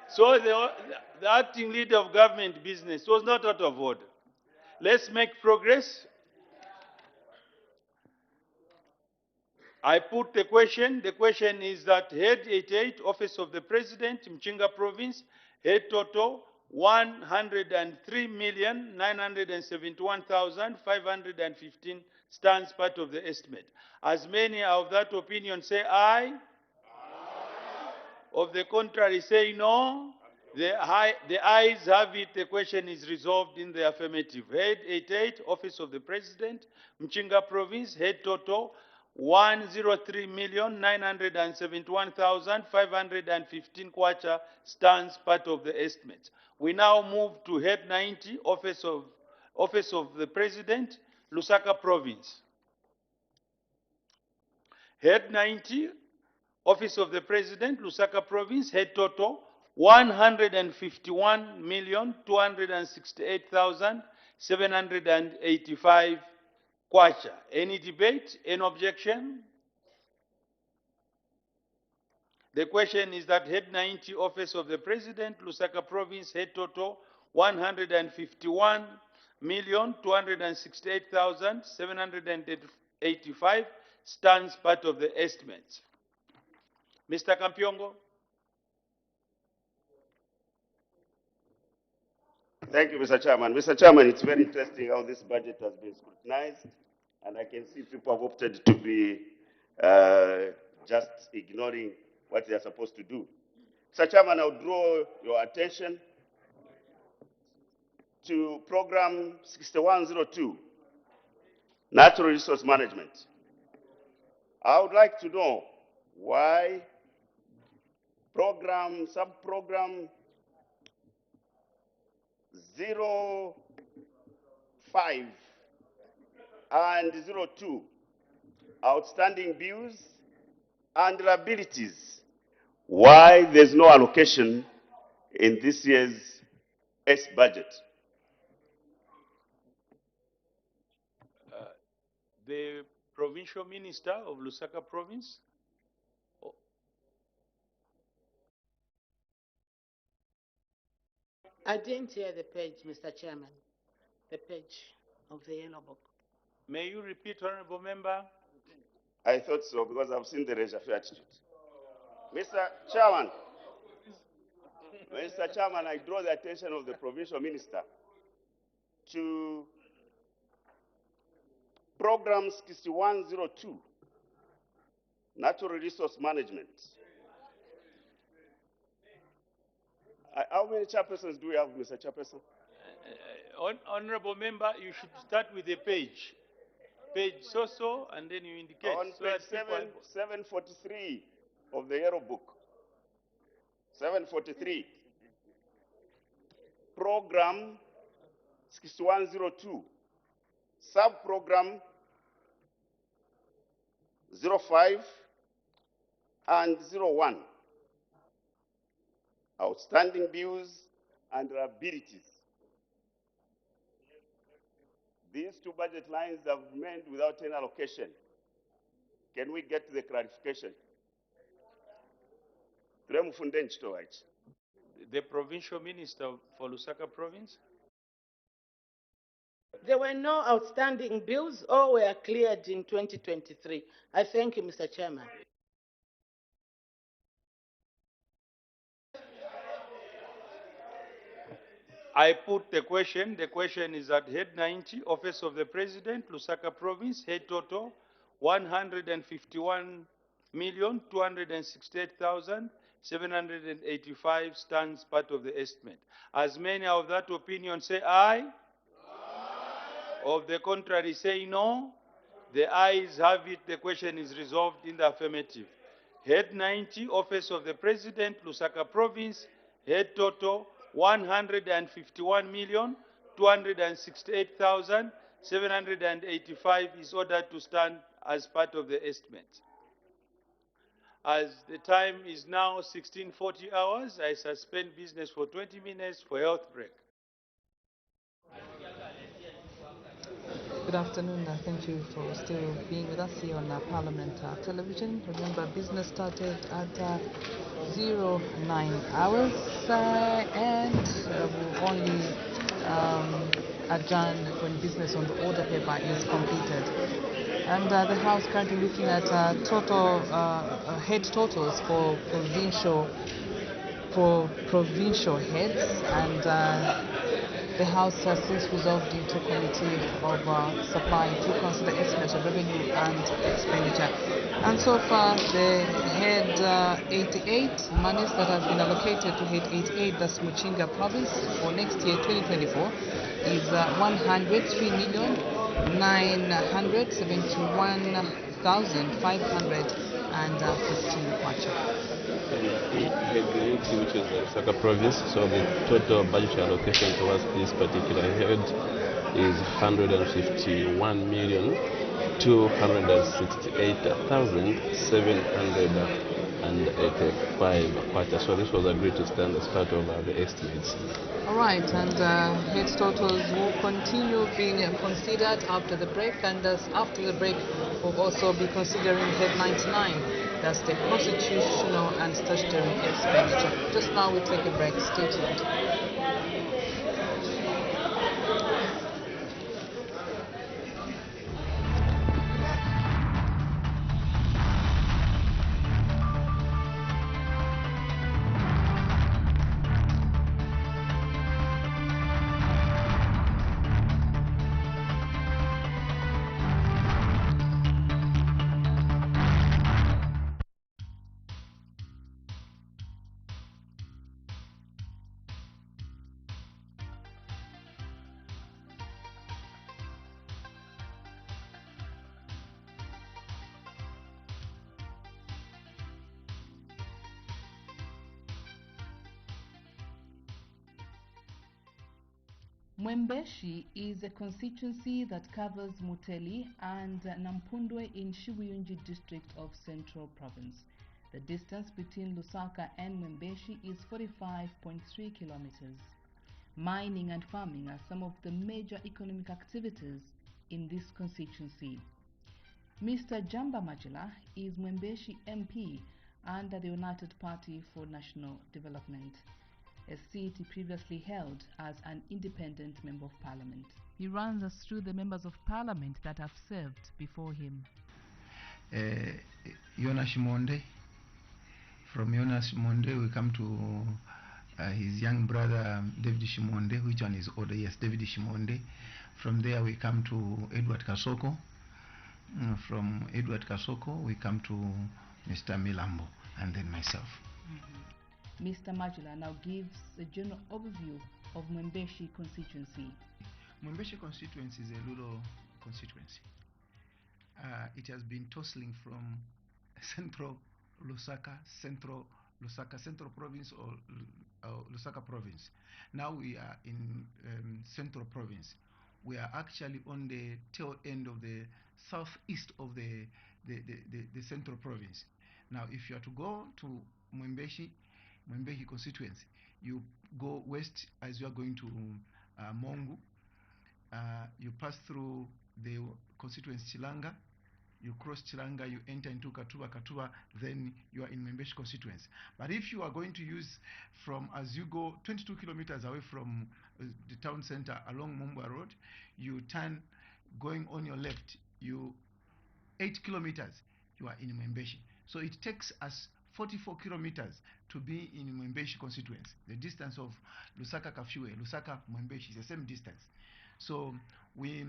So the acting leader of government business was not out of order. Let's make progress. I put the question. The question is that Head 88, Office of the President, Mchinga Province, head total 103,971,515 stands part of the estimate. As many of that opinion say aye. Of the contrary say no. The ayes have it. The question is resolved in the affirmative. Head 88, Office of the President, Mchinga Province, head total 103,971,515 kwacha stands part of the estimate. We now move to Head 90, Office of the President, Lusaka Province. Head 90, Office of the President, Lusaka Province, head total 151,268,785 kwacha. Any debate? Any objection? The question is that head 90, Office of the President, Lusaka Province, head total 151,268,785 stands part of the estimates. Mr. Kampiongo. Thank you, Mr. Chairman. Mr. Chairman, it's very interesting how this budget has been scrutinized, and I can see people have opted to be just ignoring what they are supposed to do. Mr. Chairman, I'll draw your attention to Program 6102, Natural Resource Management. I would like to know why sub-program 05 and 02, outstanding bills and liabilities, why there's no allocation in this year's S budget. The provincial minister of Lusaka Province. I didn't hear the page, Mr. Chairman. The page of the yellow book. May you repeat, Honorable Member? I thought so, because I've seen the reserve attitude. Mr. Chairman, I draw the attention of the provincial minister to Program 6102, Natural Resource Management. How many chairpersons do we have, Mr. Chairperson? Honorable Member, you should start with the page. Page so, and then you indicate. On page 743 of the Yellow Book. 743. Program 6102. Sub-program 05 and 01. Outstanding bills and liabilities. These two budget lines have remained without any allocation. Can we get the clarification? The provincial minister for Lusaka Province. There were no outstanding bills, all were cleared in 2023. I thank you, Mr. Chairman. I put the question. The question is at head 90, Office of the President, Lusaka Province, head total 151,268,785 stands part of the estimate. As many of that opinion say aye. Of the contrary say no. The ayes have it. The question is resolved in the affirmative. Head 90, Office of the President, Lusaka Province, head total 151,268,785 is ordered to stand as part of the estimate. As the time is now 16:40 hours, I suspend business for 20 minutes for health break. Good afternoon. Thank you for still being with us here on Parliament Television. Remember, business started at 09 hours and will only adjourn when business on the order paper is completed. And the House currently looking at total head totals for provincial heads, and the House has since resolved into Committee of Supply to consider estimates of revenue and expenditure. And so far, the head 88 monies that has been allocated to head 88, that's Muchinga Province, for next year, 2024, is 103,971,515 kwacha. Head 90, which is the Lusaka Province, so the total budgetary allocation towards this particular head is 151 million 268,785 kwacha. So this was agreed to stand as part of the estimates. All right, and head totals will continue being considered after the break, and after the break we'll also be considering head 99, that's the constitutional and statutory expenditure. Just now we take a break. Stay tuned. Mwembeshi is a constituency that covers Muteli and Nampundwe in Shibuyunji district of Central Province. The distance between Lusaka and Mwembeshi is 45.3 kilometers. Mining and farming are some of the major economic activities in this constituency. Mr. Jamba Majila is Mwembeshi MP under the United Party for National Development, a seat he previously held as an independent member of parliament. He runs us through the members of parliament that have served before him. Jonas Shimonde. From Jonas Shimonde we come to his young brother David Shimonde, which one is older? Yes, David Shimonde. From there we come to Edward Kasoko. From Edward Kasoko we come to Mr. Milambo and then myself. Mr. Majula now gives a general overview of Mwembeshi constituency. Mwembeshi constituency is a little constituency. It has been tossing from central Lusaka, central province or Lusaka province. Now we are in central province. We are actually on the tail end of the southeast of the central province. Now if you are to go to Mwembeshi constituency, you go west as you are going to Mongu. You pass through the constituency Chilanga, you cross Chilanga, you enter into Katuba, then you are in Mwembeshi constituency. But if you are going to use from, as you go 22 kilometers away from the town center along Mumbwa Road, you turn going on your left, you 8 kilometers, you are in Mwembeshi. So it takes us 44 kilometers to be in Mwembeshi constituency. The distance of Lusaka Kafue, Lusaka Mwembeshi is the same distance. So we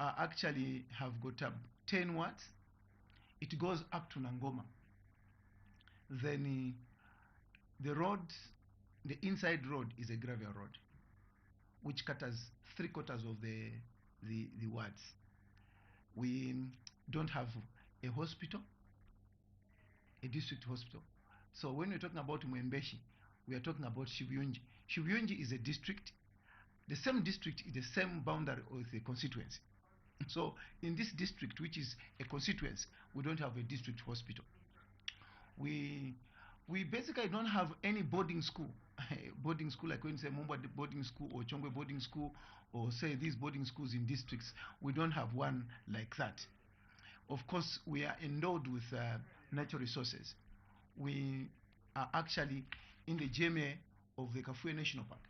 actually have got 10 wards. It goes up to Nangoma. Then the road, the inside road is a gravel road, which covers 3/4 of the wards. We don't have a hospital, a district hospital. So when we're talking about Mwembeshi, we are talking about Shibuyunji. Shibuyunji is a district. The same district is the same boundary of the constituency. So in this district, which is a constituency, we don't have a district hospital. We basically don't have any boarding school. Boarding school, like when you say Mumba boarding school or Chongwe boarding school, or say these boarding schools in districts, we don't have one like that. Of course, we are endowed with natural resources. We are actually in the GMA of the Kafue National Park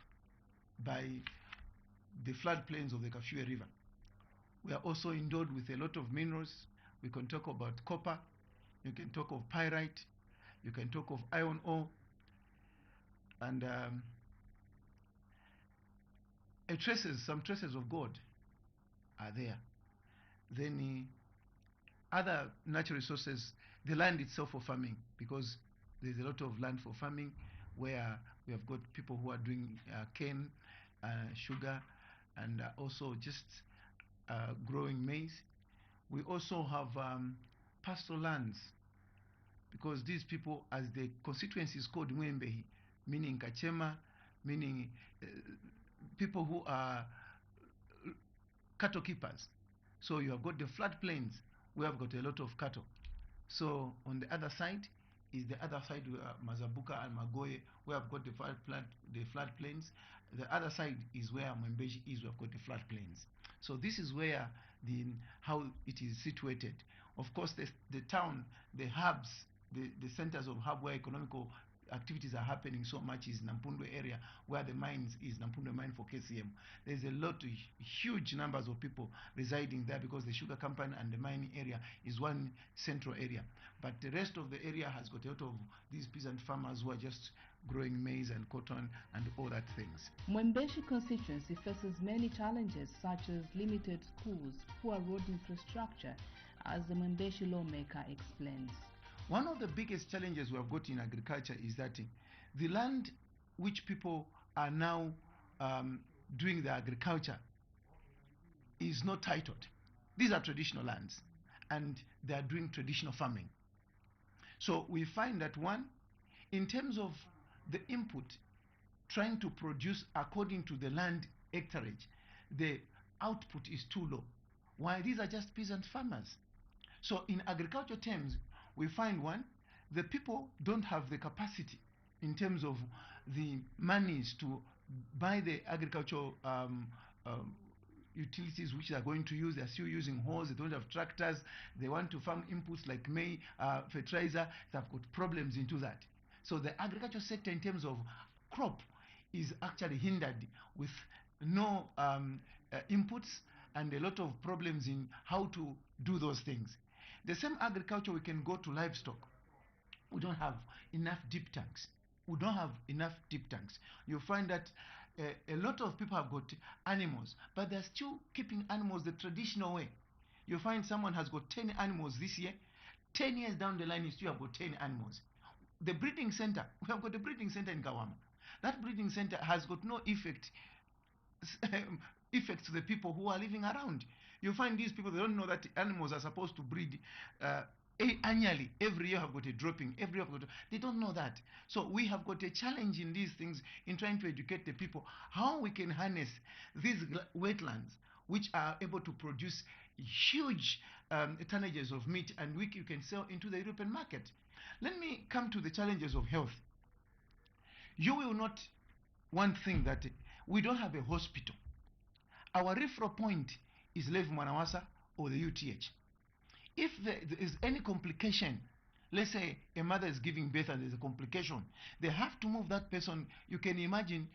by the floodplains of the Kafue River. We are also endowed with a lot of minerals. We can talk about copper, you can talk of pyrite, you can talk of iron ore, and some traces of gold are there. Then other natural resources, the land itself for farming, because there's a lot of land for farming where we have got people who are doing cane, sugar, and also just growing maize. We also have pastoral lands, because these people, as the constituency is called Mwembehi, meaning Kachema, meaning people who are cattle keepers. So you have got the floodplains where have got a lot of cattle. So on the other side is the other side, Mazabuka and Magoye, where I've got the floodplains. The other side is where Mwembeji is, we've got the floodplains. So this is where how it is situated. Of course, the town, the hubs, the centers of hub where economical activities are happening so much is Nampundo area, where the mines is Nampundo mine for KCM. There's a lot of huge numbers of people residing there because the sugar company and the mining area is one central area. But the rest of the area has got a lot of these peasant farmers who are just growing maize and cotton and all that things. Mwembeshi constituency faces many challenges such as limited schools, poor road infrastructure, as the Mwembeshi lawmaker explains. One of the biggest challenges we have got in agriculture is that the land which people are now doing the agriculture is not titled. These are traditional lands and they are doing traditional farming. So we find that one, in terms of the input, trying to produce according to the land hectareage, the output is too low. Why? These are just peasant farmers. So in agriculture terms, we find one, the people don't have the capacity in terms of the monies to buy the agricultural utilities which they are going to use. They are still using hoes, they don't have tractors, they want to farm inputs like fertilizer, they have got problems into that. So the agriculture sector in terms of crop is actually hindered with no inputs and a lot of problems in how to do those things. The same agriculture, we can go to livestock. We don't have enough deep tanks. We don't have enough deep tanks. You find that a lot of people have got animals, but they're still keeping animals the traditional way. You find someone has got 10 animals this year, 10 years down the line, you still have got 10 animals. The breeding center, we have got a breeding center in Kawama. That breeding center has got no effect to the people who are living around. You find these people, they don't know that animals are supposed to breed annually. Every year have got a dropping, every year have got they don't know that. So we have got a challenge in these things in trying to educate the people how we can harness these wetlands which are able to produce huge tonnages of meat and which you can sell into the European market. Let me come to the challenges of health. You will not one thing that we don't have a hospital. Our referral point is Lev Manawasa or the UTH. If there is any complication, let's say a mother is giving birth and there's a complication, they have to move that person, you can imagine,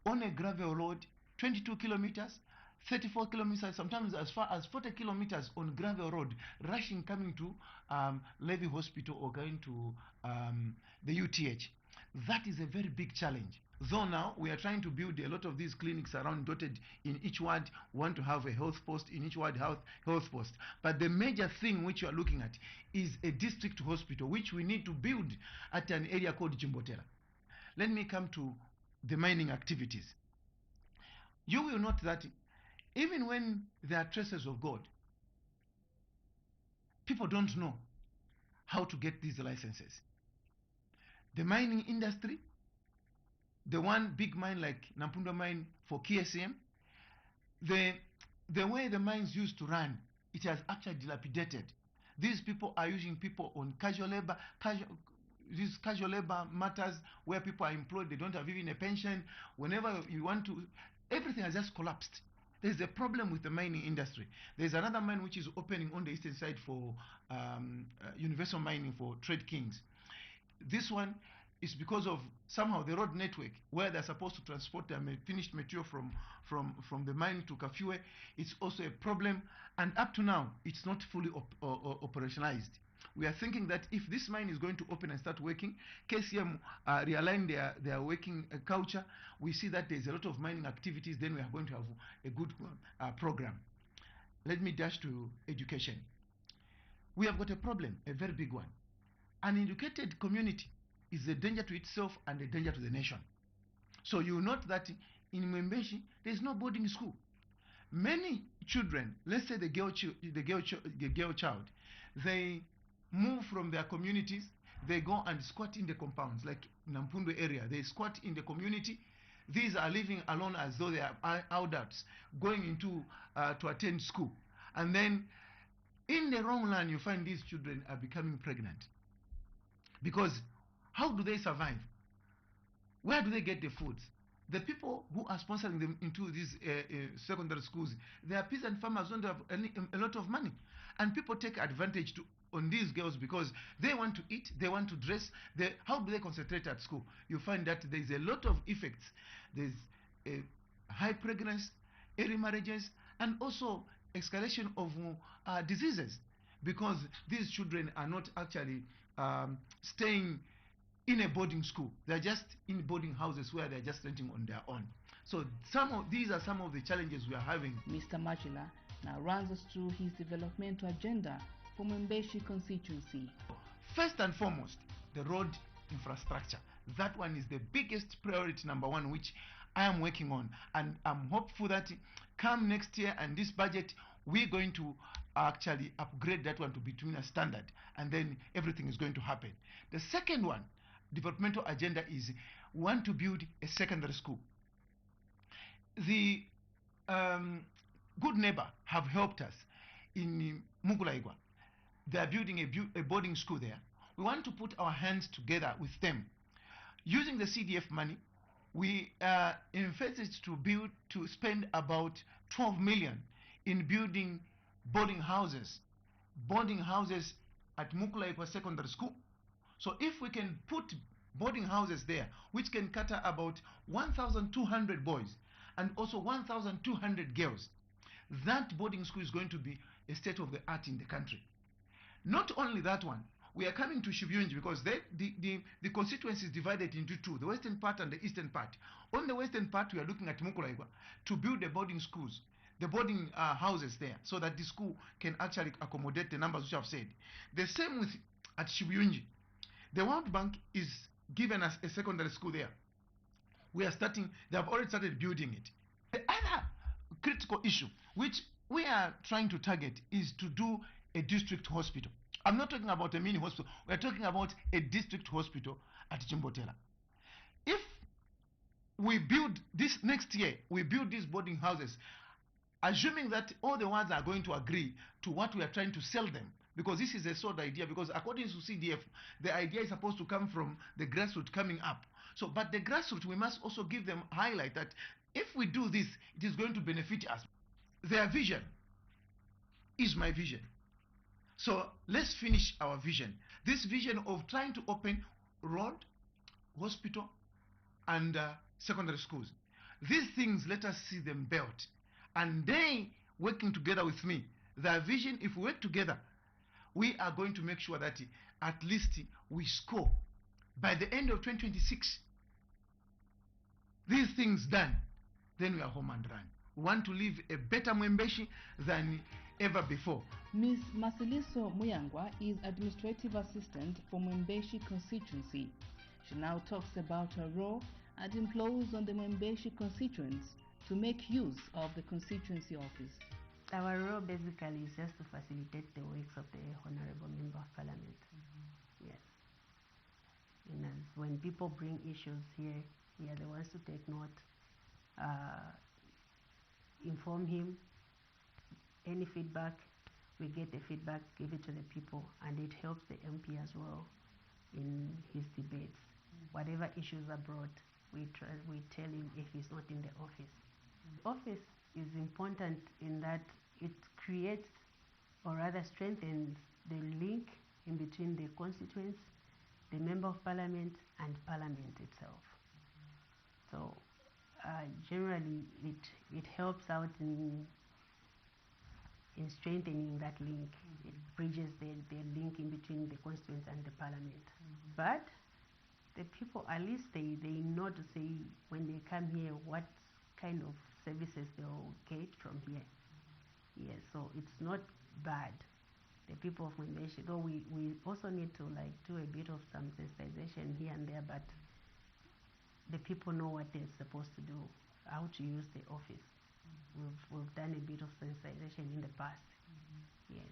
on a gravel road, 22 kilometers, 34 kilometers, sometimes as far as 40 kilometers on gravel road, rushing coming to Levy Hospital or going to the UTH. That is a very big challenge. Though now we are trying to build a lot of these clinics around, dotted in each ward, want to have a health post in each ward, health post. But the major thing which you are looking at is a district hospital, which we need to build at an area called Jimbotela. Let me come to the mining activities. You will note that even when there are traces of gold, people don't know how to get these licenses. The mining industry, the one big mine like Nampundo mine for KSM, the way the mines used to run, it has actually dilapidated. These people are using people on casual labor, these casual labor matters where people are employed, they don't have even a pension. Whenever you want to, everything has just collapsed. There's a problem with the mining industry. There's another mine which is opening on the eastern side for universal mining for Trade Kings. This one is because of somehow the road network where they're supposed to transport their finished material from the mine to Kafue. It's also a problem, and up to now it's not fully operationalized. We are thinking that if this mine is going to open and start working, KCM realign their working culture, we see that there's a lot of mining activities, then we are going to have a good program. Let me dash to education. We have got a problem, a very big one. An educated community is a danger to itself and a danger to the nation. So you note that in Mwembeshi, there is no boarding school. Many children, let's say the girl child, they move from their communities, they go and squat in the compounds, like Nampundo area, they squat in the community. These are living alone as though they are adults, going into to attend school. And then in the wrong land, you find these children are becoming pregnant. Because how do they survive? Where do they get the foods? The people who are sponsoring them into these secondary schools, they are peasant farmers who don't have a lot of money. And people take advantage on these girls because they want to eat, they want to dress. How do they concentrate at school? You find that there is a lot of effects. There's high pregnancy, early marriages, and also escalation of diseases, because these children are not actually staying in a boarding school. They're just in boarding houses where they're just renting on their own. So these are some of the challenges we are having. Mr. Machila now runs us through his developmental agenda for Mwembeshi constituency. First and foremost, the road infrastructure. That one is the biggest priority, number one, which I am working on. And I'm hopeful that come next year and this budget, we're going to actually upgrade that one to between a standard, and then everything is going to happen. The second one, developmental agenda, is we want to build a secondary school. The Good Neighbor have helped us in Mugulaigwa. They are building a boarding school there. We want to put our hands together with them. Using the CDF money, we envisage to spend about 12 million in building boarding houses at Mugulaigwa Secondary School. So if we can put boarding houses there, which can cater about 1,200 boys and also 1,200 girls, that boarding school is going to be a state of the art in the country. Not only that one, we are coming to Shivyunji because the constituency is divided into two, the western part and the eastern part. On the western part, we are looking at Mukulaigwa to build the boarding schools, the boarding houses there, so that the school can actually accommodate the numbers which I've said. The same with at Shivyunji. The World Bank is giving us a secondary school there. We are starting, they have already started building it. The other critical issue which we are trying to target is to do a district hospital. I'm not talking about a mini hospital. We're talking about a district hospital at Chimbotela. If we build this next year, we build these boarding houses, assuming that all the ones are going to agree to what we are trying to sell them, because this is a sold idea, because according to CDF, the idea is supposed to come from the grassroots coming up. So, but the grassroots, we must also give them highlight that if we do this, it is going to benefit us. Their vision is my vision. So let's finish our vision. This vision of trying to open road, hospital, and secondary schools. These things, let us see them built. And they working together with me. Their vision, if we work together, we are going to make sure that at least we score. By the end of 2026, these things done, then we are home and run. We want to live a better Mwembeshi than ever before. Ms. Masiliso Muyangwa is Administrative Assistant for Mwembeshi constituency. She now talks about her role and implores on the Mwembeshi constituents to make use of the constituency office. Our role basically is just to facilitate the works of the Honorable Member of Parliament. Yes. And as when people bring issues here, we are the ones to take note, inform him. Any feedback, we get the feedback, give it to the people, and it helps the MP as well in his debates. Whatever issues are brought, we tell him if he's not in the office. Office is important in that it creates, or rather strengthens, the link in between the constituents, the Member of Parliament, and Parliament itself. So generally it helps out in strengthening that link. It bridges the link in between the constituents and the Parliament. But the people, at least they know to say when they come here what kind of services they'll get from here. Yes, so it's not bad. The people of Mwembeshi, though we also need to do a bit of some sensitization here and there, but the people know what they're supposed to do, how to use the office. We've done a bit of sensitization in the past. Yes.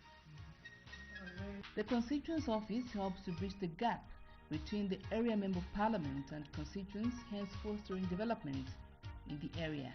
The constituents office helps to bridge the gap between the area Member of Parliament and constituents, hence fostering development in the area.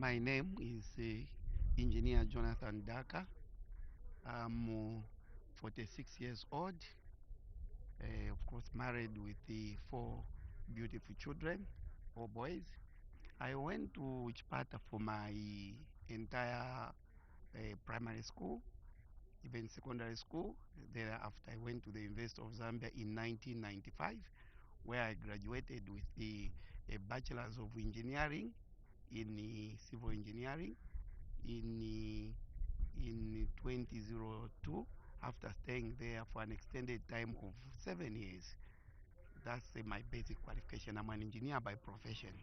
My name is Engineer Jonathan Daka. I'm 46 years old, of course married with the 4 beautiful children, 4 boys. I went to Chipata for my entire primary school, even secondary school. Thereafter, I went to the University of Zambia in 1995, where I graduated with a Bachelor's of Engineering in Civil Engineering in 2002, after staying there for an extended time of 7 years. That's my basic qualification. I'm an engineer by profession.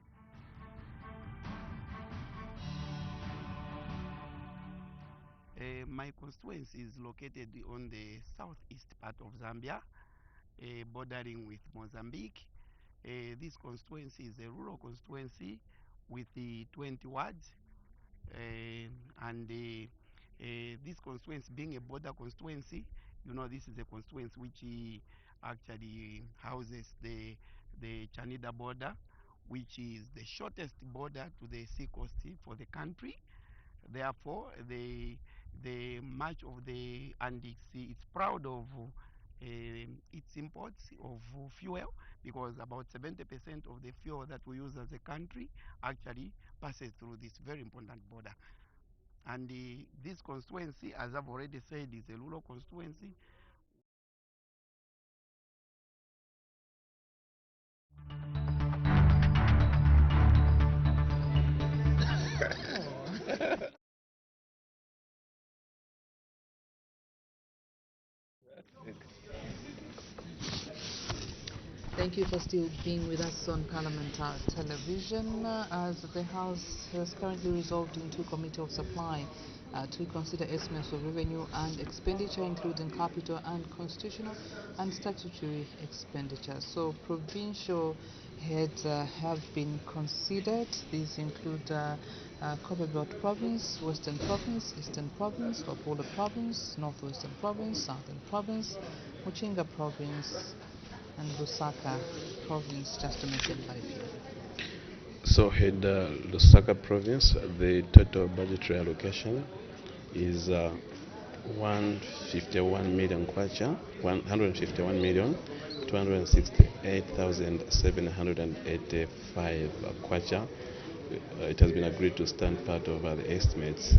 My constituency is located on the southeast part of Zambia, bordering with Mozambique. This constituency is a rural constituency with the 20 wards, and this constituency being a border constituency, you know, this is a constituency which actually houses the Chanida border, which is the shortest border to the sea coast for the country. Therefore, the much of the and it's proud of its imports of fuel, because about 70% of the fuel that we use as a country actually passes through this very important border. And this constituency, as I've already said, is a rural constituency. Thank you for still being with us on Parliament Television. As the House has currently resolved into Committee of Supply to consider estimates of revenue and expenditure, including capital and constitutional and statutory expenditure. So provincial heads have been considered. These include Copper Belt Province, Western Province, Eastern Province, Wapula Province, Northwestern Province, Southern Province, Muchinga Province, and Lusaka Province, just to mention but a few. So head Lusaka Province, the total budgetary allocation is 151 million kwacha, 151 million 268,785 kwacha. It has been agreed to stand part of the estimates.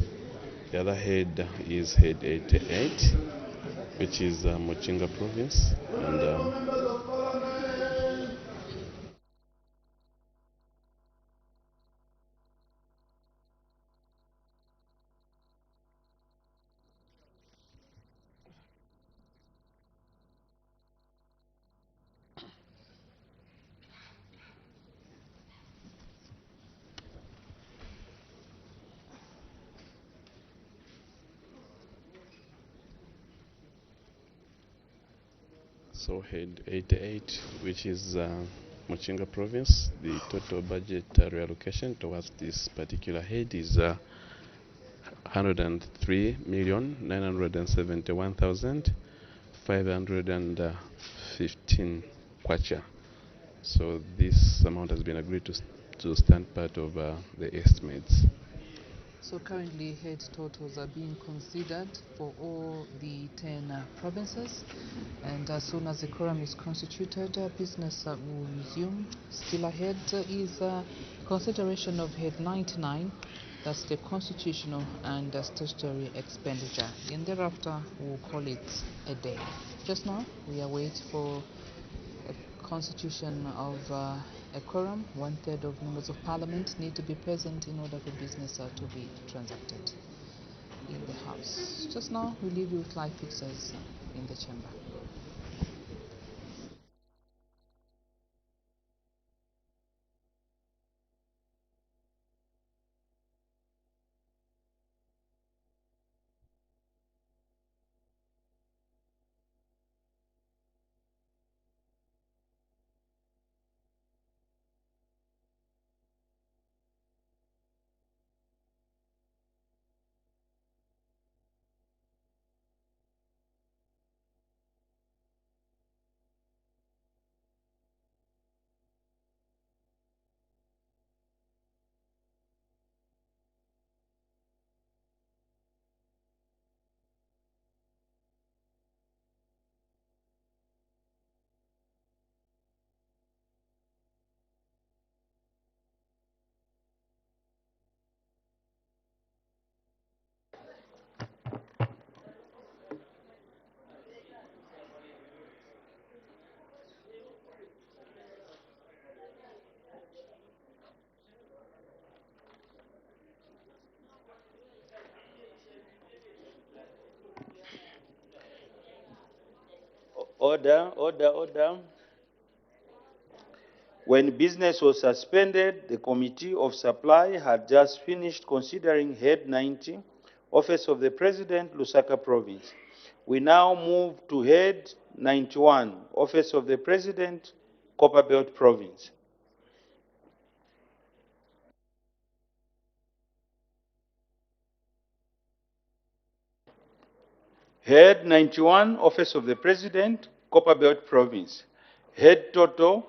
The other head is head 88, which is Muchinga Province, and so head 88, which is Muchinga Province, the total budget reallocation towards this particular head is 103,971,515 kwacha. So this amount has been agreed to stand part of the estimates. So currently head totals are being considered for all the 10 provinces, and as soon as the quorum is constituted, business will resume. Still ahead is consideration of head 99, that's the constitutional and statutory expenditure, and thereafter we'll call it a day. Just now we await for a constitution of a quorum. 1/3 of members of parliament need to be present in order for business to be transacted in the House. Just now we leave you with live fixers in the chamber. Order. When business was suspended, the Committee of Supply had just finished considering Head 90, Office of the President, Lusaka Province. We now move to Head 91, Office of the President, Copperbelt Province. Head 91, Office of the President, Copperbelt Province. Head total,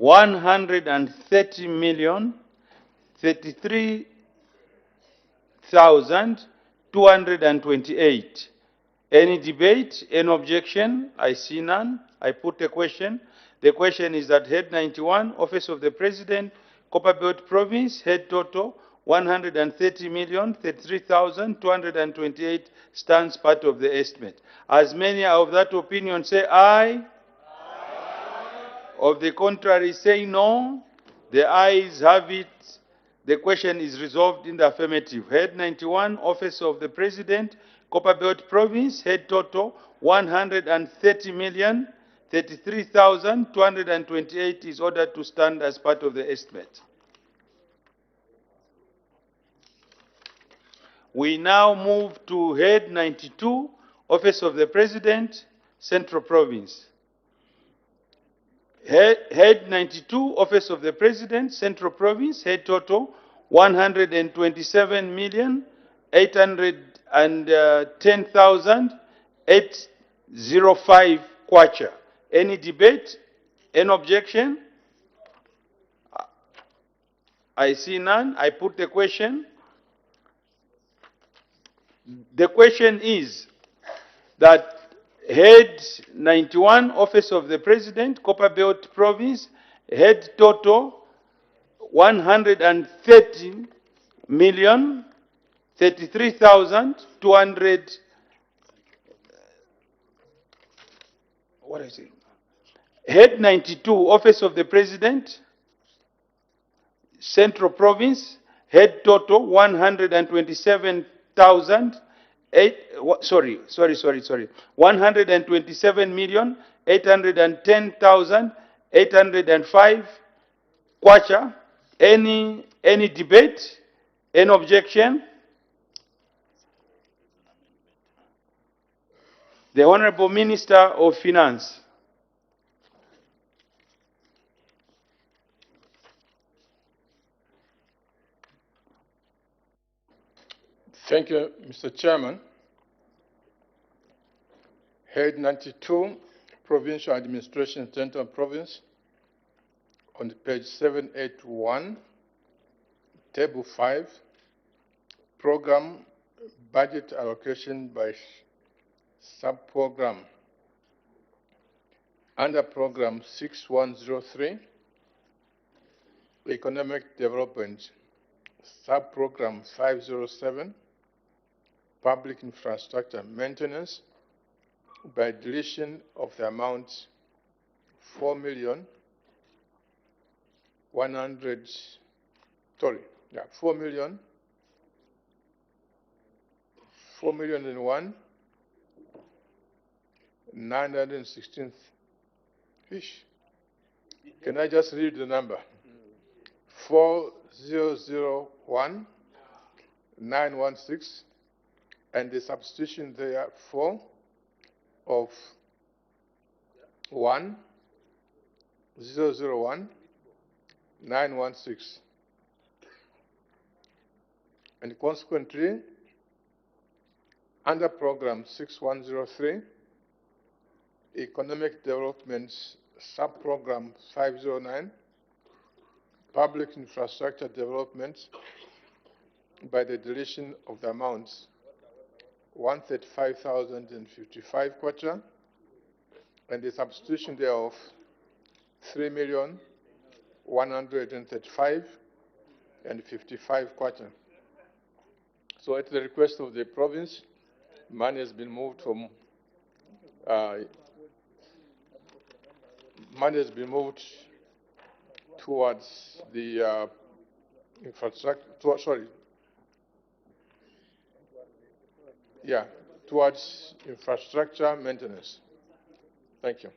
130,033,228. Any debate, any objection? I see none. I put a question. The question is that Head 91, Office of the President, Copperbelt Province, head total 130,033,228 stands part of the estimate. As many of that opinion say aye. Of the contrary say no. The ayes have it. The question is resolved in the affirmative. Head 91, Office of the President, Copperbelt Province, head total 130,033,228 is ordered to stand as part of the estimate. We now move to Head 92, Office of the President, Central Province. Head 92, Office of the President, Central Province, head total 127,810,805 kwacha. Any debate? Any objection? I see none. I put the question. The question is that Head 91, Office of the President, Copperbelt Province, head total 130,033,200. What is it? Head 92, Office of the President, Central Province, head total 127,000. 127,810,805 kwacha. Any debate? Any objection? The Honorable Minister of Finance. Thank you, Mr. Chairman. Head 92, Provincial Administration, Central Province, on page 781, Table 5, Program Budget Allocation by Sub-Program. Under Program 6103, Economic Development, Sub-Program 507, Public Infrastructure Maintenance, by deletion of the amount 4,001,916. Can I just read the number? 4,001,916, and the substitution there for of 1,001,916. And consequently, under Program 6103, Economic Development Sub-Program 509, Public Infrastructure Development, by the deletion of the amounts 135,055 kwacha, and the substitution thereof 3,135,055 kwacha. So at the request of the province, money has been moved from towards the towards infrastructure maintenance. Thank you.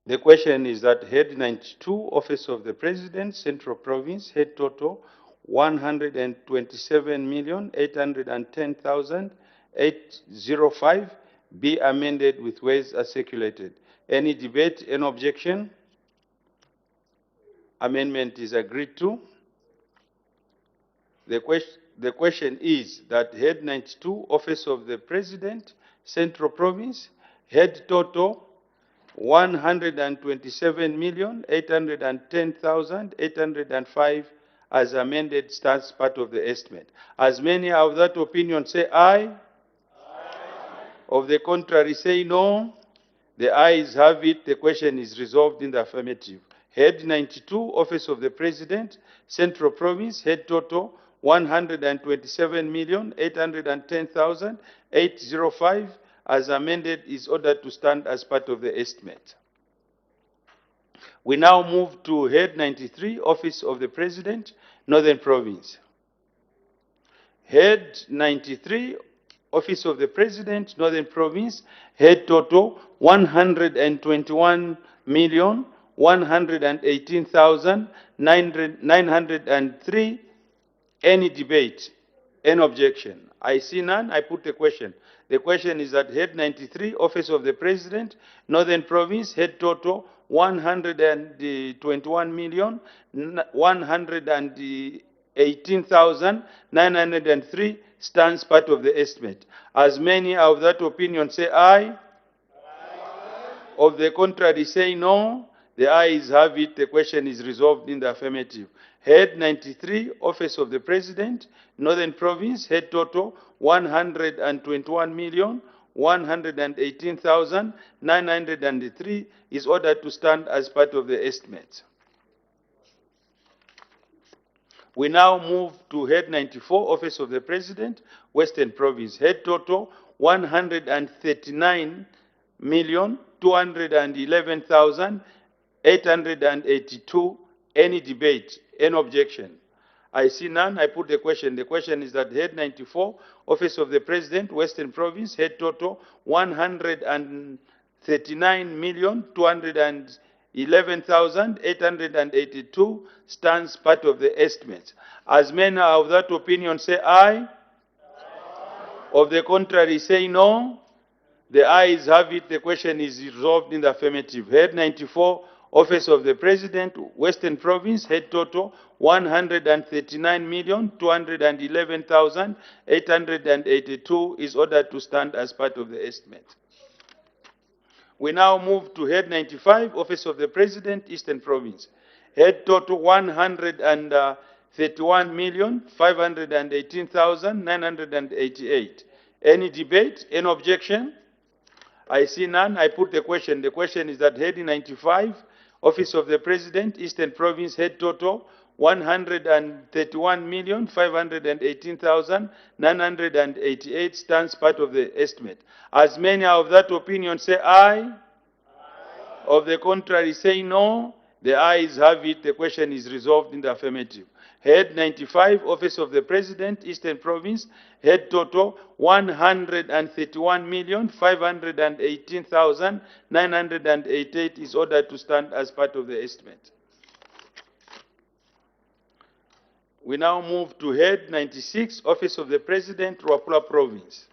The question is that Head 92, Office of the President, Central Province, head total 127,810,805 be amended with ways as circulated. Any debate, any objection? Amendment is agreed to. The question is that Head 92, Office of the President, Central Province, head total 127,810,805 as amended stands part of the estimate. As many of that opinion say aye. Aye. Of the contrary say no. The ayes have it. The question is resolved in the affirmative. Head 92, Office of the President, Central Province, head total 127,810,805 as amended is ordered to stand as part of the estimate. We now move to Head 93, Office of the President, Northern Province. Head 93, Office of the President, Northern Province, head total 121,118,903. Any debate? Any objection? I see none. I put the question. The question is that Head 93, Office of the President, Northern Province, head total 121,118,903 stands part of the estimate. As many of that opinion say aye. Aye. Of the contrary say no. The ayes have it. The question is resolved in the affirmative. Head 93, Office of the President, Northern Province, head total 121,118,903 is ordered to stand as part of the estimate. We now move to Head 94, Office of the President, Western Province, head total 139,211,882. Any debate? Any objection? I see none. I put the question. The question is that Head 94, Office of the President, Western Province, head total 139,211,882 stands part of the estimate. As many of that opinion say aye. Aye. Of the contrary say no. The ayes have it. The question is resolved in the affirmative. Head 94, Office of the President, Western Province, head total 139,211,882 is ordered to stand as part of the estimate. We now move to Head 95, Office of the President, Eastern Province. Head total 131,518,988. Any debate? Any objection? I see none. I put the question. The question is that Head 95, Office of the President, Eastern Province, head total 131,518,988 stands part of the estimate. As many of that opinion say aye. Aye. Of the contrary say no. The ayes have it. The question is resolved in the affirmative. Head 95, Office of the President, Eastern Province, head total 131,518,988 is ordered to stand as part of the estimate. We now move to Head 96, Office of the President, Ruapula Province.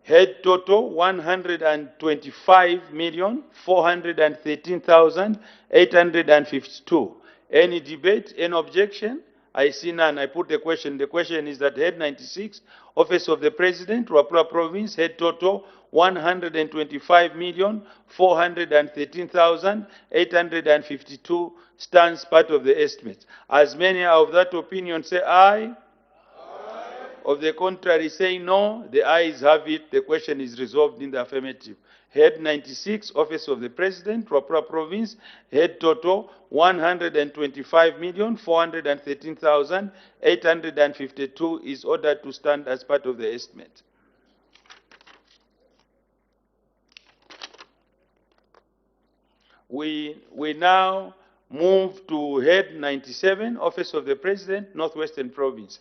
Head total 125,413,852. Any debate? Any objection? I see none. I put the question. The question is that Head 96, Office of the President, Ruapula Province, head total 125,413,852 stands part of the estimate. As many of that opinion say aye. Aye. Of the contrary say no. The ayes have it. The question is resolved in the affirmative. Head 96, Office of the President, Ruapula Province, head total 125,413,852 is ordered to stand as part of the estimate. We now move to Head 97, Office of the President, Northwestern Province.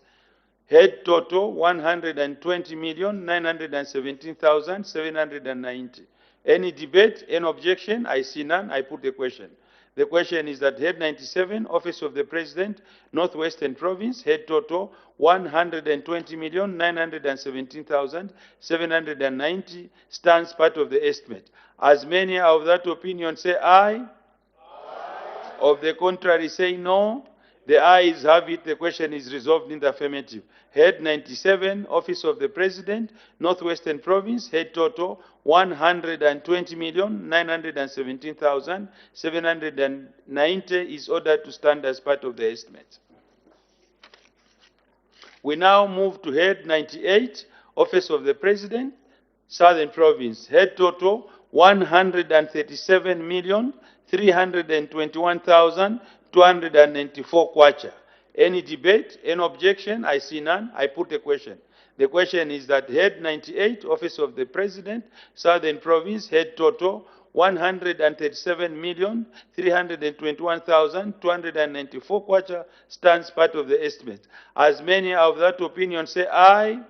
Head total 120,917,790. Any debate, any objection? I see none. I put the question. The question is that Head 97, Office of the President, Northwestern Province, head total 120,917,790 stands part of the estimate. As many of that opinion say aye. Of the contrary say no. The ayes have it. The question is resolved in the affirmative. Head 97, Office of the President, Northwestern Province, head total 120,917,790 is ordered to stand as part of the estimate. We now move to Head 98, Office of the President, Southern Province, head total 137,321,294 kwacha. Any debate, any objection? I see none. I put a question. The question is that Head 98, Office of the President, Southern Province, head total 137,321,294 kwacha stands part of the estimate. As many of that opinion say aye.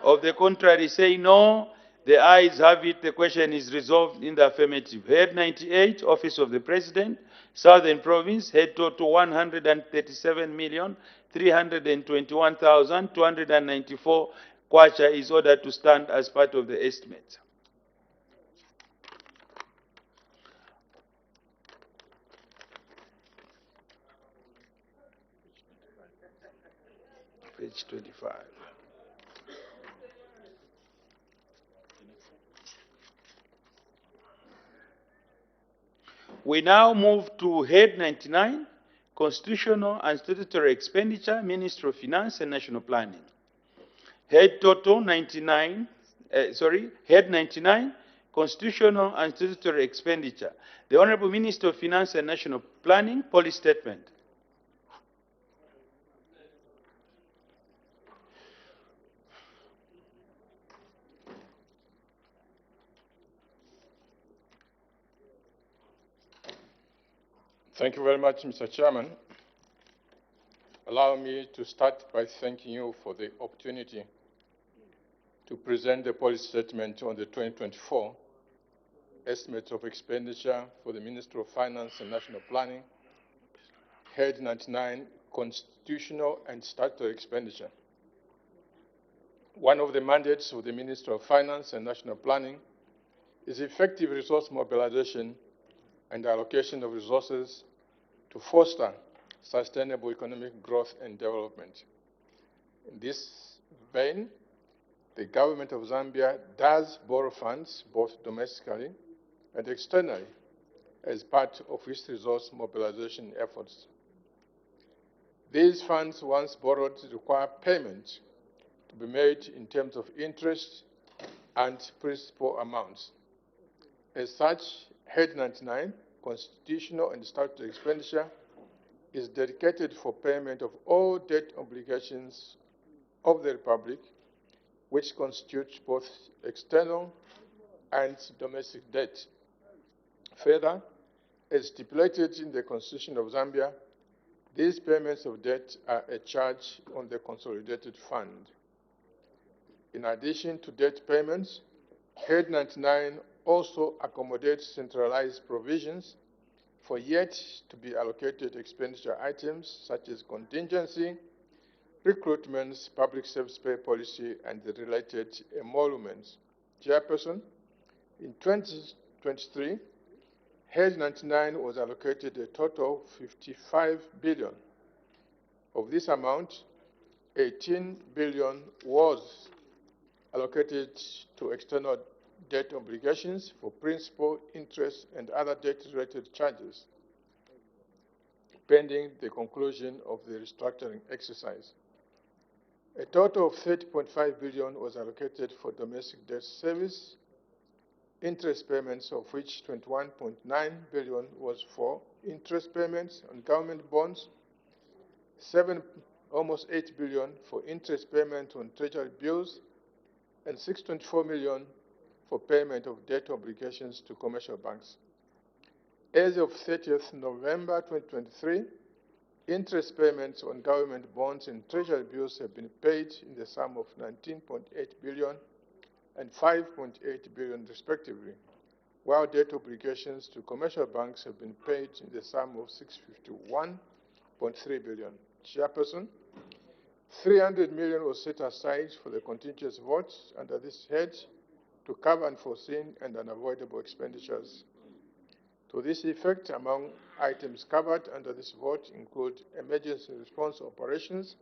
Of the contrary say no. The ayes have it. The question is resolved in the affirmative. Head 98, Office of the President, Southern Province, head total 137,321,294 kwacha is ordered to stand as part of the estimate. Page 25. We now move to Head 99, Constitutional and Statutory Expenditure, Ministry of Finance and National Planning. Head total 99, Head 99, Constitutional and Statutory Expenditure. The Honorable Minister of Finance and National Planning, policy statement. Thank you very much, Mr. Chairman. Allow me to start by thanking you for the opportunity to present the policy statement on the 2024 estimates of expenditure for the Ministry of Finance and National Planning, Head 99, Constitutional and Statutory Expenditure. One of the mandates of the Ministry of Finance and National Planning is effective resource mobilization and allocation of resources to foster sustainable economic growth and development. In this vein, the government of Zambia does borrow funds both domestically and externally as part of its resource mobilization efforts. These funds, once borrowed, require payment to be made in terms of interest and principal amounts. As such, Head 99, Constitutional and Statutory Expenditure, is dedicated for payment of all debt obligations of the Republic, which constitutes both external and domestic debt. Further, as stipulated in the Constitution of Zambia, these payments of debt are a charge on the consolidated fund. In addition to debt payments, Head 99 also accommodates centralized provisions for yet to be allocated expenditure items such as contingency, recruitments, public service pay policy, and the related emoluments. Chairperson, in 2023, Head 99 was allocated a total of 55 billion. Of this amount, 18 billion was allocated to external debt obligations for principal, interest, and other debt-related charges, pending the conclusion of the restructuring exercise. A total of 30.5 billion was allocated for domestic debt service, interest payments of which 21.9 billion was for interest payments on government bonds, almost 8 billion for interest payment on treasury bills, and 624 million for payment of debt obligations to commercial banks. As of 30th November 2023, Interest payments on government bonds and treasury bills have been paid in the sum of 19.8 billion and 5.8 billion respectively, while debt obligations to commercial banks have been paid in the sum of 651.3 billion. Chairperson, 300 million was set aside for the contingency votes under this head to cover unforeseen and unavoidable expenditures. To this effect, among items covered under this vote include emergency response operations,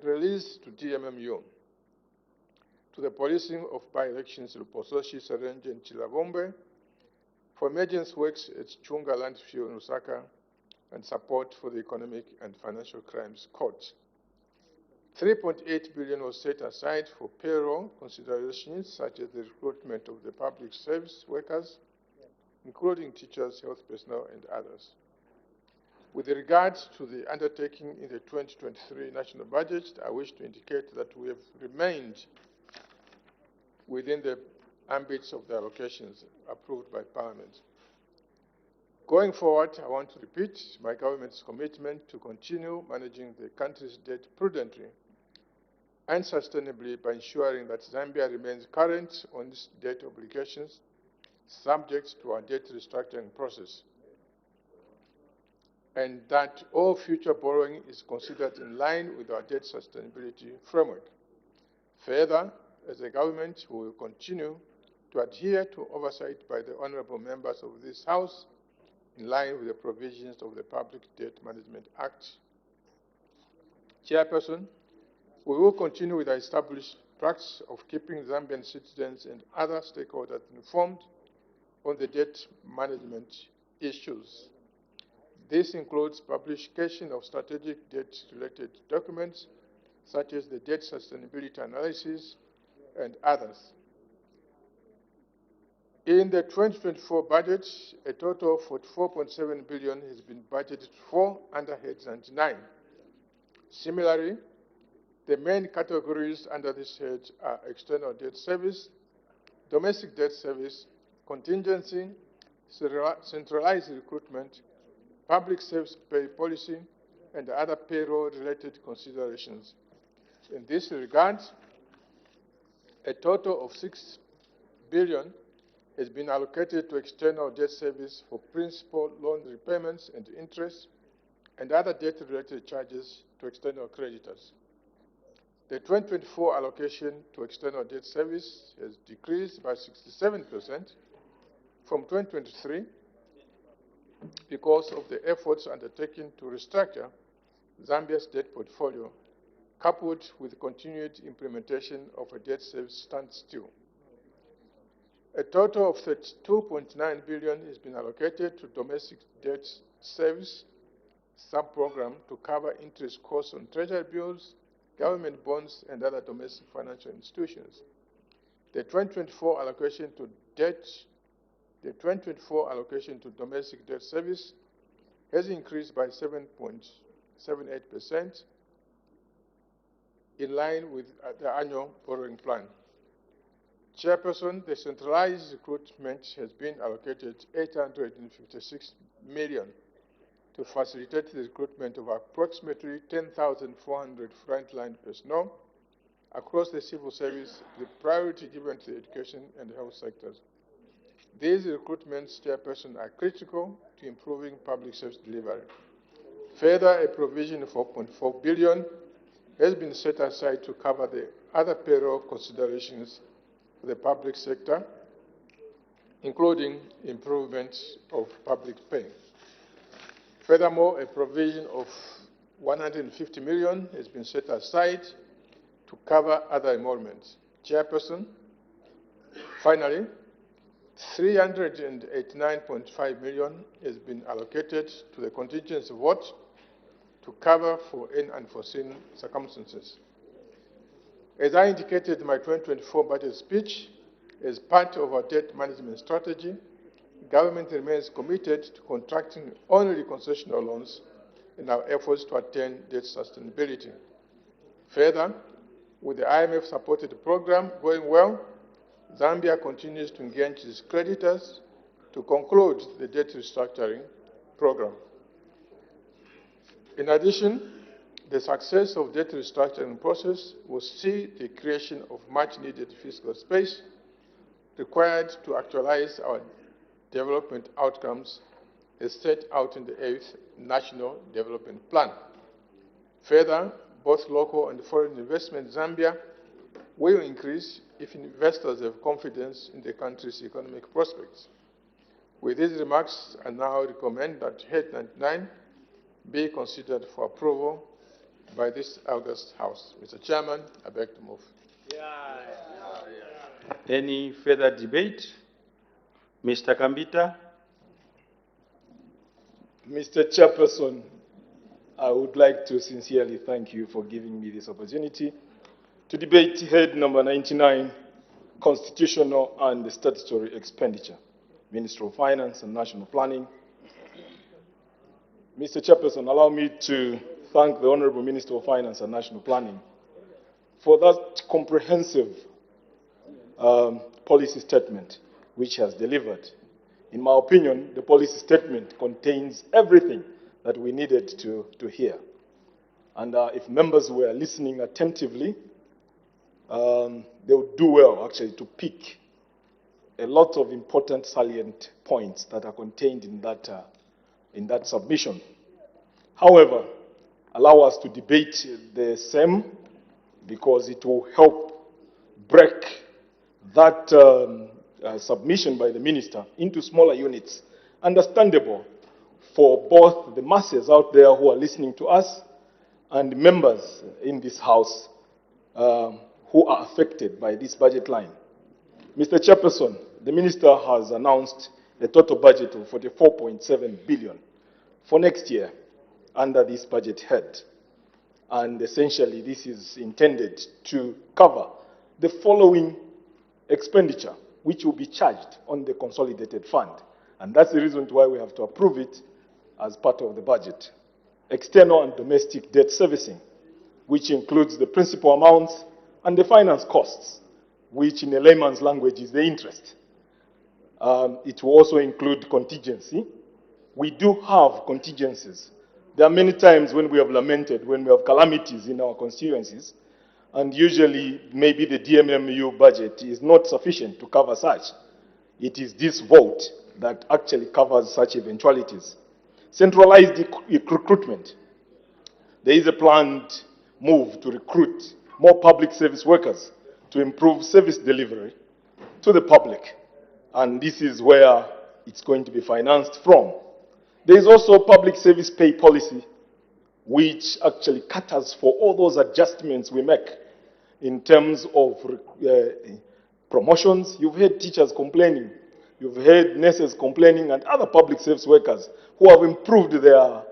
release to DMMU, to the policing of by-elections in Pososhi, Serenge, and Chilabombe, for emergency works at Chunga Landfill in Lusaka, and support for the Economic and Financial Crimes Court. 3.8 billion was set aside for payroll considerations such as the recruitment of the public service workers, including teachers, health personnel, and others. With regard to the undertaking in the 2023 national budget, I wish to indicate that we have remained within the ambits of the allocations approved by Parliament. Going forward, I want to repeat my government's commitment to continue managing the country's debt prudently and sustainably by ensuring that Zambia remains current on its debt obligations, subject to our debt restructuring process, and that all future borrowing is considered in line with our debt sustainability framework. Further, as a government, we will continue to adhere to oversight by the honorable members of this House in line with the provisions of the Public Debt Management Act. Chairperson, we will continue with the established practice of keeping Zambian citizens and other stakeholders informed on the debt management issues. This includes publication of strategic debt-related documents, such as the debt sustainability analysis and others. In the 2024 budget, a total of 44.7 billion has been budgeted for under Head 99. Similarly, the main categories under this head are external debt service, domestic debt service, contingency, centralized recruitment, public service pay policy, and other payroll-related considerations. In this regard, a total of 6 billion has been allocated to external debt service for principal loan repayments and interest, and other debt-related charges to external creditors. The 2024 allocation to external debt service has decreased by 67% from 2023 because of the efforts undertaken to restructure Zambia's debt portfolio, coupled with continued implementation of a debt service standstill. A total of 32.9 billion has been allocated to domestic debt service sub-program to cover interest costs on treasury bills, government bonds, and other domestic financial institutions. The 2024 allocation to domestic debt service has increased by 7.78% in line with the annual borrowing plan. Chairperson, the centralized recruitment has been allocated 856 million to facilitate the recruitment of approximately 10,400 frontline personnel across the civil service, with priority given to the education and health sectors. These recruitments, Chairperson, are critical to improving public service delivery. Further, a provision of 4.4 billion has been set aside to cover the other payroll considerations for the public sector, including improvements of public pay. Furthermore, a provision of 150 million has been set aside to cover other emoluments. Chairperson, finally, 389.5 million has been allocated to the contingency vote to cover for any unforeseen circumstances. As I indicated in my 2024 budget speech, as part of our debt management strategy, government remains committed to contracting only concessional loans in our efforts to attain debt sustainability. Further, with the IMF-supported program going well, Zambia continues to engage its creditors to conclude the debt restructuring program. In addition, the success of debt restructuring process will see the creation of much-needed fiscal space required to actualize our development outcomes as set out in the 8th National Development Plan. Further, both local and foreign investment in Zambia will increase if investors have confidence in the country's economic prospects. With these remarks, I now recommend that Head 99 be considered for approval by this August House. Mr. Chairman, I beg to move. Any further debate? Mr. Kambita? Mr. Chairperson, I would like to sincerely thank you for giving me this opportunity to debate head number 99, Constitutional and Statutory Expenditure, Ministry of Finance and National Planning. Mr. Chairperson, allow me to thank the Honorable Minister of Finance and National Planning for that comprehensive policy statement which has delivered. In my opinion, the policy statement contains everything that we needed to hear. And if members were listening attentively, they would do well, actually, to pick a lot of important salient points that are contained in that submission. However, allow us to debate the same because it will help break that submission by the minister into smaller units, understandable for both the masses out there who are listening to us and members in this house who are affected by this budget line. Mr. Chairperson, the minister has announced a total budget of 44.7 billion for next year under this budget head. And essentially, this is intended to cover the following expenditure, which will be charged on the consolidated fund. And that's the reason why we have to approve it as part of the budget. External and domestic debt servicing, which includes the principal amounts and the finance costs, which in a layman's language is the interest. It will also include contingency. We do have contingencies. There are many times when we have lamented, when we have calamities in our constituencies, and usually maybe the DMMU budget is not sufficient to cover such. It is this vote that actually covers such eventualities. Centralized recruitment. There is a planned move to recruit more public service workers to improve service delivery to the public. And this is where it's going to be financed from. There is also public service pay policy, which actually caters for all those adjustments we make in terms of promotions. You've heard teachers complaining. You've heard nurses complaining and other public service workers who have improved their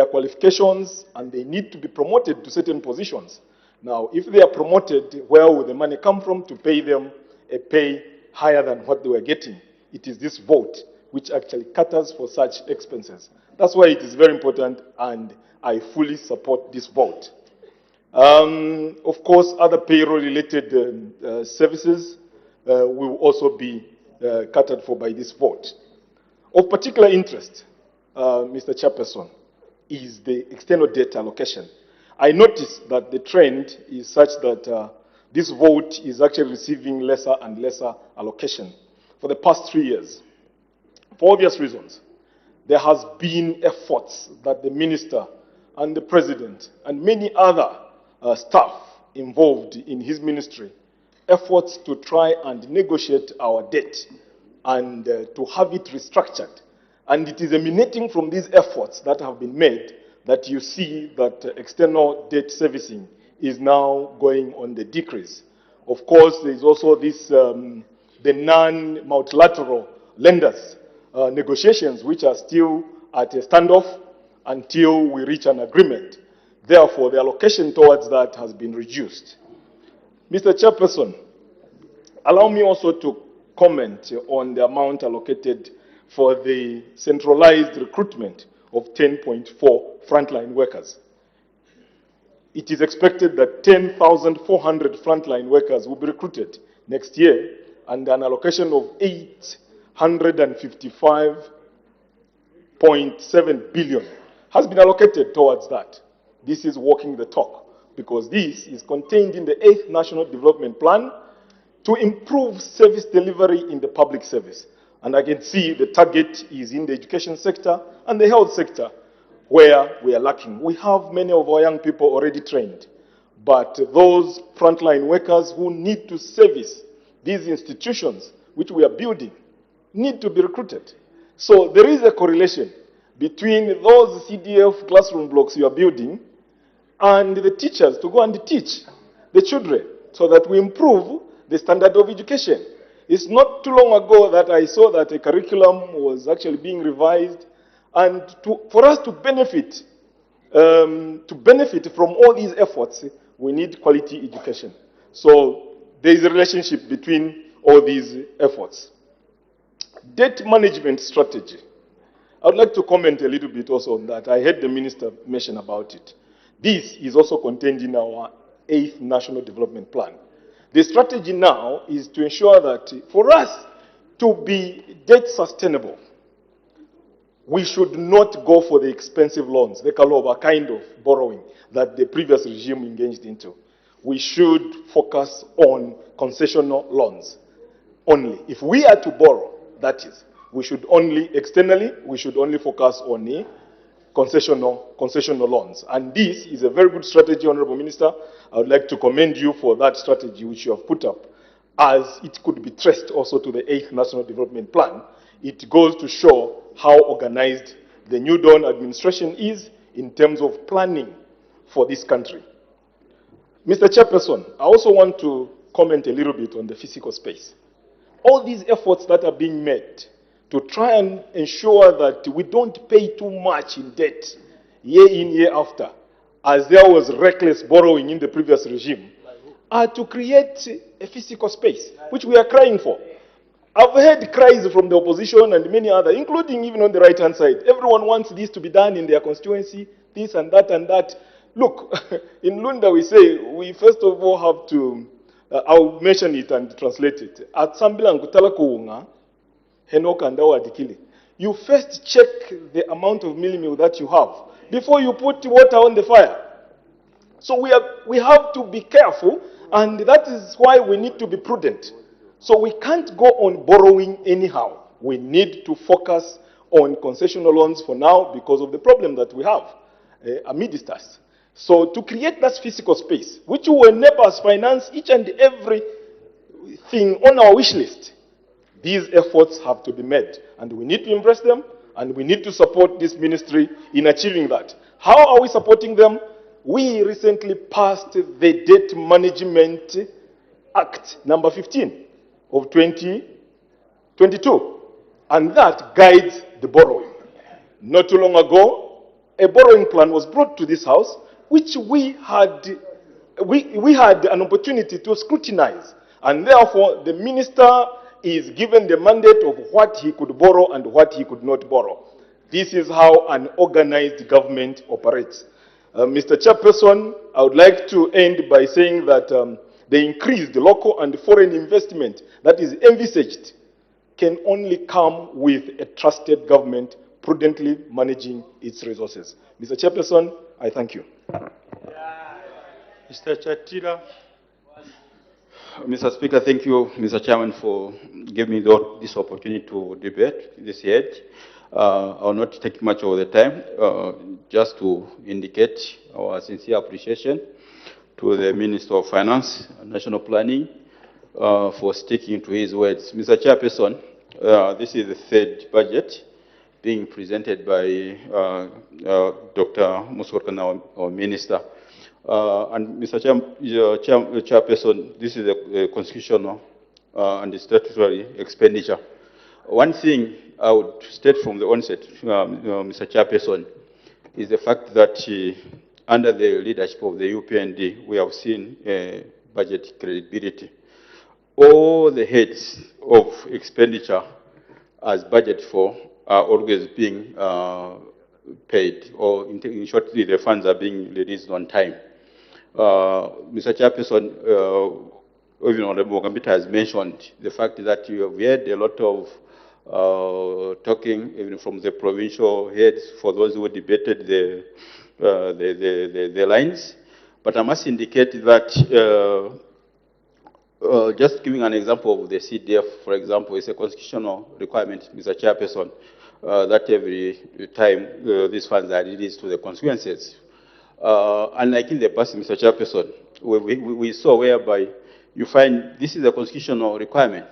qualifications and they need to be promoted to certain positions. Now, if they are promoted, where will the money come from to pay them a pay higher than what they were getting? It is this vote which actually caters for such expenses. That's why it is very important, and I fully support this vote. Of course, other payroll-related services will also be catered for by this vote. Of particular interest, Mr. Chairperson, is the external debt allocation. I noticed that the trend is such that this vote is actually receiving lesser and lesser allocation for the past 3 years. For obvious reasons, there has been efforts that the minister and the president and many other staff involved in his ministry, efforts to try and negotiate our debt and to have it restructured. And it is emanating from these efforts that have been made that you see that external debt servicing is now going on the decrease. Of course, there is also this, the non-multilateral lenders negotiations, which are still at a standoff until we reach an agreement. Therefore, the allocation towards that has been reduced. Mr. Chairperson, allow me also to comment on the amount allocated for the centralized recruitment of 10.4 frontline workers. It is expected that 10,400 frontline workers will be recruited next year, and an allocation of 855.7 billion has been allocated towards that. This is walking the talk, because this is contained in the 8th National Development Plan to improve service delivery in the public service. And I can see the target is in the education sector and the health sector, where we are lacking. We have many of our young people already trained, but those frontline workers who need to service these institutions which we are building need to be recruited. So there is a correlation between those CDF classroom blocks you are building and the teachers to go and teach the children so that we improve the standard of education. It's not too long ago that I saw that a curriculum was actually being revised, and for us to benefit from all these efforts, we need quality education. So there is a relationship between all these efforts. Debt management strategy. I would like to comment a little bit also on that. I heard the minister mention about it. This is also contained in our 8th National Development Plan. The strategy now is to ensure that for us to be debt sustainable, we should not go for the expensive loans, the Kaloba kind of borrowing that the previous regime engaged into. We should focus on concessional loans only. If we are to borrow, that is, we should only, externally, we should only focus on the concessional loans. And this is a very good strategy, Honorable Minister. I would like to commend you for that strategy which you have put up, as it could be traced also to the 8th National Development Plan. It goes to show how organized the New Dawn administration is in terms of planning for this country. Mr. Chairperson, I also want to comment a little bit on the physical space. All these efforts that are being made to try and ensure that we don't pay too much in debt year in, year after, as there was reckless borrowing in the previous regime, are to create a physical space, which we are crying for. I've heard cries from the opposition and many others, including even on the right-hand side. Everyone wants this to be done in their constituency, this and that and that. Look, in Lunda we say, we first of all have to, I'll mention it and translate it. At Zambia nkutala kuunga, henoka ndawa adikili. You first check the amount of millimil that you have before you put water on the fire. So we have to be careful, and that is why we need to be prudent. So we can't go on borrowing anyhow. We need to focus on concessional loans for now because of the problem that we have amidst us. So to create that physical space, which will enable us finance each and every thing on our wish list, these efforts have to be made, and we need to embrace them, and we need to support this ministry in achieving that. How are we supporting them? We recently passed the Debt Management Act number 15 of 2022, and that guides the borrowing. Not too long ago, a borrowing plan was brought to this house, which we had an opportunity to scrutinize, and therefore the minister is given the mandate of what he could borrow and what he could not borrow. This is how an organized government operates. Mr. Chairperson, I would like to end by saying that the increased local and foreign investment that is envisaged can only come with a trusted government prudently managing its resources. Mr. Chairperson, I thank you. Mr. Chatila. Mr. Speaker, thank you, Mr. Chairman, for giving me this opportunity to debate this head. I will not take much of the time, just to indicate our sincere appreciation to the Minister of Finance and National Planning for sticking to his words. Mr. Chairperson, this is the third budget being presented by Dr. Muswarkana, our Minister. And Mr. Chairperson, this is a constitutional and statutory expenditure. One thing I would state from the onset, Mr. Chairperson, is the fact that under the leadership of the UPND, we have seen budget credibility. All the heads of expenditure as budgeted for are always being paid, or in short, the funds are being released on time. Mr. Chairperson, even Honorable Gambita has mentioned the fact that we have had a lot of talking even from the provincial heads for those who debated the lines. But I must indicate that just giving an example of the CDF, for example, is a constitutional requirement, Mr. Chairperson, that every time these funds are released to the constituencies. Unlike in the past, Mr. Chairperson, we saw whereby you find this is a constitutional requirement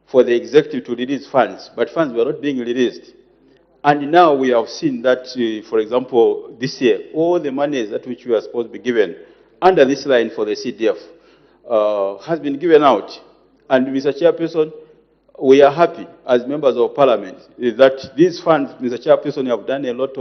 for the executive to release funds, but funds were not being released. And now we have seen that, for example, this year, all the monies that which we are supposed to be given under this line for the CDF has been given out. And Mr. Chairperson, we are happy as members of parliament that these funds, Mr. Chairperson, have done a lot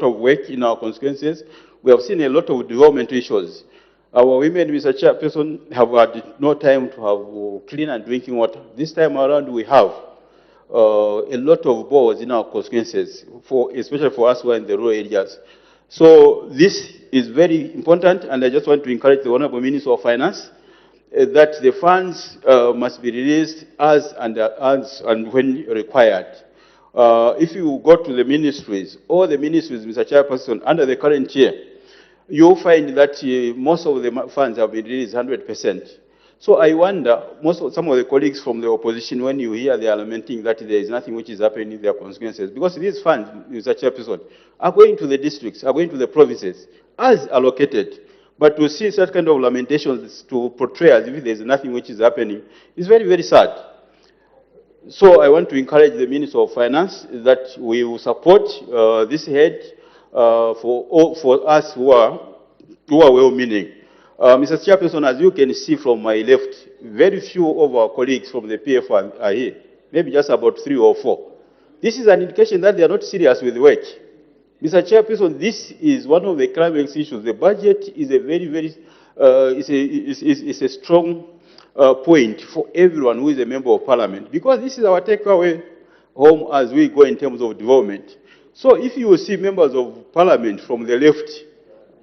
of work in our constituencies. We have seen a lot of development issues. Our women, Mr. Chairperson, have had no time to have clean and drinking water. This time around, we have a lot of boreholes in our constituencies, especially for us who are in the rural areas. So this is very important, and I just want to encourage the Honorable Minister of Finance that the funds must be released as and when required. If you go to the ministries, all the ministries, Mr. Chairperson, under the current chair, you'll find that most of the funds have been released 100%. So I wonder, some of the colleagues from the opposition, when you hear they are lamenting that there is nothing which is happening in their constituencies, because these funds, Mr. Chairperson, are going to the districts, are going to the provinces, as allocated. But to see such kind of lamentations to portray as if there is nothing which is happening is very, very sad. So I want to encourage the Minister of Finance that we will support this head for us who are well-meaning. Mr. Chairperson, as you can see from my left, very few of our colleagues from the PF are here, maybe just about 3 or 4. This is an indication that they are not serious with work. Mr. Chairperson, this is one of the climax issues. The budget is a very, very, is a strong point for everyone who is a member of parliament, because this is our takeaway home as we go in terms of development. So if you will see members of parliament from the left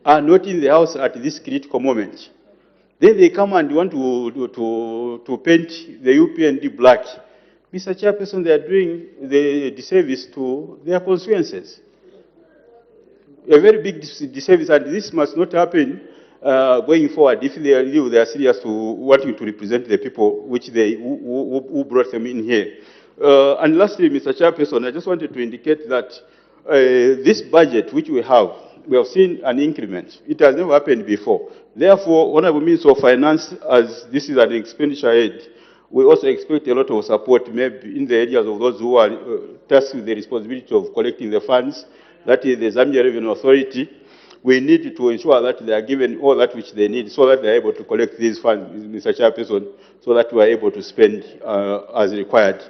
are not in the house at this critical moment, then they come and want to paint the UPND black. Mr. Chairperson, they are doing the disservice to their constituencies. A very big disservice, and this must not happen going forward if they are serious to wanting to represent the people who brought them in here. And lastly, Mr. Chairperson, I just wanted to indicate that this budget which we have seen an increment. It has never happened before. Therefore, Honorable Minister of Finance, as this is an expenditure aid, we also expect a lot of support maybe in the areas of those who are tasked with the responsibility of collecting the funds, that is the Zambia Revenue Authority. We need to ensure that they are given all that which they need so that they are able to collect these funds, Mr. Chairperson, so that we are able to spend as required.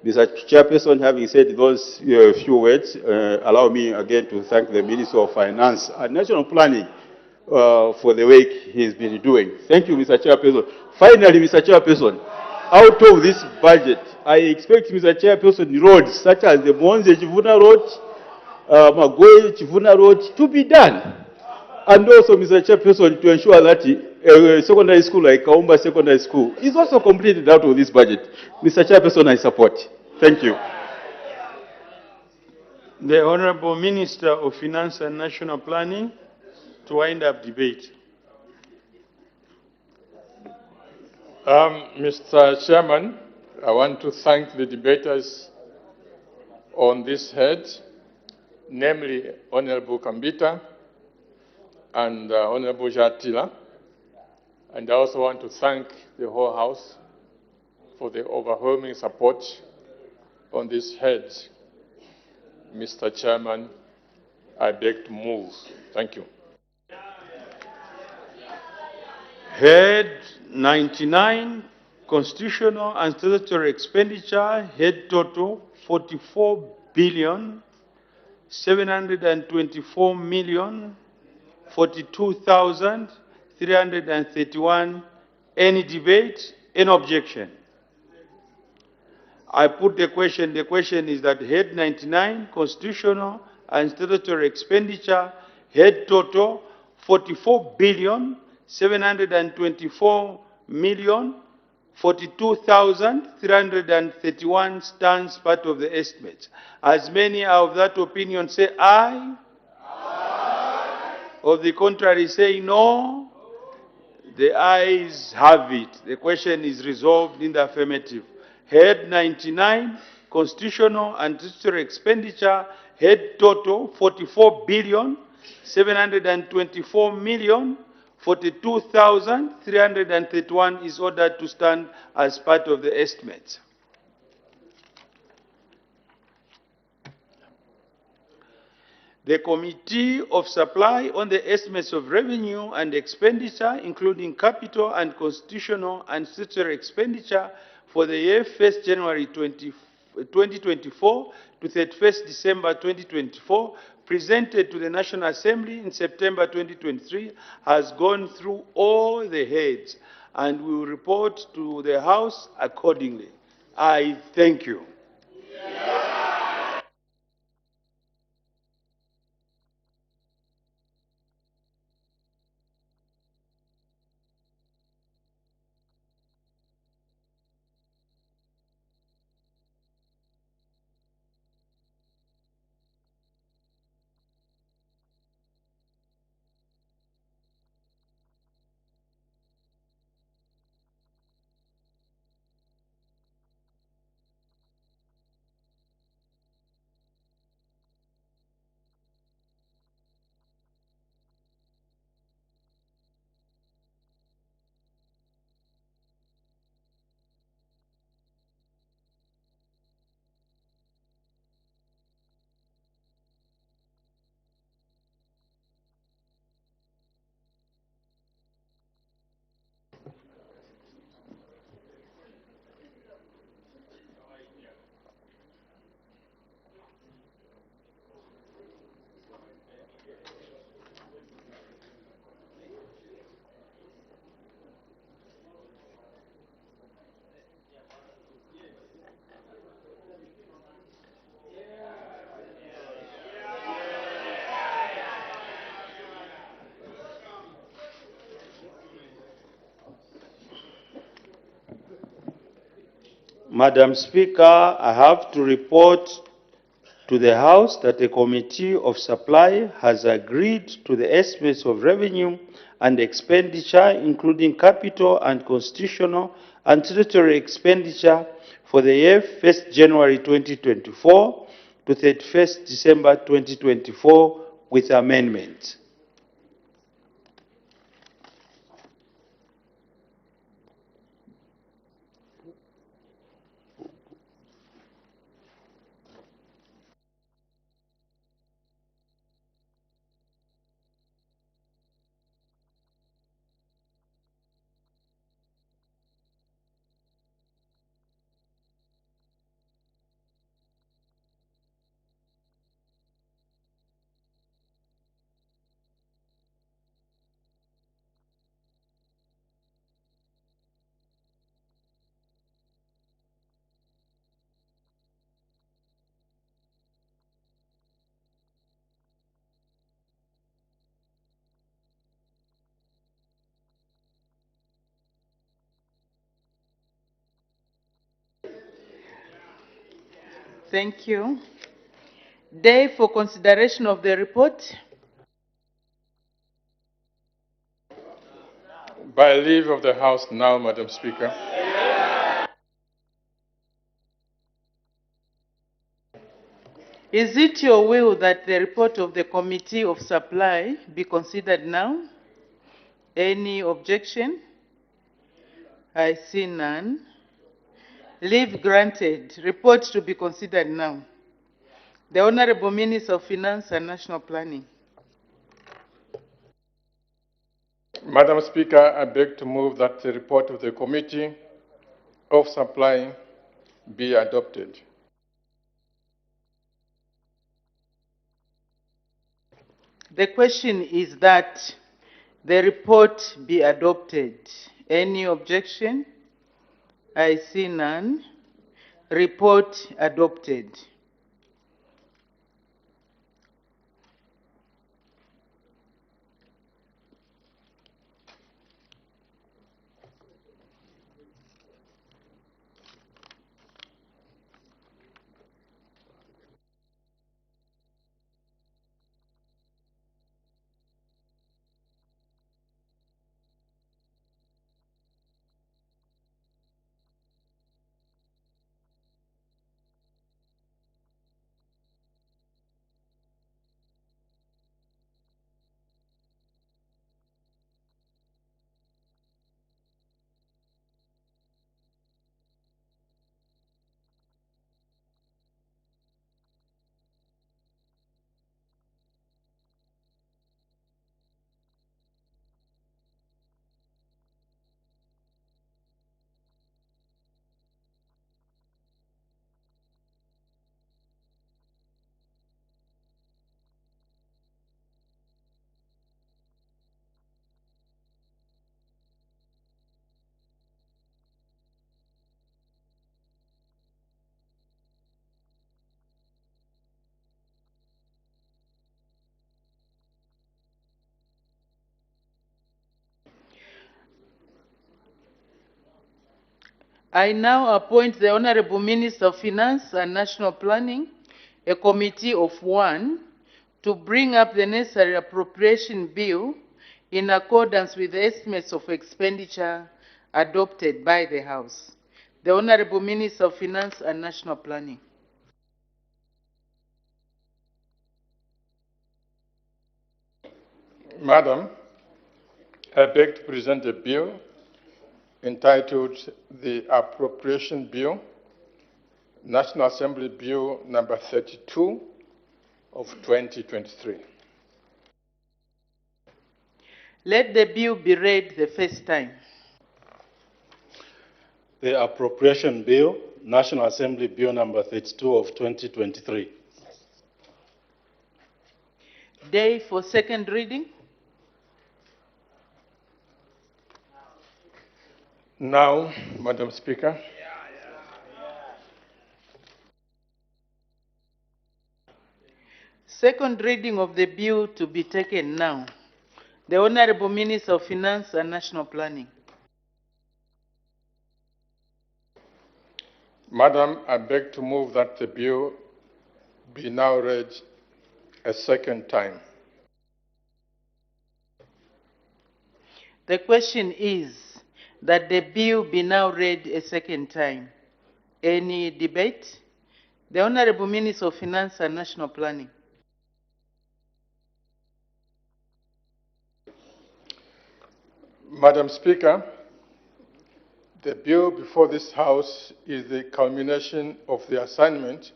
Mr. Chairperson, having said those few words, allow me again to thank the Minister of Finance and National Planning for the work he's been doing. Thank you, Mr. Chairperson. Finally, Mr. Chairperson, out of this budget, I expect, Mr. Chairperson, roads such as the Monze Chivuna Road, Magoy Chivuna Road to be done. And also, Mr. Chairperson, to ensure that secondary school like Kaumba Secondary School is also completed out of this budget. Mr. Chairperson, I support. Thank you. The Honorable Minister of Finance and National Planning to wind up debate. Mr. Chairman, I want to thank the debaters on this head, namely Honorable Kambita and Honorable Jatila. And I also want to thank the whole House for the overwhelming support on this head. Mr. Chairman, I beg to move. Thank you. Head 99, Constitutional and Statutory Expenditure, head total 44 billion 724 million 42,331. Any debate? Any objection? I put the question. The question is that head 99, Constitutional and Statutory Expenditure, head total 44 billion 724 million 42,331 stands part of the estimate. As many are of that opinion, say aye. Aye. Of the contrary, say no. The ayes have it. The question is resolved in the affirmative. Head 99, Constitutional and Statutory Expenditure, head total 44 billion 724 million 42,331 is ordered to stand as part of the estimate. The Committee of Supply on the Estimates of Revenue and Expenditure, including capital and constitutional and statutory expenditure for the year 1st January 2024 to 31st December 2024, presented to the National Assembly in September 2023, has gone through all the heads and will report to the House accordingly. I thank you. Madam Speaker, I have to report to the House that the Committee of Supply has agreed to the estimates of revenue and expenditure, including capital and constitutional and statutory expenditure for the year 1st January 2024 to 31st December 2024 with amendments. Thank you. Day for consideration of the report. By leave of the House now, Madam Speaker. Is it your will that the report of the Committee of Supply be considered now? Any objection? I see none. Leave granted. Report to be considered now. The Honorable Minister of Finance and National Planning. Madam Speaker, I beg to move that the report of the Committee of Supply be adopted. The question is that the report be adopted. Any objection? I see none. Report adopted. I now appoint the Honorable Minister of Finance and National Planning, a committee of 1, to bring up the necessary appropriation bill in accordance with the estimates of expenditure adopted by the House. The Honorable Minister of Finance and National Planning. Madam, I beg to present a bill entitled the Appropriation Bill, National Assembly Bill number 32 of 2023. Let the bill be read the first time. The Appropriation Bill, National Assembly Bill number 32 of 2023. Day for second reading. Now, Madam Speaker, Second reading of the bill to be taken now. The Honorable Minister of Finance and National Planning. Madam, I beg to move that the bill be now read a second time. The question is that the bill be now read a second time. Any debate? The Honorable Minister of Finance and National Planning. Madam Speaker, the bill before this House is the culmination of the assignment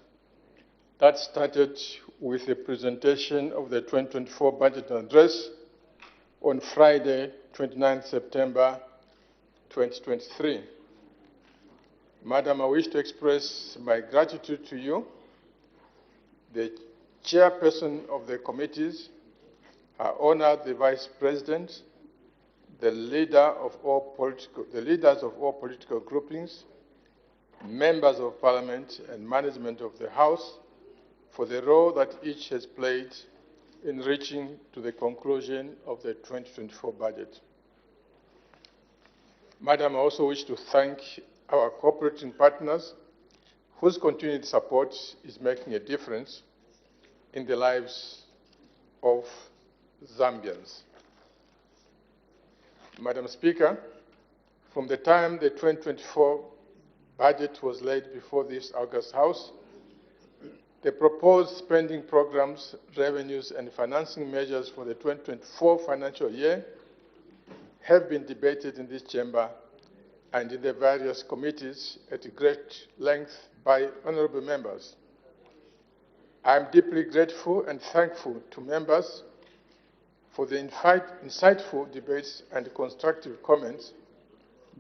that started with the presentation of the 2024 budget address on Friday, 29 September 2023. Madam, I wish to express my gratitude to you, the chairperson of the committees, Her Honor the Vice President, the leaders of all political groupings, members of Parliament, and management of the House for the role that each has played in reaching to the conclusion of the 2024 budget. Madam, I also wish to thank our cooperating partners whose continued support is making a difference in the lives of Zambians. Madam Speaker, from the time the 2024 budget was laid before this August House, the proposed spending programs, revenues, and financing measures for the 2024 financial year have been debated in this chamber and in the various committees at great length by honorable members. I am deeply grateful and thankful to members for the insightful debates and constructive comments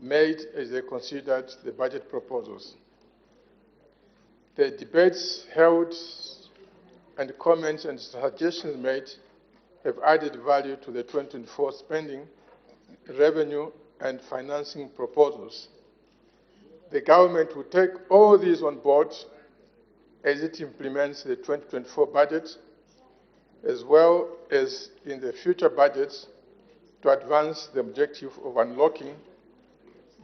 made as they considered the budget proposals. The debates held and comments and suggestions made have added value to the 2024 spending, revenue, and financing proposals. The government will take all these on board as it implements the 2024 budget, as well as in the future budgets, to advance the objective of unlocking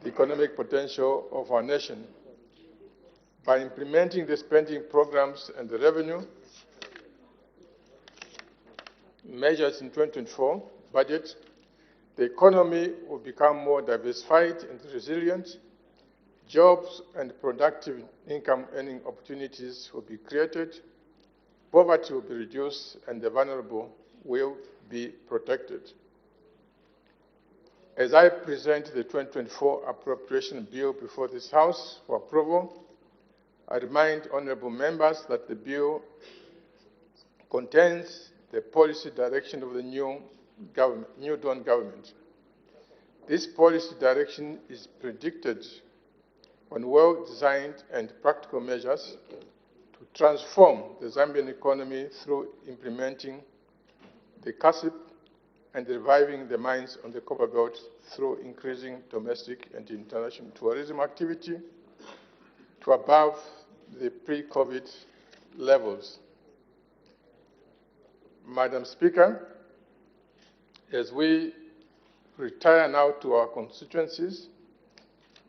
the economic potential of our nation. By implementing the spending programs and the revenue measures in 2024 budget, the economy will become more diversified and resilient, jobs and productive income earning opportunities will be created, poverty will be reduced, and the vulnerable will be protected. As I present the 2024 appropriation bill before this House for approval, I remind honorable members that the bill contains the policy direction of the new Dawn government. This policy direction is predicted on well-designed and practical measures to transform the Zambian economy through implementing the CASIP and reviving the mines on the Copper Belt through increasing domestic and international tourism activity to above the pre-COVID levels. Madam Speaker, as we retire now to our constituencies,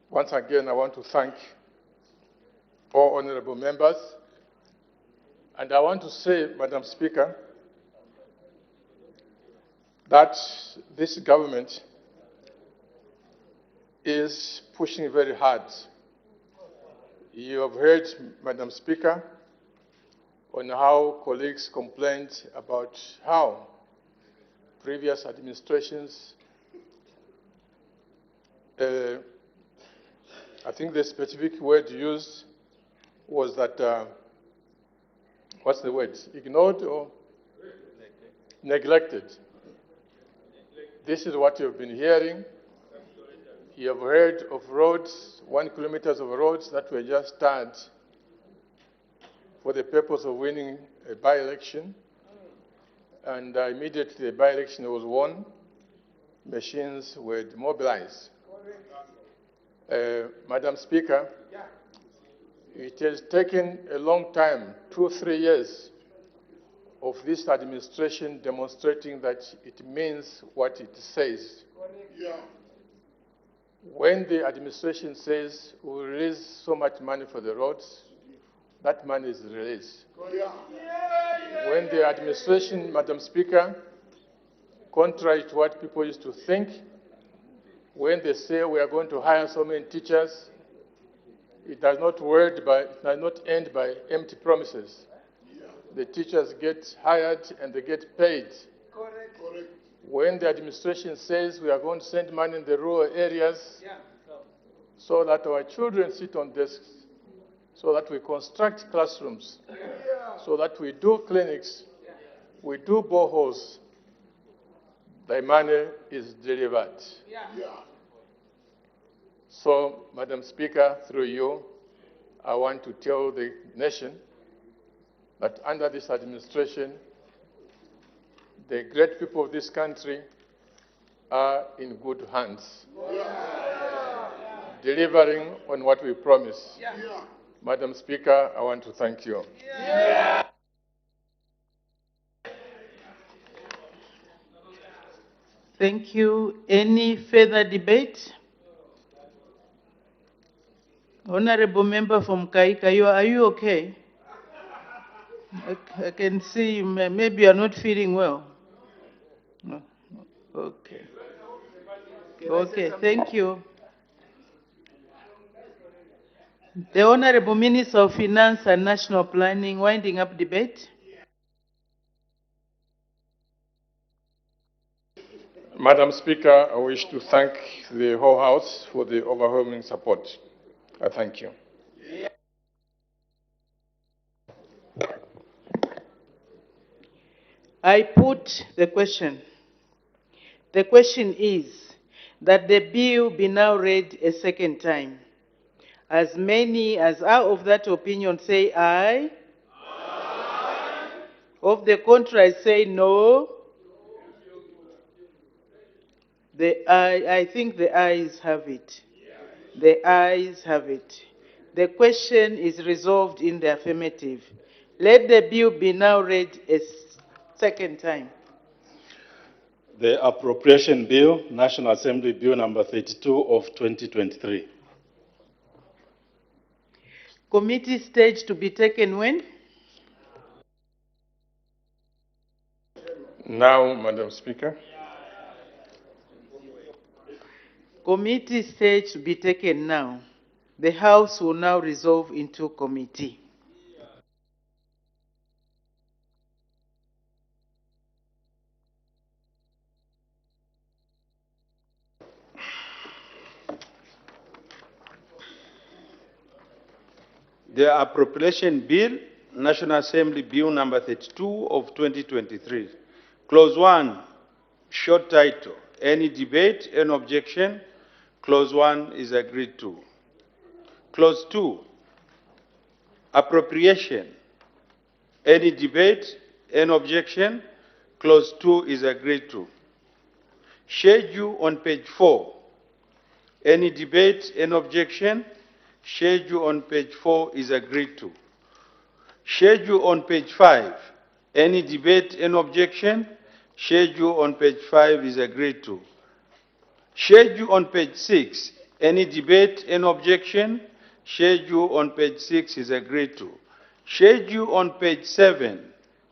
Once again, I want to thank all honorable members. And I want to say, Madam Speaker, that this government is pushing very hard. You have heard, Madam Speaker, on how colleagues complained about how previous administrations, I think the specific word used was that, what's the word, ignored or neglected. This is what you've been hearing. You have heard of roads, 1 kilometer of roads that were just started for the purpose of winning a by-election. And immediately the by-election was won, machines were demobilized. Madam Speaker, it has taken a long time, 2 or 3 years, of this administration demonstrating that it means what it says. When the administration says we will release so much money for the roads, that money is released. When the administration, Madam Speaker, contrary to what people used to think, when they say we are going to hire so many teachers, it does not end by empty promises. The teachers get hired and they get paid. When the administration says we are going to send money in the rural areas so that our children sit on desks, so that we construct classrooms, so that we do clinics, we do boreholes, the money is delivered. So, Madam Speaker, through you, I want to tell the nation that under this administration, the great people of this country are in good hands, delivering on what we promise. Madam Speaker, I want to thank you. Thank you. Any further debate? Honorable member from Kaika, are you okay? I can see you, maybe you are not feeling well. No. Okay. Okay, thank you. The Honorable Minister of Finance and National Planning, winding up debate. Madam Speaker, I wish to thank the whole House for the overwhelming support. I thank you. I put the question. The question is that the bill be now read a second time. As many as are of that opinion say aye. Aye. Of the contrary say no. I think the ayes have it. The ayes have it. The question is resolved in the affirmative. Let the bill be now read a second time. The Appropriation Bill, National Assembly Bill number 32 of 2023. Committee stage to be taken when? Now, Madam Speaker. Committee stage to be taken now. The House will now resolve into committee. The Appropriation Bill, National Assembly Bill number 32 of 2023. Clause 1, short title. Any debate, any objection? Clause 1 is agreed to. Clause 2, appropriation. Any debate, any objection? Clause 2 is agreed to. Schedule on page 4. Any debate, any objection? Schedule on page 4 is agreed to. Schedule on page 5. Any debate, any objection? Schedule on page 5 is agreed to. Schedule on page 6. Any debate, any objection? Schedule on page 6 is agreed to. Schedule on page 7.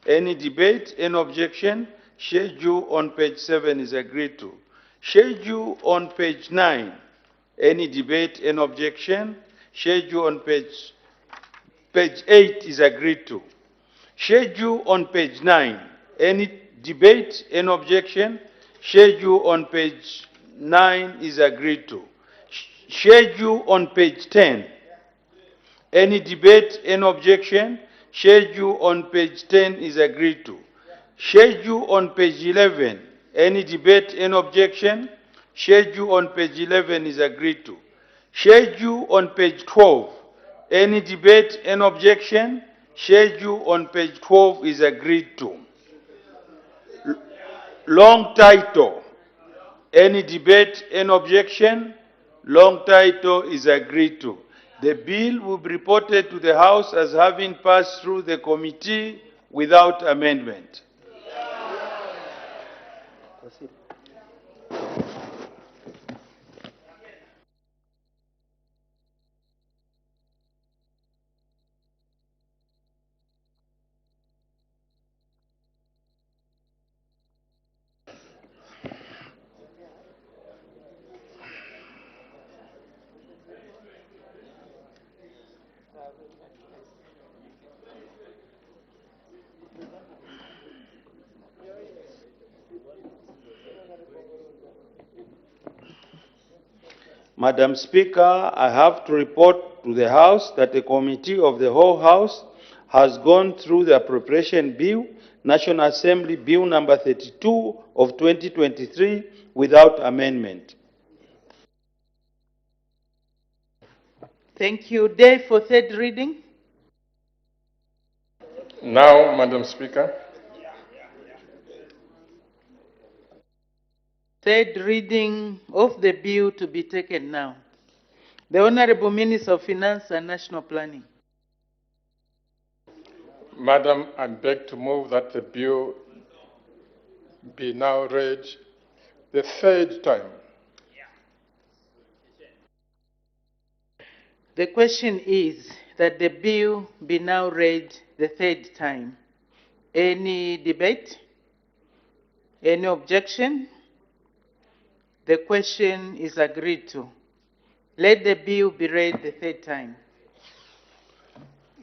Any debate, any objection? Schedule on page 7 is agreed to. Schedule on page 9. Any debate, any objection? Schedule on page 8 is agreed to. Schedule on page 9. Any debate, any objection? Schedule on page 9 is agreed to. Schedule on page 10. Any debate, any objection? Schedule on page 10 is agreed to. Schedule on page 11. Any debate, any objection? Schedule on page 11 is agreed to. Schedule on page 12. Any debate, any objection? Schedule on page 12 is agreed to. Long title. Any debate, any objection? Long title is agreed to. The bill will be reported to the House as having passed through the committee without amendment. Madam Speaker, I have to report to the House that the Committee of the whole House has gone through the Appropriation Bill, National Assembly Bill number 32 of 2023 without amendment. Thank you. Day for third reading. Now, Madam Speaker. Third reading of the bill to be taken now. The Honorable Minister of Finance and National Planning. Madam, I beg to move that the bill be now read the third time. The question is that the bill be now read the third time. Any debate? Any objection? The question is agreed to. Let the bill be read the third time.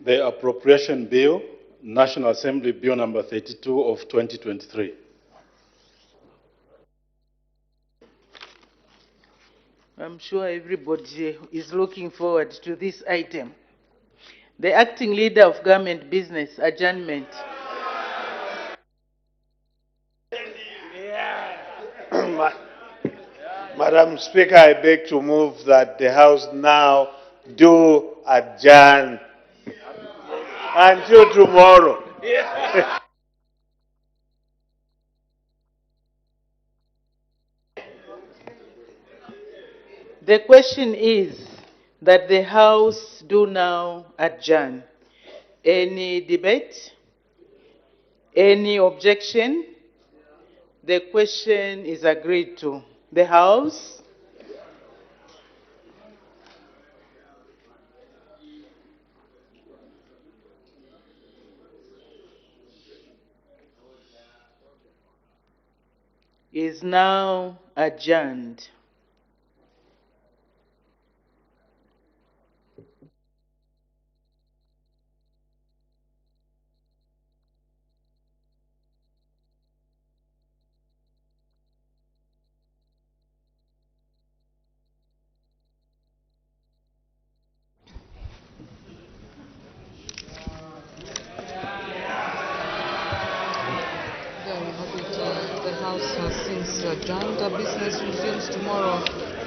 The Appropriation Bill, National Assembly Bill number 32 of 2023. I'm sure everybody is looking forward to this item. The Acting Leader of Government Business, adjournment. Madam Speaker, I beg to move that the House now do adjourn until tomorrow. The question is that the House do now adjourn. Any debate? Any objection? The question is agreed to. The House? Is now adjourned. The House has since adjourned. Business resumes tomorrow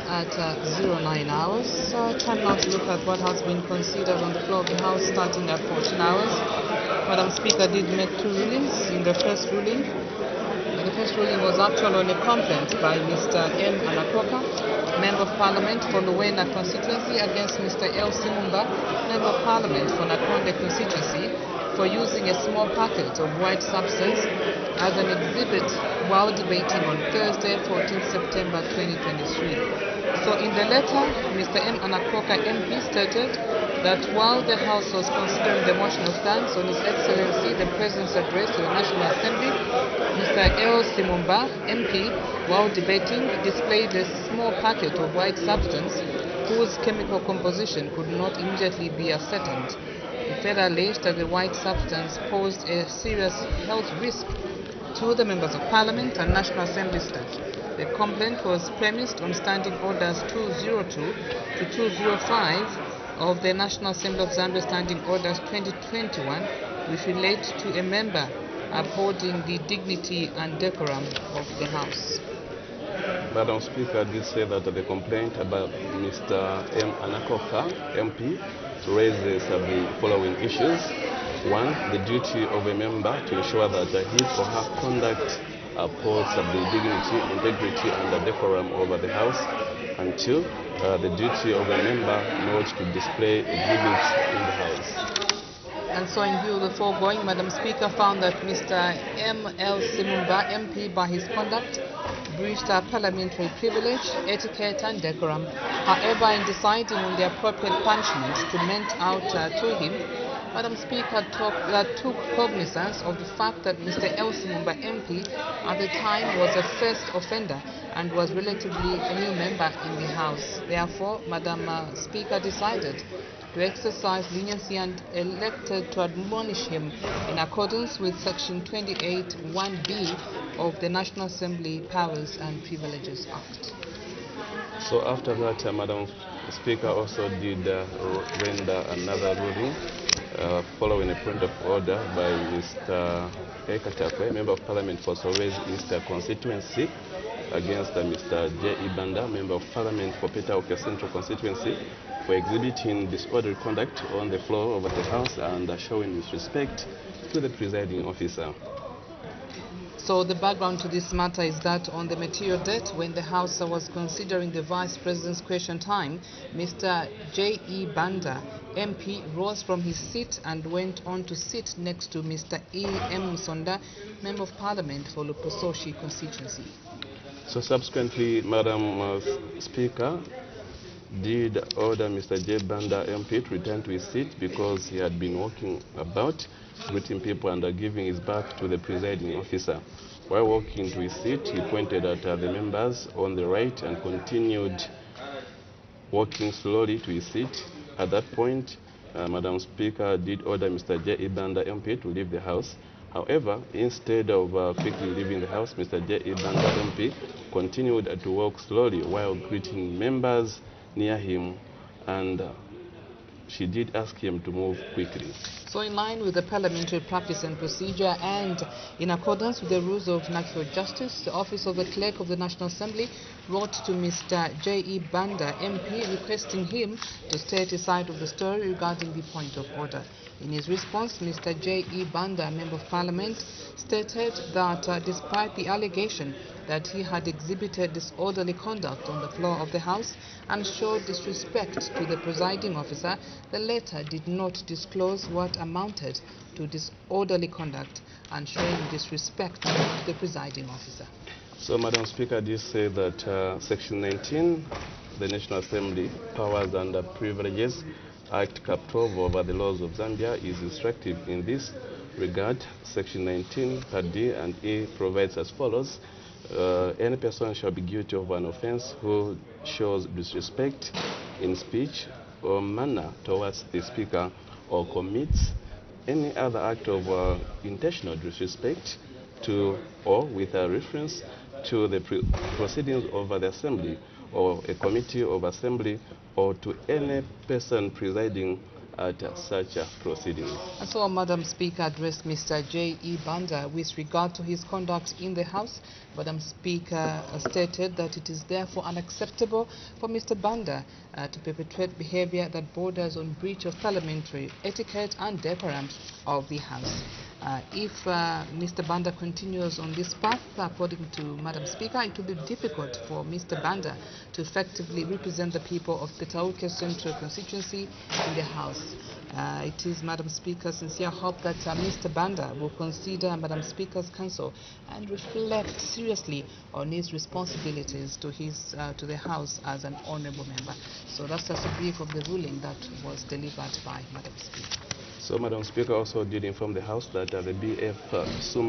at 09 hours. Time now to look at what has been considered on the floor of the House starting at 14 hours. Madam Speaker did make two rulings. In the first ruling was actually on a complaint by Mr. M. Anakoka, Member of Parliament for Luwena constituency, against Mr. L. Simumba, Member of Parliament for Nakonde constituency, for using a small packet of white substance as an exhibit while debating on Thursday, 14 September 2023. So in the letter, Mr. M. Anakoka MP stated that while the House was considering the motion of thanks on His Excellency the President's address to the National Assembly, Mr. L. Simumba MP, while debating, displayed a small packet of white substance whose chemical composition could not immediately be ascertained. He further alleged that the white substance posed a serious health risk to the Members of Parliament and National Assembly staff. The complaint was premised on Standing Orders 202 to 205 of the National Assembly of Zambia Standing Orders 2021, which relate to a member upholding the dignity and decorum of the House. Madam Speaker did say that the complaint about Mr. M. Anakoka, MP, raises the following issues. One, the duty of a member to ensure that his or her conduct upholds the dignity, integrity, and the decorum of the House. And two, the duty of a member not to display exhibits in the House. And so in view of the foregoing, Madam Speaker found that Mr. M. L. Simumba, MP, by his conduct, breached our parliamentary privilege, etiquette, and decorum. However, in deciding on the appropriate punishment to mete out to him, Madam Speaker took cognizance of the fact that Mr. L. Simumba, MP, at the time was a first offender and was relatively a new member in the House. Therefore, Madam Speaker decided to exercise leniency and elected to admonish him in accordance with Section 28(1)(b) of the National Assembly Powers and Privileges Act. So after that, Madam Speaker also did render another ruling following a point of order by Mr. Ekatakwe, Member of Parliament for Solwezi East constituency, against Mr. J. Ibanda, Member of Parliament for Petauke Central constituency, for exhibiting disorderly conduct on the floor of the House and showing disrespect to the presiding officer. So the background to this matter is that on the material date, when the House was considering the Vice President's question time, Mr. J.E. Banda, MP, rose from his seat and went on to sit next to Mr. E.M. Sonda, Member of Parliament for Lupososhi constituency. So subsequently, Madam Speaker did order Mr. J. Banda, MP, to return to his seat because he had been walking about, greeting people and giving his back to the presiding officer. While walking to his seat, he pointed at the members on the right and continued walking slowly to his seat. At that point, Madam Speaker did order Mr. J. Ibanda, MP, to leave the House. However, instead of quickly leaving the House, Mr. J. Ibanda, MP, continued to walk slowly while greeting members near him, and she did ask him to move quickly. So in line with the parliamentary practice and procedure and in accordance with the rules of natural justice, the Office of the Clerk of the National Assembly wrote to Mr. J.E. Banda, MP, requesting him to state his side of the story regarding the point of order. In his response, Mr. J.E. Banda, Member of Parliament, stated that despite the allegation that he had exhibited disorderly conduct on the floor of the House and showed disrespect to the presiding officer, the letter did not disclose what amounted to disorderly conduct and showing disrespect to the presiding officer. So, Madam Speaker, this says that Section 19, the National Assembly Powers and Privileges Act Cap 12 over the laws of Zambia is instructive in this regard. Section 19, Part D and E provides as follows. Any person shall be guilty of an offense who shows disrespect in speech or manner towards the Speaker or commits any other act of intentional disrespect to or with a reference to the proceedings of the Assembly or a committee of Assembly or to any person presiding at such proceedings. And so, Madam Speaker addressed Mr. J.E. Banda with regard to his conduct in the House. Madam Speaker stated that it is therefore unacceptable for Mr. Banda to perpetrate behavior that borders on breach of parliamentary etiquette and decorum of the House. If Mr. Banda continues on this path, according to Madam Speaker, it will be difficult for Mr. Banda to effectively represent the people of Petauke Central constituency in the House. It is, Madam Speaker, sincere hope that Mr. Banda will consider Madam Speaker's counsel and reflect seriously on his responsibilities to the House as an honourable member. So that's just a brief of the ruling that was delivered by Madam Speaker. So, Madam Speaker also did inform the House that the BF Suma